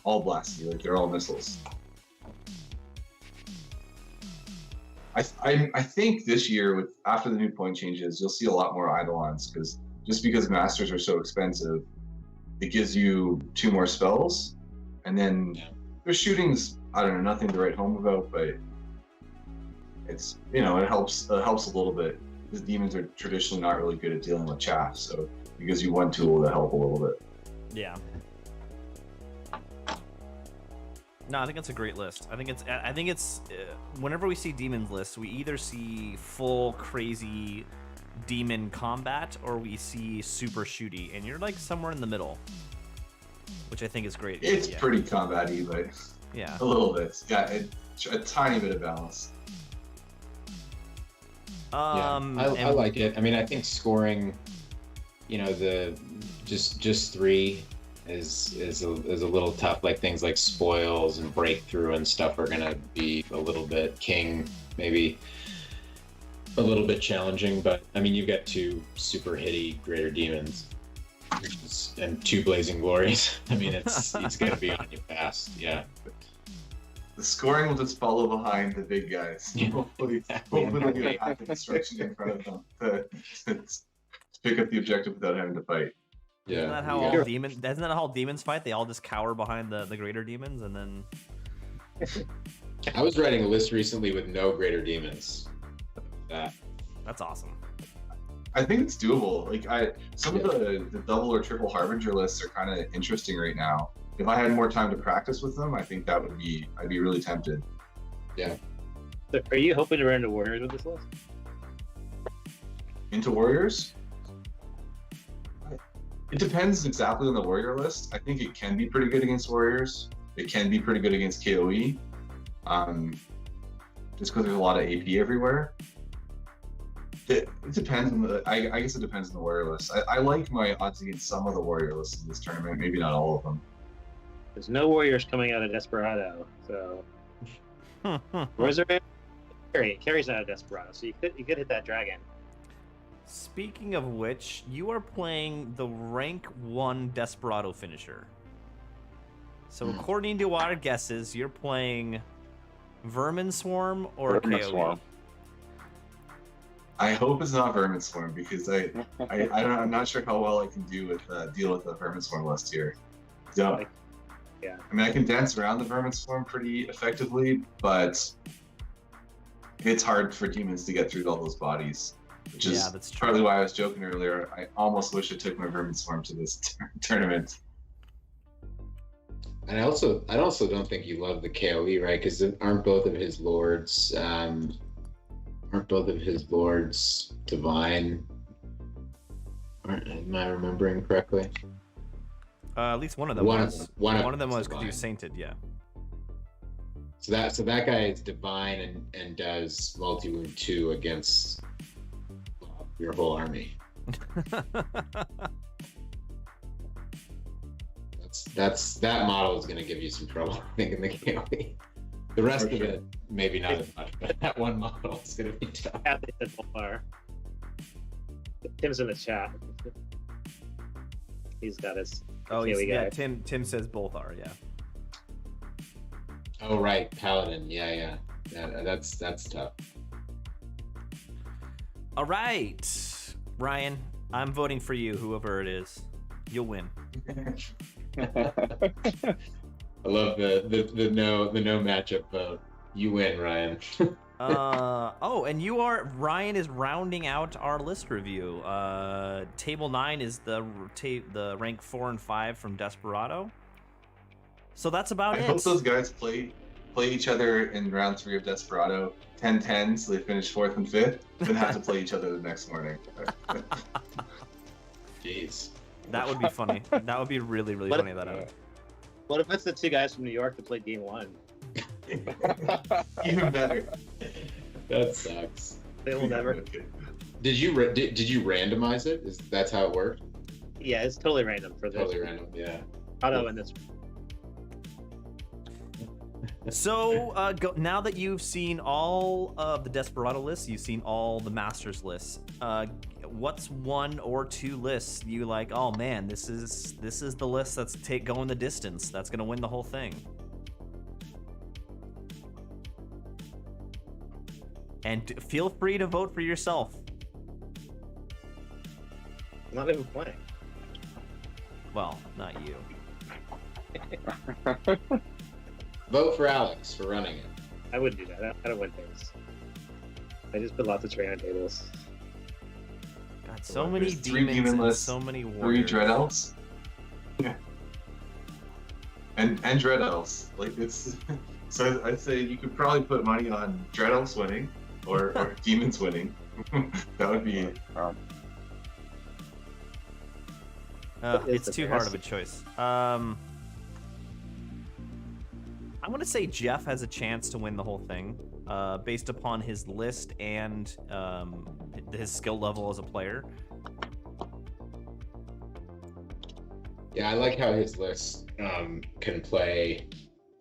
all blasty, like they're all missiles. I think this year, after the new point changes, you'll see a lot more Eidolons because Masters are so expensive, it gives you 2 more spells, and then their shooting's, I don't know, nothing to write home about, but it's, it helps a little bit because demons are traditionally not really good at dealing with chaff, so it gives you 1 tool to help a little bit. Yeah. No, I think that's a great list. I think it's whenever we see demons lists, we either see full crazy demon combat or we see super shooty, and you're like somewhere in the middle, which I think is great. It's pretty combat-y, but yeah, a little bit. It's got a tiny bit of balance. I like it. I mean, I think scoring, the just 3 is a little tough. Like things like spoils and breakthrough and stuff are gonna be a little bit king, maybe a little bit challenging. But I mean, you've got 2 super hitty greater demons and 2 blazing glories. I mean, it's gonna be on you fast. Yeah. The scoring will just follow behind the big guys. Hopefully they'll get half the destruction in front of them to pick up the objective without having to fight. Yeah. Isn't that how demons fight? They all just cower behind the greater demons, and then. I was writing a list recently with no greater demons. That's awesome. I think it's doable. Like some of the double or triple harbinger lists are kind of interesting right now. If I had more time to practice with them, I think I'd be really tempted. Yeah. So are you hoping to run into warriors with this list? Into warriors? It depends exactly on the warrior list. I think it can be pretty good against warriors. It can be pretty good against KOE. just because there's a lot of AP everywhere. It depends on the. I guess it depends on the warrior list. I like my odds against some of the warrior lists in this tournament, maybe not all of them. There's no warriors coming out of Desperado, so where's there? Cary's out of Desperado, so you could hit that dragon. Speaking of which, you are playing the rank 1 Desperado finisher. So according to our guesses, you're playing Vermin Swarm or Vermin KOE. Swarm. I hope it's not Vermin Swarm because I'm not sure how well I can deal with the Vermin Swarm list here. Yeah. Yeah. I mean, I can dance around the Vermin Swarm pretty effectively, but it's hard for demons to get through all those bodies, which is that's true. partly why I was joking earlier. I almost wish I took my Vermin Swarm to this tournament. And I also don't think you love the KOE, right? Because aren't both of his lords divine? Am I remembering correctly? At least one of them was. One of them was because he was sainted, yeah. So that guy is divine and does multi-wound 2 against your whole army. That model is going to give you some trouble, I think, in the KOE. The rest of it, maybe not as much, but that one model is going to be tough. Tim's in the chat. He's got his. Oh, yeah. Tim says both are, yeah. Oh right, Paladin. Yeah. That's tough. All right, Ryan, I'm voting for you. Whoever it is, you'll win. I love the no matchup vote. You win, Ryan. And Ryan is rounding out our list review. Table 9 is the rank 4 and 5 from Desperado. So that's about it. I hope those guys play each other in round 3 of Desperado 10-10, so they finish 4th and 5th, then have to play each other the next morning. Jeez. That would be funny. That would be really, really funny. What if it's the 2 guys from New York that played game 1? Even better. That sucks. They will never. Did you randomize it? That's how it worked? Yeah, it's totally random for this. Totally random. Yeah. Auto in this. So now that you've seen all of the Desperado lists, you've seen all the Masters lists. What's 1 or 2 lists you like? Oh man, this is the list that's going the distance. That's gonna win the whole thing. And feel free to vote for yourself. I'm not even playing. Well, not you. Vote for Alex for running it. I wouldn't do that. I don't win things. I just put lots of terrain on tables. God, so many There's 3 demons demon and lists, so many 3 warriors. Dread Elves. Yeah. And Dread Elves. Like it's so I'd say you could probably put money on Dread Elves winning or demons winning. That would be it's too hard of a choice. I'm gonna say Jeff has a chance to win the whole thing, based upon his list and his skill level as a player. Yeah, I like how his list can play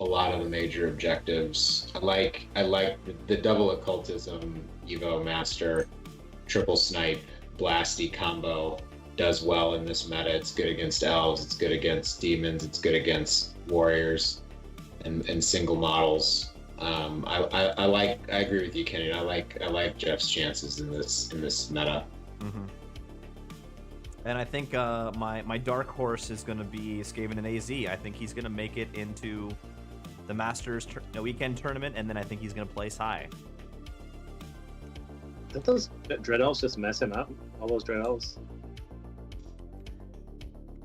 a lot of the major objectives. I like the double occultism Evo Master, triple snipe, blasty combo does well in this meta. It's good against elves, it's good against demons, it's good against warriors and single models. I agree with you, Kenny. I like Jeff's chances in this meta. Mm-hmm. And I think my dark horse is going to be Skaven and AZ. I think he's going to make it into the Masters weekend tournament, and then I think he's going to place high. Don't those Dread Elves just mess him up? All those Dread Elves?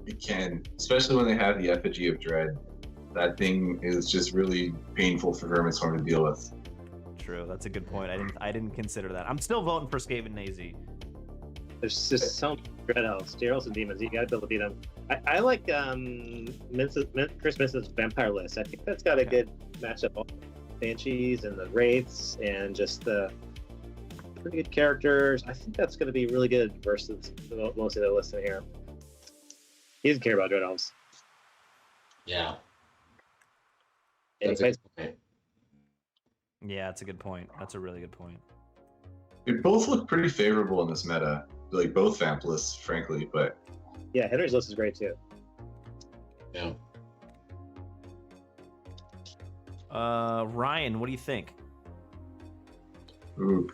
It can, especially when they have the effigy of Dread. That thing is just really painful for Vermin Swarm to deal with. True, that's a good point. I didn't consider that. I'm still voting for Skaven and AZ. There's just so many Dread Elves, Steros and Demons. You gotta be able to beat them. I like Chris Mince's Vampire list. I think that's got a good matchup. banshees and the wraiths and just the pretty good characters. I think that's going to be really good versus most of the list in here. He doesn't care about Dread Elves. Yeah. And That's he a plays good point. Yeah, that's a good point. That's a really good point. They both look pretty favorable in this meta, like both vamp lists, frankly. But yeah, Henry's list is great too. Yeah. Ryan, what do you think? ooh,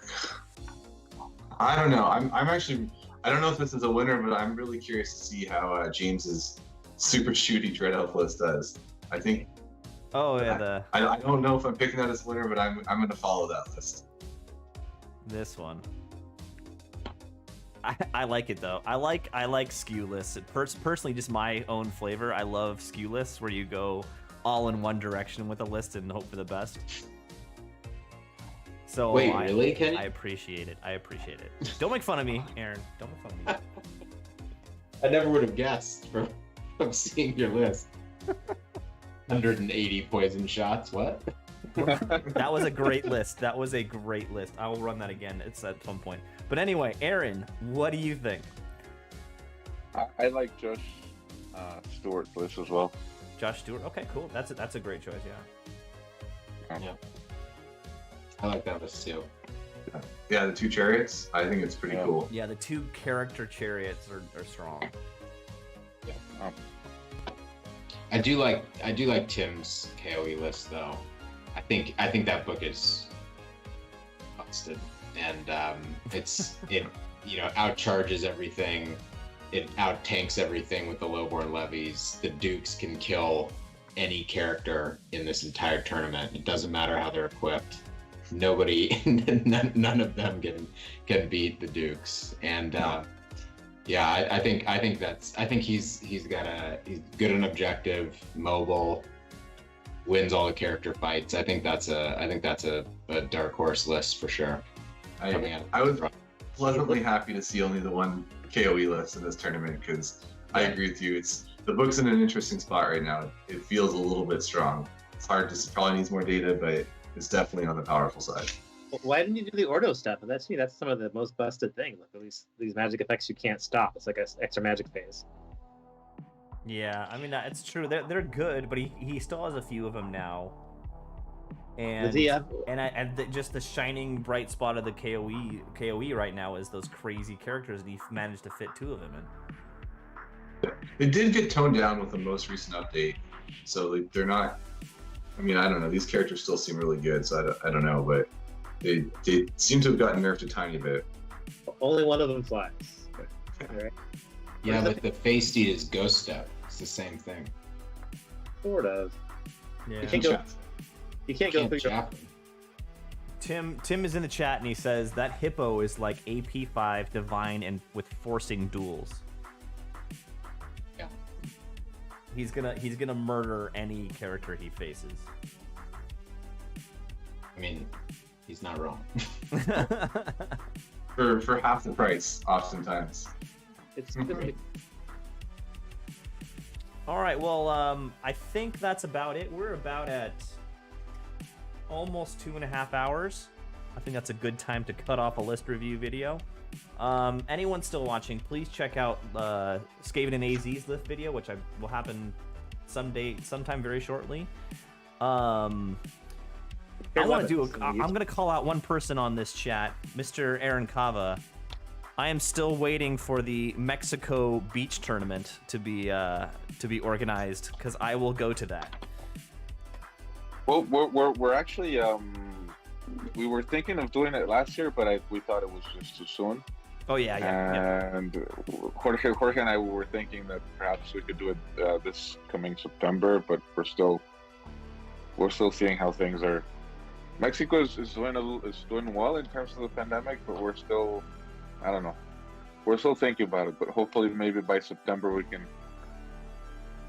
I don't know. I'm actually. I don't know if this is a winner, but I'm really curious to see how James's super shooty Dread Elf list does. I think. Oh yeah, I don't know if I'm picking that as winner, but I'm going to follow that list. this one. I like it though. I like skew lists. Personally, just my own flavor. I love skew lists where you go all in one direction with a list and hope for the best. So Wait, really, Kenny? I appreciate it. I appreciate it. Don't make fun of me, Aaron. Don't make fun of me. I never would have guessed from seeing your list. 180 poison shots. What? That was a great list. That was a great list. I will run that again. It's at some point. But anyway, Aaron, what do you think? I like Josh Stewart's list as well. Josh Stewart. Okay, cool. That's a great choice. Yeah. Yeah. I like that list too. Yeah, the two chariots. I think it's pretty cool. Yeah, the two character chariots are strong. Yeah. I do like Tim's KOE list though. I think that book is busted, and it outcharges everything. It out tanks everything with the lowborn levies. The Dukes can kill any character in this entire tournament. It doesn't matter how they're equipped. Nobody, none of them can beat the Dukes. And yeah, I think he's good and objective, mobile, wins all the character fights. I think that's a dark horse list for sure. I was pleasantly happy to see only the one KOE list in this tournament because I agree with you. The book's in an interesting spot right now. It feels a little bit strong. It's hard to probably needs more data, but it's definitely on the powerful side. Why didn't you do the Ordo stuff? And that's some of the most busted thing. Like these magic effects you can't stop. It's like an extra magic phase. Yeah, I mean it's true. They're good, but he still has a few of them now. And Does he have? Just the shining bright spot of the KOE right now is those crazy characters, and he managed to fit two of them in. It did get toned down with the most recent update, so they're not. I mean, I don't know. These characters still seem really good, so I don't know, but they seem to have gotten nerfed a tiny bit. Only one of them flies. All right. Yeah, but the face steed is Ghost Step. It's the same thing. Sort of. Yeah. You can't go. You can't go through. Chap him. Tim is in the chat and he says that hippo is like AP5 divine and with forcing duels. Yeah. He's gonna murder any character he faces. I mean, he's not wrong. For half the price, oftentimes. It's All right, well, I think that's about it. We're about at almost 2.5 hours. I think that's a good time to cut off a list review video. Anyone still watching, please check out Skaven and AZ's list video, which will happen sometime very shortly. I'm gonna call out one person on this chat, Mr. Aaron Cava. I am still waiting for the Mexico beach tournament to be organized because I will go to that. Well, we're actually we were thinking of doing it last year, but we thought it was just too soon. Oh yeah. And Jorge and I were thinking that perhaps we could do it this coming September, but we're still seeing how things are. Mexico is doing well in terms of the pandemic, but we're still, I don't know. We're still thinking about it, but hopefully maybe by September we can,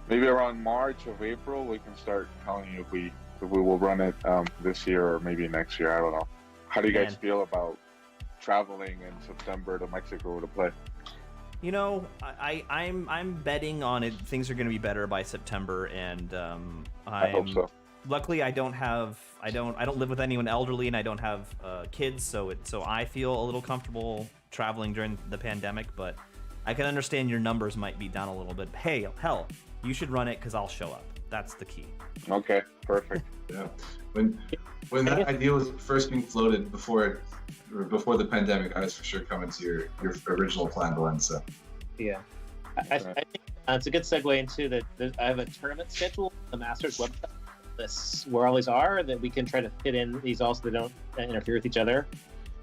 maybe around March or April, we can start telling you if we will run it this year or maybe next year. I don't know. How do you guys feel about traveling in September to Mexico to play? You know, I'm betting on it. Things are going to be better by September, and I hope so. luckily I don't live with anyone elderly, and I don't have kids, so I feel a little comfortable traveling during the pandemic. But I can understand your numbers might be down a little bit. Hey, hell, you should run it because I'll show up. That's the key. Okay, perfect. Yeah. When that idea was first being floated before the pandemic, I was for sure coming to your original planned one. So Yeah. I think it's a good segue into that. I have a tournament schedule on the Masters website. This where all these are that we can try to fit in these also that don't interfere with each other.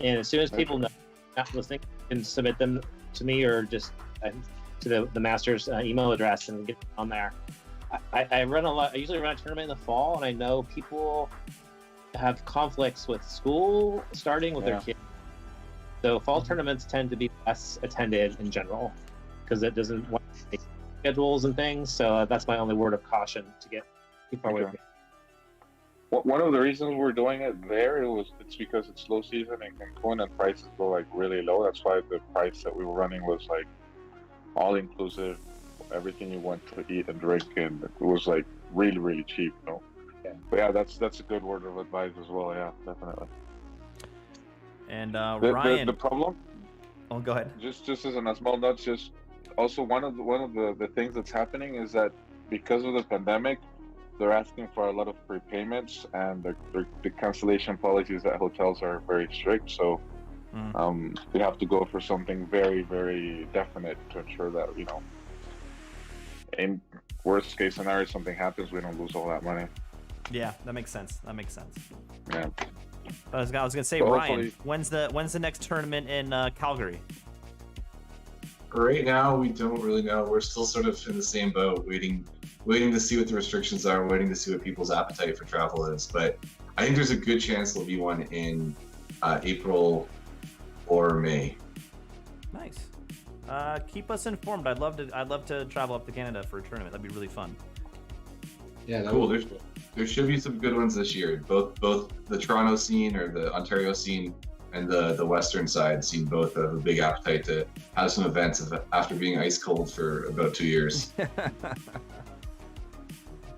And as soon as people know not listening, you can submit them to me or just to the Masters email address and get on there. I run a lot. I usually run a tournament in the fall, and I know people have conflicts with school starting with their kids. So fall tournaments tend to be less attended in general because it doesn't want to make schedules and things. So that's my only word of caution to get people away from me. One of the reasons we're doing it there it's because it's low season in Cancun and prices go like really low. That's why the price that we were running was like all inclusive, everything you want to eat and drink, and it was like really, really cheap, you know? Yeah. But yeah, that's a good word of advice as well. Yeah, definitely. And Ryan, the problem. Oh, go ahead. Just as a small note, just also one of the things that's happening is that because of the pandemic, they're asking for a lot of prepayments, and the cancellation policies at hotels are very strict. So you have to go for something very, very definite to ensure that, you know, in worst case scenario, something happens, we don't lose all that money. Yeah, that makes sense. Yeah. I was gonna say, So Ryan, when's the next tournament in Calgary? right now, we don't really know. We're still sort of in the same boat, waiting to see what the restrictions are, waiting to see what people's appetite for travel is. But I think there's a good chance there'll be one in April or May. Nice. Keep us informed. I'd love to travel up to Canada for a tournament. That'd be really fun. Yeah, Cool. There should be some good ones this year. Both the Toronto scene or the Ontario scene and the Western side seem both have a big appetite to have some events after being ice cold for about 2 years.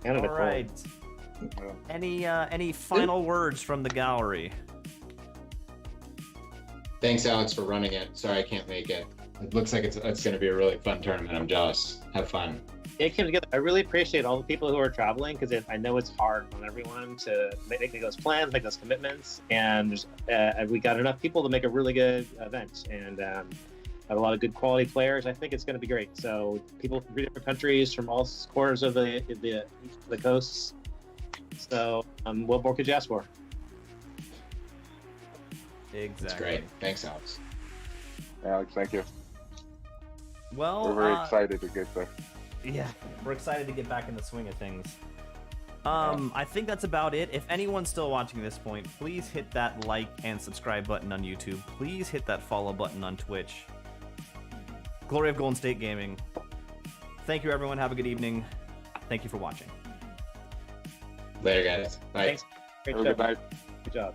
Canada, All right. Yeah. Any final words from the gallery? Thanks, Alex, for running it. Sorry I can't make it. It looks like it's going to be a really fun tournament. I'm jealous. Have fun. It came together. I really appreciate all the people who are traveling because I know it's hard on everyone to make those plans, make those commitments, and we got enough people to make a really good event and have a lot of good quality players. I think it's going to be great. So people from 3 different countries, from all corners of the coasts. So what more could you ask for? Exactly. That's great. Thanks, Alex. Alex, thank you. Well, We're very excited to get there. Yeah, we're excited to get back in the swing of things. I think that's about it. If anyone's still watching this point, please hit that like and subscribe button on YouTube. Please hit that follow button on Twitch. Glory of Golden State Gaming. Thank you, everyone. Have a good evening. Thank you for watching. Later, guys. Bye. Thanks. Great Have a job. good night. Good job.